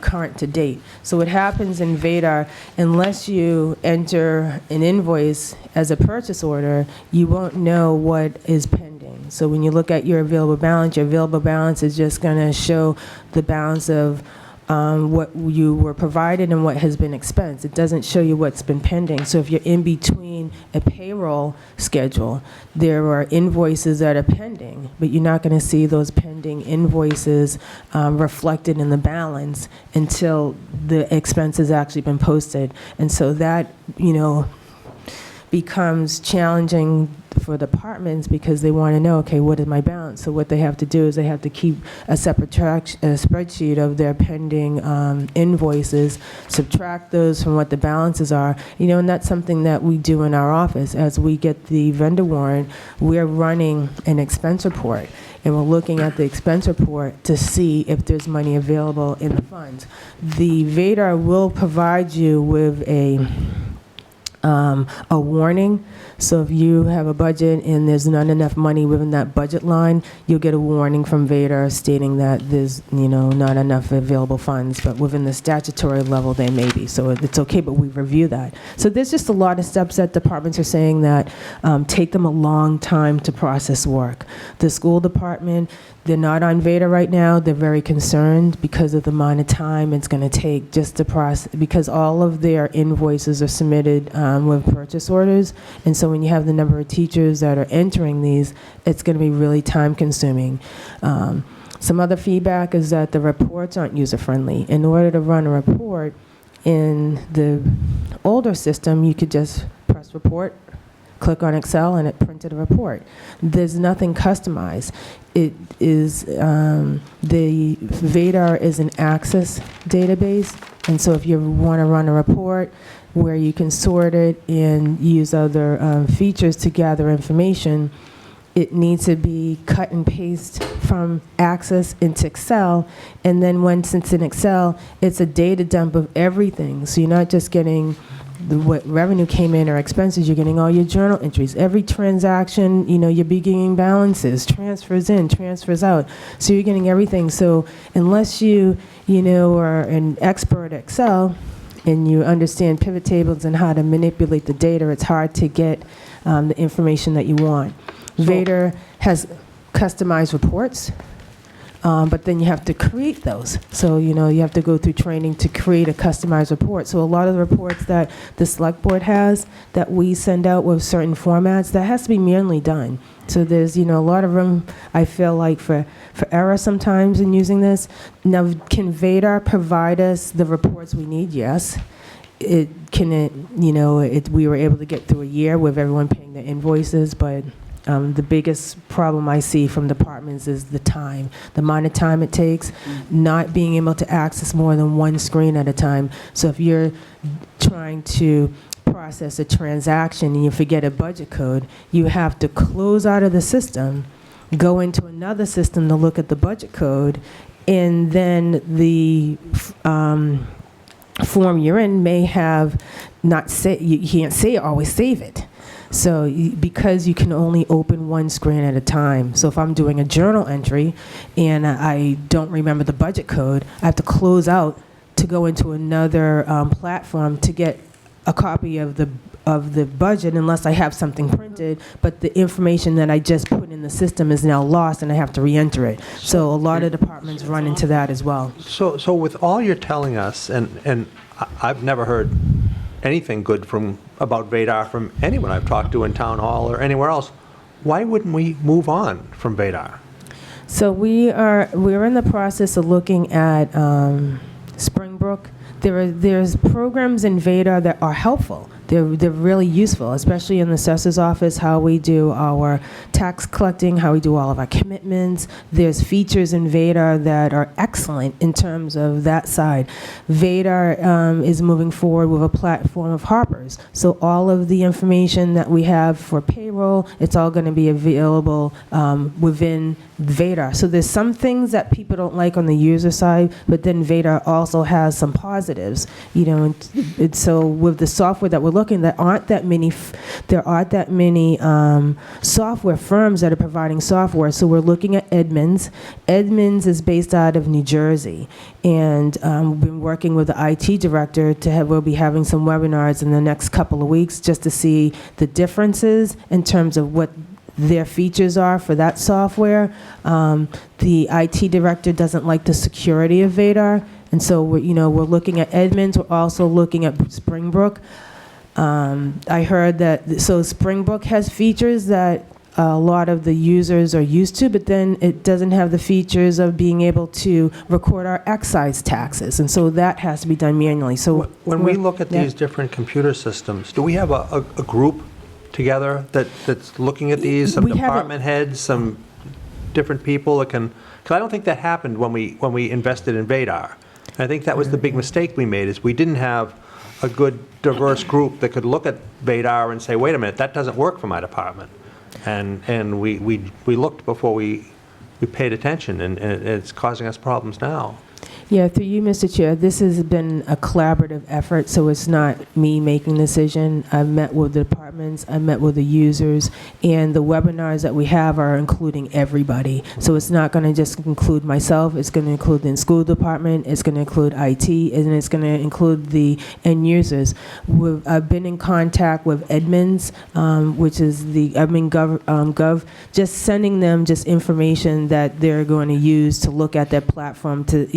S15: current to date. So what happens in Vadar, unless you enter an invoice as a purchase order, you won't know what is pending. So when you look at your available balance is just going to show the balance of what you were provided and what has been expensed. It doesn't show you what's been pending. So if you're in between a payroll schedule, there are invoices that are pending, but you're not going to see those pending invoices reflected in the balance until the expense has actually been posted. And so that, becomes challenging for departments because they want to know, okay, what is my balance? So what they have to do is they have to keep a separate spreadsheet of their pending invoices, subtract those from what the balances are, and that's something that we do in our office. As we get the vendor warrant, we're running an expense report, and we're looking at the expense report to see if there's money available in the funds. The Vadar will provide you with a warning. So if you have a budget and there's not enough money within that budget line, you'll get a warning from Vadar stating that there's, not enough available funds, but within the statutory level, they may be. So it's okay, but we review that. So there's just a lot of steps that departments are saying that take them a long time to process work. The school department, they're not on Vadar right now. They're very concerned because of the amount of time it's going to take just to process, because all of their invoices are submitted with purchase orders. And so when you have the number of teachers that are entering these, it's going to be really time consuming. Some other feedback is that the reports aren't user-friendly. In order to run a report in the older system, you could just press report, click on Excel, and it printed a report. There's nothing customized. It is, the Vadar is an Access database, and so if you want to run a report where you can sort it and use other features to gather information, it needs to be cut and paste from Access into Excel, and then once it's in Excel, it's a data dump of everything. So you're not just getting what revenue came in or expenses, you're getting all your journal entries, every transaction, your beginning balances, transfers in, transfers out. So you're getting everything. So unless you are an expert at Excel and you understand pivot tables and how to manipulate the data, it's hard to get the information that you want. Vadar has customized reports, but then you have to create those. So, you have to go through training to create a customized report. So a lot of the reports that the select board has that we send out with certain formats, that has to be manually done. So there's, a lot of room, I feel like, for error sometimes in using this. Now, can Vadar provide us the reports we need? Yes. We were able to get through a year with everyone paying their invoices, but the biggest problem I see from departments is the time, the amount of time it takes, not being able to access more than one screen at a time. So if you're trying to process a transaction and you forget a budget code, you have to close out of the system, go into another system to look at the budget code, and then the form you're in may have not say, you can't say always save it. So because you can only open one screen at a time, so if I'm doing a journal entry and I don't remember the budget code, I have to close out to go into another platform to get a copy of the budget unless I have something printed, but the information that I just put in the system is now lost and I have to re-enter it. So a lot of departments run into that as well.
S1: So with all you're telling us, and I've never heard anything good about Vadar from anyone I've talked to in town hall or anywhere else, why wouldn't we move on from Vadar?
S15: So we're in the process of looking at Springbrook. There's programs in Vadar that are helpful. They're really useful, especially in the assessor's office, how we do our tax collecting, how we do all of our commitments. There's features in Vadar that are excellent in terms of that side. Vadar is moving forward with a platform of Harper's. So all of the information that we have for payroll, it's all going to be available within Vadar. So there's some things that people don't like on the user side, but then Vadar also has some positives, and so with the software that we're looking, there aren't that many software firms that are providing software. So we're looking at Edmunds. Edmunds is based out of New Jersey, and we've been working with the IT director we'll be having some webinars in the next couple of weeks just to see the differences in terms of what their features are for that software. The IT director doesn't like the security of Vadar, and so we're looking at Edmunds. We're also looking at Springbrook. I heard that Springbrook has features that a lot of the users are used to, but then it doesn't have the features of being able to record our excise taxes, and so that has to be done manually. So
S1: when we look at these different computer systems, do we have a group together that's looking at these, some department heads, some different people that can, because I don't think that happened when we invested in Vadar. I think that was the big mistake we made, is we didn't have a good diverse group that could look at Vadar and say, wait a minute, that doesn't work for my department. And we looked before we paid attention, and it's causing us problems now.
S15: Yeah, through you, Mr. Chair, this has been a collaborative effort, so it's not me making the decision. I've met with the departments, I've met with the users, and the webinars that we have are including everybody. So it's not going to just include myself, it's going to include the school department, it's going to include IT, and it's going to include the end users. I've been in contact with Edmunds, which is the admin gov, just sending them just information that they're going to use to look at their platform to,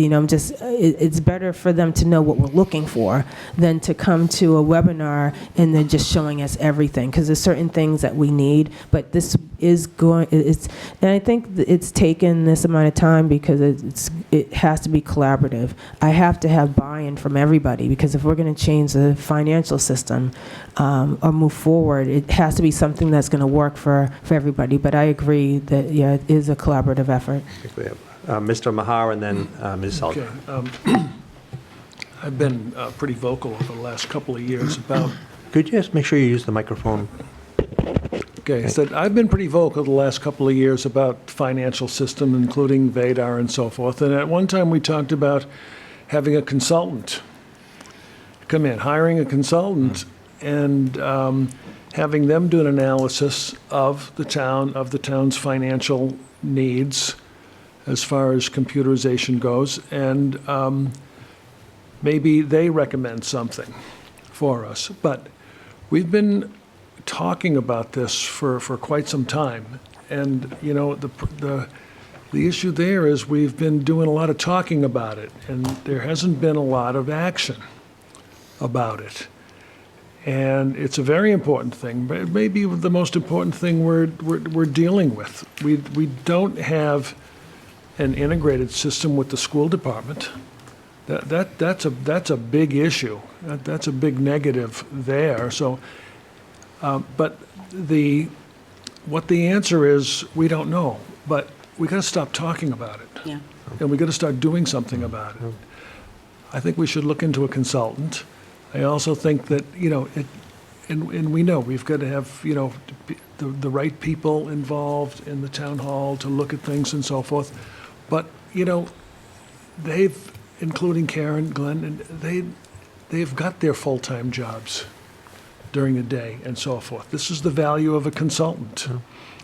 S15: it's better for them to know what we're looking for than to come to a webinar and they're just showing us everything, because there's certain things that we need, but this is and I think it's taken this amount of time because it has to be collaborative. I have to have buy-in from everybody, because if we're going to change the financial system or move forward, it has to be something that's going to work for everybody. But I agree that, yeah, it is a collaborative effort.
S1: I think we have Mr. Mahar and then Ms. Sullivan.
S14: Okay. I've been pretty vocal over the last couple of years about...
S1: Could you just make sure you use the microphone?
S14: Okay, so I've been pretty vocal the last couple of years about financial system, including Vadar and so forth. And at one time, we talked about having a consultant come in, hiring a consultant, and having them do an analysis of the town's financial needs as far as computerization goes, and maybe they recommend something for us. But we've been talking about this for quite some time, and the issue there is we've been doing a lot of talking about it, and there hasn't been a lot of action about it. And it's a very important thing, but it may be the most important thing we're dealing with. We don't have an integrated system with the school department. That's a big issue. That's a big negative there. So, but what the answer is, we don't know. But we got to stop talking about it.
S7: Yeah.
S14: And we got to start doing something about it. I think we should look into a consultant. I also think that and we know we've got to have the right people involved in the town hall to look at things and so forth. But, they've, including Karen, Glenn, and they've got their full-time jobs. during the day and so forth. This is the value of a consultant.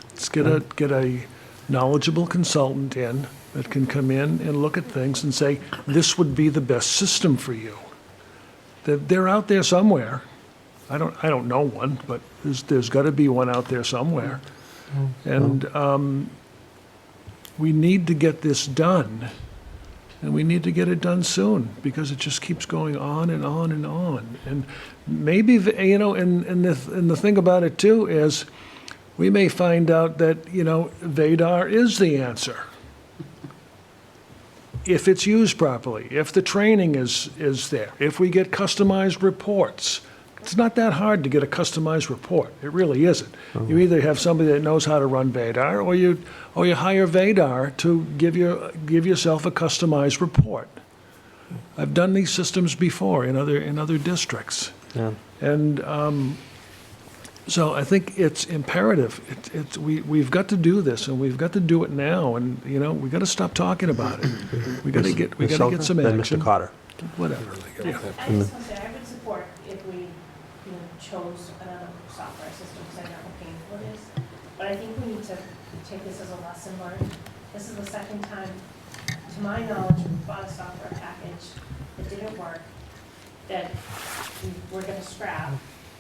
S14: Let's get a knowledgeable consultant in that can come in and look at things and say, this would be the best system for you. They're out there somewhere. I don't know one, but there's got to be one out there somewhere. And we need to get this done, and we need to get it done soon, because it just keeps going on and on and on. And maybe, you know, and the thing about it too is, we may find out that, you know, Vadar is the answer. If it's used properly, if the training is there, if we get customized reports. It's not that hard to get a customized report. It really isn't. You either have somebody that knows how to run Vadar, or you hire Vadar to give yourself a customized report. I've done these systems before in other districts.
S1: Yeah.
S14: And so I think it's imperative. We've got to do this, and we've got to do it now. And you know, we got to stop talking about it. We got to get some
S1: Then
S14: action.
S1: Mr. Carter.
S14: Whatever.
S10: I just want to say, I would support if we, chose another software system, because I know how painful it is. But I think we need to take this as a lesson learned. This is the second time, to my knowledge, we bought a software package that didn't work, that we're gonna scrap,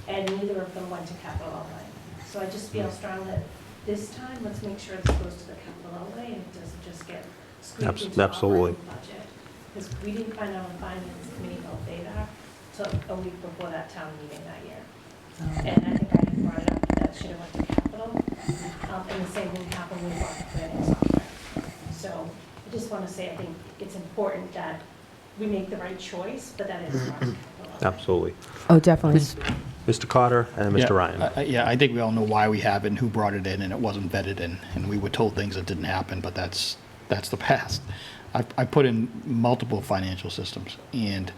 S10: and neither of them went to capital outlay. So I just feel strong that this time, let's make sure this goes to the capital outlay and it doesn't just get squeezed into the
S1: Absolutely.
S10: operating budget. Because we didn't find out in finance committee about data till a week before that town meeting that year. And I think I had brought it up, that should have went to capital. And the same thing happened when we bought the planning software. So I just want to say, I think it's important that we make the right choice, but that it is brought to capital.
S1: Absolutely.
S15: Oh, definitely.
S1: Mr. Carter and Mr. Ryan.
S3: Yeah, I think we all know why we have it and who brought it in, and it wasn't vetted in, and we were told things that didn't happen, but that's the past. I put in multiple financial systems, and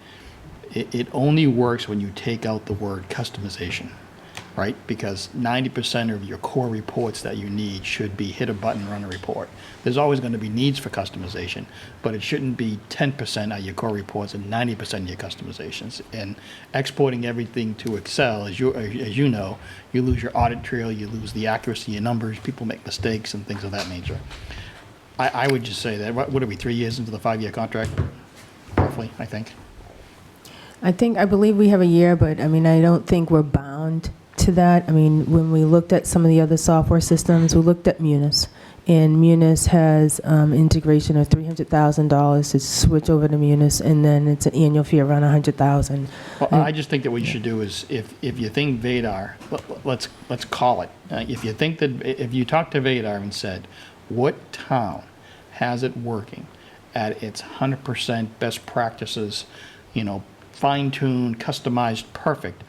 S3: it only works when you take out the word customization, right? Because 90% of your core reports that you need should be hit a button, run a report. There's always going to be needs for customization, but it shouldn't be 10% of your core reports and 90% of your customizations. And exporting everything to Excel, as you know, you lose your audit trail, you lose the accuracy of your numbers, people make mistakes and things of that nature. I would just say that, what are we, 3 years into the 5-year contract? Roughly, I think.
S15: I believe we have a year, but I mean, I don't think we're bound to that. I mean, when we looked at some of the other software systems, we looked at Munis. And Munis has integration of $300,000 to switch over to Munis, and then it's an annual fee around $100,000.
S3: Well, I just think that what you should do is, if you think Vadar, let's call it. If you talk to Vadar and said, what town has it working at its 100% best practices, fine-tuned, customized, perfect,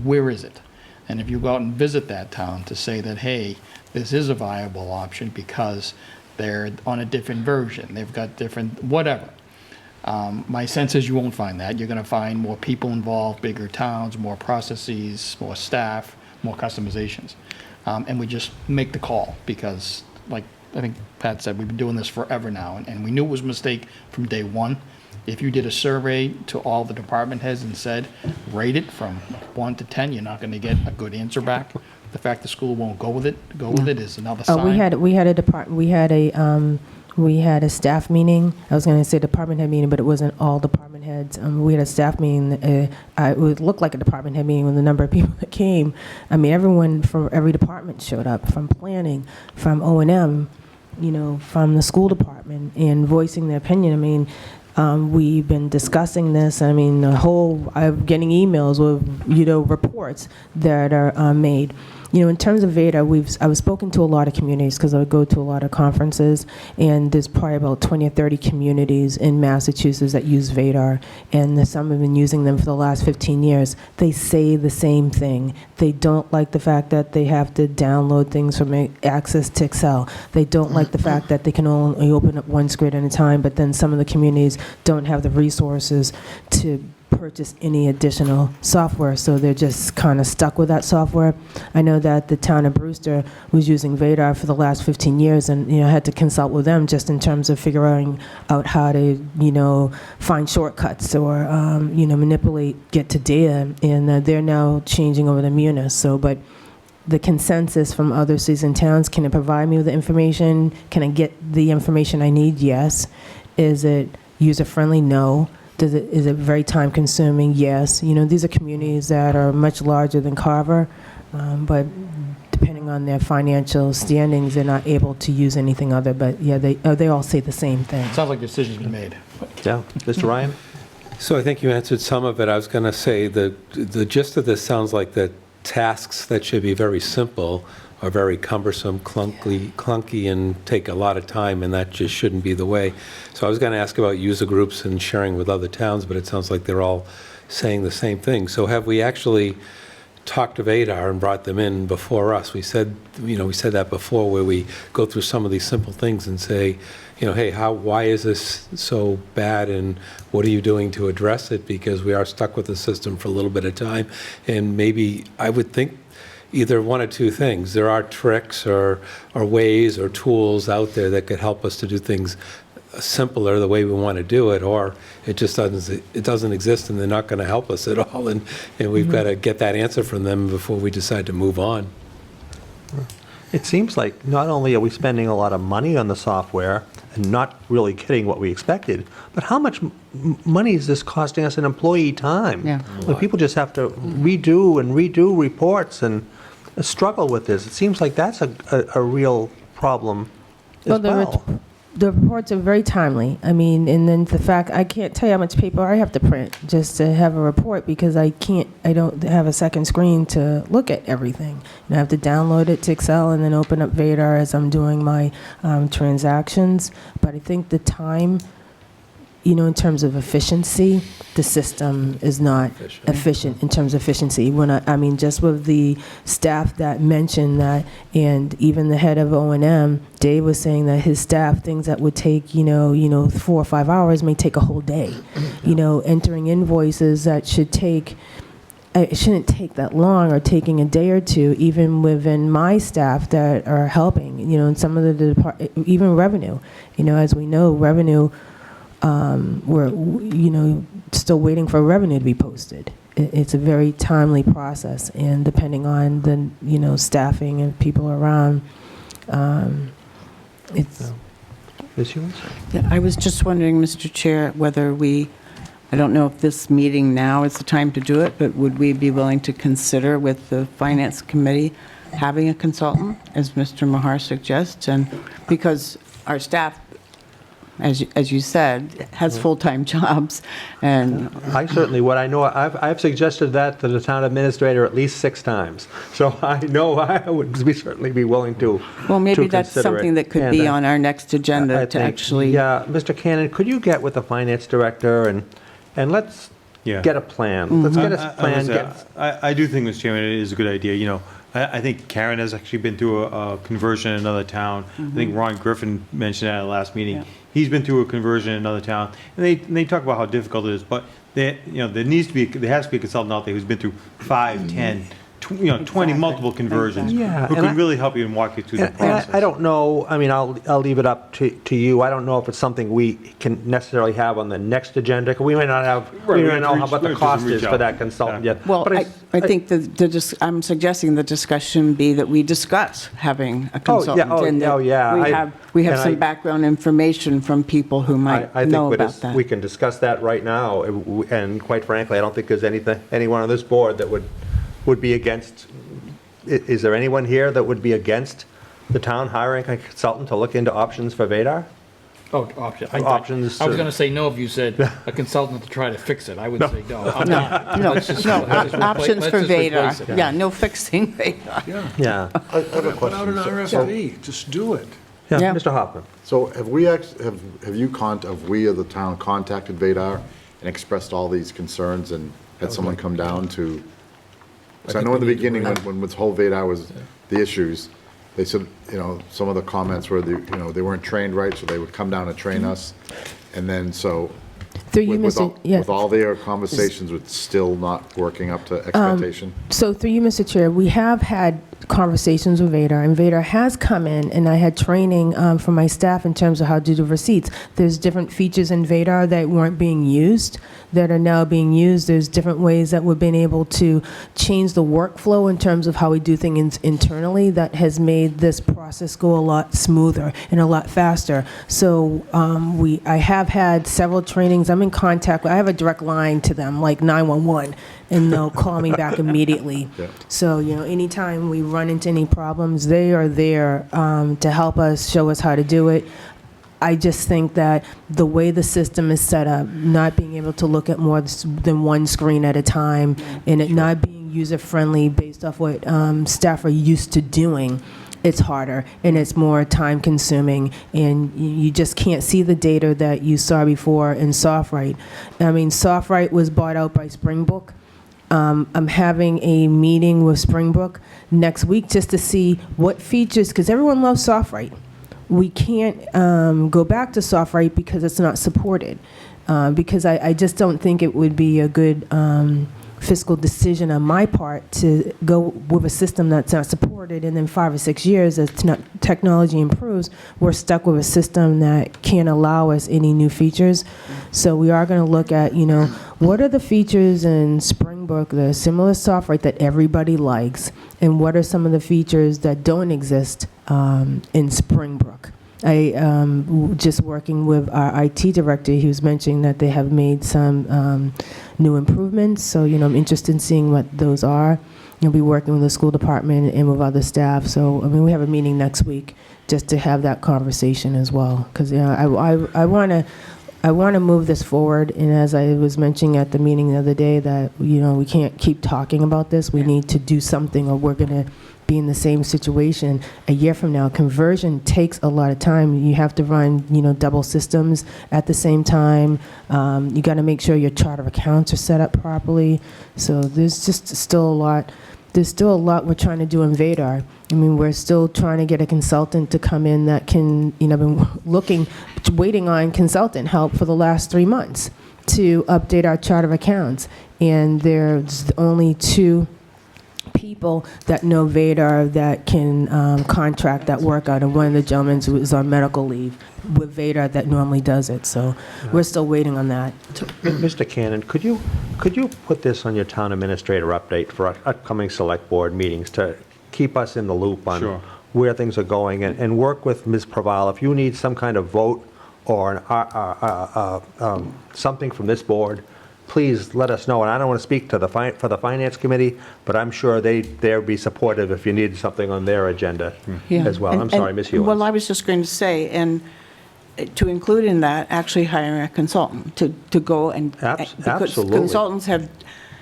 S3: where is it? And if you go out and visit that town to say that, hey, this is a viable option because they're on a different version, they've got different whatever. My sense is you won't find that. You're going to find more people involved, bigger towns, more processes, more staff, more customizations. And we just make the call because, like I think Pat said, we've been doing this forever now, and we knew it was a mistake from day one. If you did a survey to all the department heads and said, rate it from 1 to 10, you're not going to get a good answer back. The fact the school won't go with it is another sign.
S15: We had a staff meeting. I was going to say department head meeting, but it wasn't all department heads. We had a staff meeting. It would look like a department head meeting with the number of people that came. I mean, everyone from every department showed up, from planning, from O&M, from the school department, and voicing their opinion. I mean, we've been discussing this. I mean, I'm getting emails with, reports that are made. In terms of Vadar, I've spoken to a lot of communities because I would go to a lot of conferences, and there's probably about 20 or 30 communities in Massachusetts that use Vadar, and some have been using them for the last 15 years. They say the same thing. They don't like the fact that they have to download things from access to Excel. They don't like the fact that they can only open up one screen at a time, but then some of the communities don't have the resources to purchase any additional software, so they're just kind of stuck with that software. I know that the town of Brewster was using Vadar for the last 15 years, and, I had to consult with them just in terms of figuring out how to, find shortcuts or, manipulate, get to data, and they're now changing over to Munis. So, but the consensus from other cities and towns, can it provide me with the information? Can I get the information I need? Yes. Is it user-friendly? No. Is it very time-consuming? Yes. These are communities that are much larger than Carver, but depending on their financial standings, they're not able to use anything other. But yeah, they all say the same thing.
S3: Sounds like a decision's been made.
S1: Yeah. Mr. Ryan?
S5: So I think you answered some of it. I was going to say the gist of this sounds like the tasks that should be very simple are very cumbersome, clunky, and take a lot of time, and that just shouldn't be the way. So I was going to ask about user groups and sharing with other towns, but it sounds like they're all saying the same thing. So have we actually talked to Vadar and brought them in before us? We said that before, where we go through some of these simple things and say, hey, why is this so bad, and what are you doing to address it? Because we are stuck with the system for a little bit of time, and maybe I would think either one or two things. There are tricks or ways or tools out there that could help us to do things simpler the way we want to do it, or it just doesn't exist, and they're not going to help us at all, and we've got to get that answer from them before we decide to move on.
S1: It seems like not only are we spending a lot of money on the software and not really getting what we expected, but how much money is this costing us in employee time?
S7: Yeah.
S1: When people just have to redo reports and struggle with this. It seems like that's a real problem as well.
S15: The reports are very timely. I mean, and then the fact, I can't tell you how much paper I have to print just to have a report, because I don't have a second screen to look at everything. I have to download it to Excel and then open up Vadar as I'm doing my transactions. But I think the time, in terms of efficiency, the system is not efficient in terms of efficiency. Just with the staff that mentioned that, and even the head of O&M, Dave was saying that his staff, things that would take, 4 or 5 hours may take a whole day. Entering invoices that should take, it shouldn't take that long, or taking a day or two, even within my staff that are helping, and some of the even revenue. As we know, revenue, we're, still waiting for revenue to be posted. It's a very timely process, and depending on the, staffing and people around, it's...
S1: Ms. Hewens?
S7: Yeah, I was just wondering, Mr. Chair, whether I don't know if this meeting now is the time to do it, but would we be willing to consider with the Finance Committee having a consultant, as Mr. Mahar suggests? And because our staff, as you said, has full-time jobs, and...
S1: I certainly would. I know I've suggested that to the town administrator at least 6 times. So I know I would certainly be willing to
S7: Well, maybe
S1: to
S7: that's
S1: consider
S7: something
S1: it.
S7: that could be on our next agenda
S1: I
S7: to
S1: think,
S7: actually...
S1: Yeah, Mr. Cannon, could you get with the finance director and let's get a plan? Let's get a plan.
S8: I do think, Mr. Chairman, it is a good idea. I think Karen has actually been through a conversion in another town. I think Ron Griffin mentioned that at the last meeting.
S7: Yeah.
S8: He's been through a conversion in another town, and they talk about how difficult it is. But there has to be a consultant out there who's been through 5, 10, 20 multiple conversions,
S1: Yeah,
S8: who
S1: and
S8: can really help you and walk you through the
S1: And
S8: process.
S1: I don't know, I'll leave it up to you. I don't know if it's something we can necessarily have on the next agenda, 'cause we may not have,
S8: Right,
S1: we
S8: we
S1: don't
S8: have
S1: know
S8: to
S1: how
S8: reach-
S1: what
S8: we
S1: the
S8: have to
S1: cost
S8: reach
S1: is for
S8: out.
S1: that consultant yet.
S7: Well,
S1: But
S7: I think I'm suggesting the discussion be that we discuss having a consultant. and that we have
S1: and
S7: some background information from people who might
S1: I
S7: know
S1: think
S7: about that.
S1: we can discuss that right now, and quite frankly, I don't think there's anyone on this board that would be against. Is there anyone here that would be against the town hiring a consultant to look into options for Vadar?
S3: Oh, option.
S1: Options
S3: I was
S1: to-
S3: going to say no if you said a consultant to try to fix it. I would say no. I'm not.
S7: No,
S3: Let's just
S7: options for
S3: replace it.
S7: Vadar. Yeah, no fixing Vadar.
S1: Yeah.
S14: I have a question. Put out an RFP, just do it.
S1: Yeah,
S7: Yeah.
S1: Mr. Hoffman.
S2: So have we, have you, we of the town contacted Vadar and expressed all these concerns and had someone come down to? So I know in the beginning, when this whole Vadar was the issues, they said, some of the comments were, they weren't trained right, so they would come down and train us. And then, so
S15: Through you,
S2: with
S15: Mr. Yeah.
S2: with all their conversations, with still not working up to expectation?
S15: So through you, Mr. Chair, we have had conversations with Vadar, and Vadar has come in, and I had training for my staff in terms of how to do the receipts. There's different features in Vadar that weren't being used that are now being used. There's different ways that we've been able to change the workflow in terms of how we do things internally that has made this process go a lot smoother and a lot faster. So I have had several trainings. I'm in contact. I have a direct line to them, like 911, and they'll call me back immediately.
S2: Yeah.
S15: So, anytime we run into any problems, they are there to help us, show us how to do it. I just think that the way the system is set up, not being able to look at more than one screen at a time, and it not being user-friendly based off what staff are used to doing, it's harder and it's more time-consuming, and you just can't see the data that you saw before in SoftWrite. I mean, SoftWrite was bought out by Springbrook. I'm having a meeting with Springbrook next week just to see what features, because everyone loves SoftWrite. We can't go back to SoftWrite because it's not supported. Because I just don't think it would be a good fiscal decision on my part to go with a system that's not supported, and then 5 or 6 years as technology improves, we're stuck with a system that can't allow us any new features. So we are going to look at, what are the features in Springbrook, the similar SoftWrite that everybody likes, and what are some of the features that don't exist in Springbrook. Just working with our IT director, he was mentioning that they have made some new improvements. So, I'm interested in seeing what those are. You'll be working with the school department and with other staff. So, we have a meeting next week just to have that conversation as well. Because, I want to move this forward. And as I was mentioning at the meeting the other day, that, we can't keep talking about this. We need to do something, or we're going to be in the same situation a year from now. Conversion takes a lot of time. You have to run, double systems at the same time. You got to make sure your chart of accounts are set up properly. So there's just still a lot. There's still a lot we're trying to do in Vadar. We're still trying to get a consultant to come in that can, been waiting on consultant help for the last 3 months to update our chart of accounts. And there's only 2 people that know Vadar that can contract that work out, and one of the gentlemen who is on medical leave with Vadar that normally does it. So we're still waiting on that.
S1: Mr. Cannon, could you put this on your town administrator update for upcoming select board meetings to keep us in the loop on
S8: Sure.
S1: where things are going, and work with Ms. Praval if you need some kind of vote or something from this board? Please let us know. And I don't want to speak to for the Finance Committee, but I'm sure they'd be supportive if you needed something on their agenda as well. I'm sorry, Ms. Hewens.
S7: Well, I was just going to say, and to include in that, actually hiring a consultant to go and... Because
S1: Absolutely.
S7: consultants have,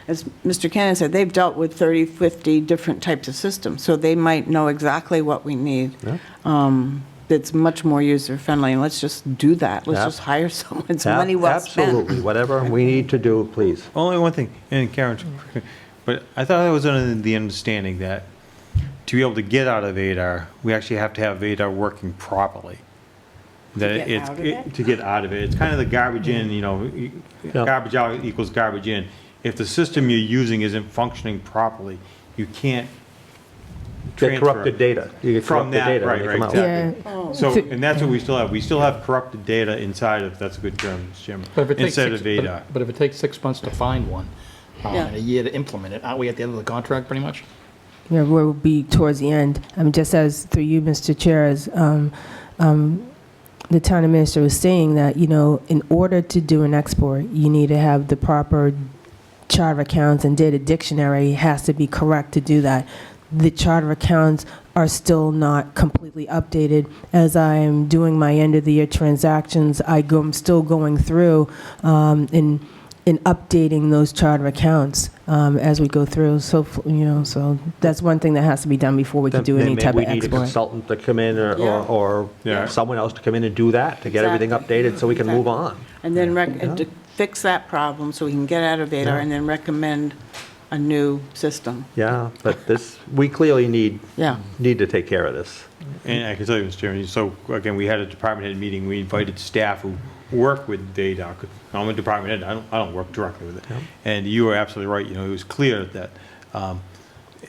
S7: as Mr. Cannon said, they've dealt with 30, 50 different types of systems, so they might know exactly what we need.
S1: Yeah.
S7: That's much more user-friendly, and let's just do that. Let's just hire someone. It's money well spent.
S1: Absolutely. Whatever we need to do, please.
S8: Only one thing, and Karen, but I thought I was under the understanding that to be able to get out of Vadar, we actually have to have Vadar working properly. That
S7: get out of it?
S8: to get out of it. It's kind of the garbage in, garbage out equals garbage in. If the system you're using isn't functioning properly, you can't
S1: Get
S8: transfer
S1: corrupted data. You get
S8: from
S1: corrupted
S8: that,
S1: data when
S8: right,
S1: they come out.
S8: exactly. So, and that's what we still have. We still have corrupted data inside of, that's a good term, Jim,
S3: But if it takes
S8: inside of
S3: six-
S8: Vadar.
S3: But if it takes 6 months to find one,
S7: Yeah.
S3: and a year to implement it, aren't we at the end of the contract pretty much?
S15: We'll be towards the end. Just as through you, Mr. Chair, as the town administrator was saying that, in order to do an export, you need to have the proper chart of accounts, and data dictionary has to be correct to do that. The chart of accounts are still not completely updated. As I'm doing my end-of-the-year transactions, I'm still going through in updating those chart of accounts as we go through. So, so that's one thing that has to be done before we can do any type of
S1: Then maybe we need a
S15: export.
S1: consultant to come in or
S8: Yeah.
S1: someone else to come in and do that, to get everything updated so we can move on.
S7: And then to fix that problem so we can get out of Vadar, and then recommend a new system.
S1: Yeah, but this, we clearly
S7: Yeah.
S1: need to take care of this.
S8: And I can tell you, Mr. Chairman, so again, we had a department head meeting, we invited staff who work with VADAR. I'm a department head, I don't work directly with it. And you were absolutely right, it was clear that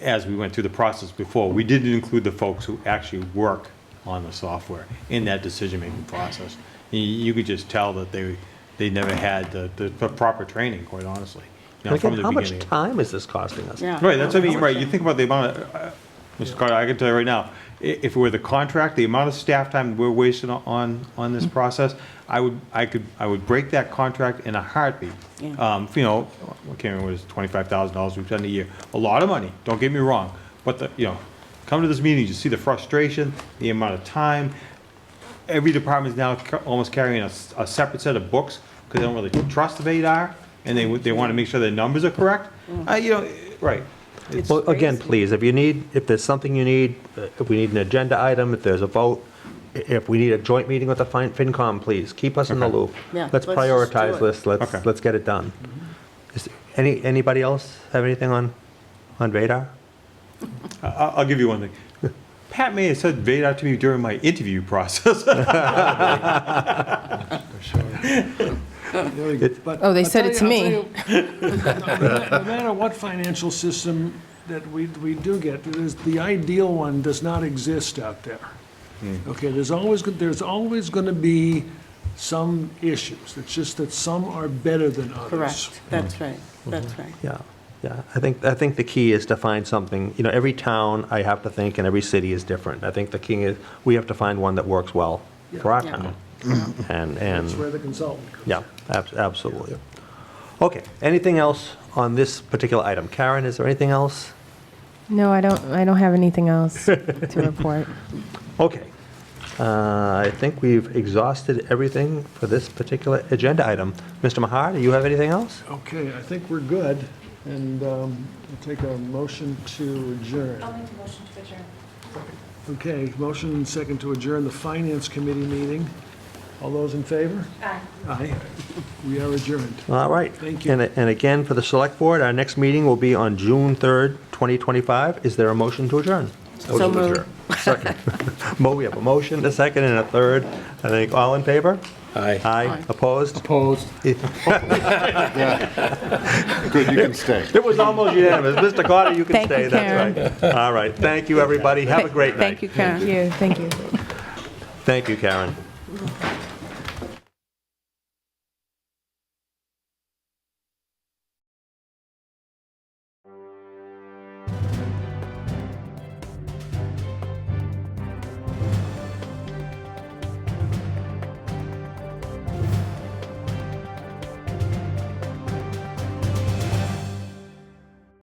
S8: as we went through the process before, we didn't include the folks who actually work on the software in that decision-making process. You could just tell that they never had the proper training, quite honestly.
S1: And
S8: From
S1: again,
S8: the
S1: how much
S8: beginning.
S1: time is this costing us?
S7: Yeah.
S8: Right, that's what I mean, right, you think about the amount of, Mr. Carter, I can tell you right now, if it were the contract, the amount of staff time we're wasting on this process, I would break that contract in a heartbeat.
S7: Yeah.
S8: I can't remember what it is, $25,000 we've done a year, a lot of money, don't get me wrong, but come to this meeting, you see the frustration, the amount of time. Every department is now almost carrying a separate set of books, because they don't really trust the VADAR, and they want to make sure their numbers are correct. Right.
S1: Well, again, please, if there's something you need, if we need an agenda item, if there's a vote, if we need a joint meeting with the FinCom, please, keep us in the loop.
S7: Yeah,
S1: Let's
S7: let's just do
S1: prioritize
S7: it.
S1: this, let's get it done. Is anybody else have anything on VADAR?
S8: I'll give you one thing. Pat may have said VADAR to me during my interview process.
S15: Oh, they said it to me.
S14: No matter what financial system that we do get, the ideal one does not exist out there. Okay, there's always going to be some issues. It's just that some are better than others.
S7: Correct. That's right. That's right.
S1: Yeah, I think the key is to find something, every town, I have to think, and every city is different. I think the key is, we have to find one that works well for our
S7: Yeah.
S1: town. And
S14: That's where the consultant comes in.
S1: yeah, absolutely. Okay, anything else on this particular item? Karen, is there anything else?
S15: No, I don't have anything else to report.
S1: Okay. I think we've exhausted everything for this particular agenda item. Mr. Mahar, do you have anything else?
S14: Okay, I think we're good, and we'll take a motion to adjourn.
S10: I'll make a motion to adjourn.
S14: Okay, motion and second to adjourn the Finance Committee meeting. All those in favor?
S10: Aye.
S14: Aye. We are adjourned.
S1: All right.
S14: Thank you.
S1: And again, for the Select Board, our next meeting will be on June 3rd, 2025. Is there a motion to adjourn?
S7: So moved.
S1: Second. We have a motion, a second, and a third. I think all in favor?
S5: Aye.
S1: Aye. Opposed?
S14: Opposed?
S2: Good, you can stay.
S1: It was almost unanimous. Mr. Carter, you can
S15: Thank you,
S1: stay, that's right. All right, thank you, everybody. Have a great night.
S7: Thank you, Karen.
S15: Thank you.
S1: Thank you, Karen.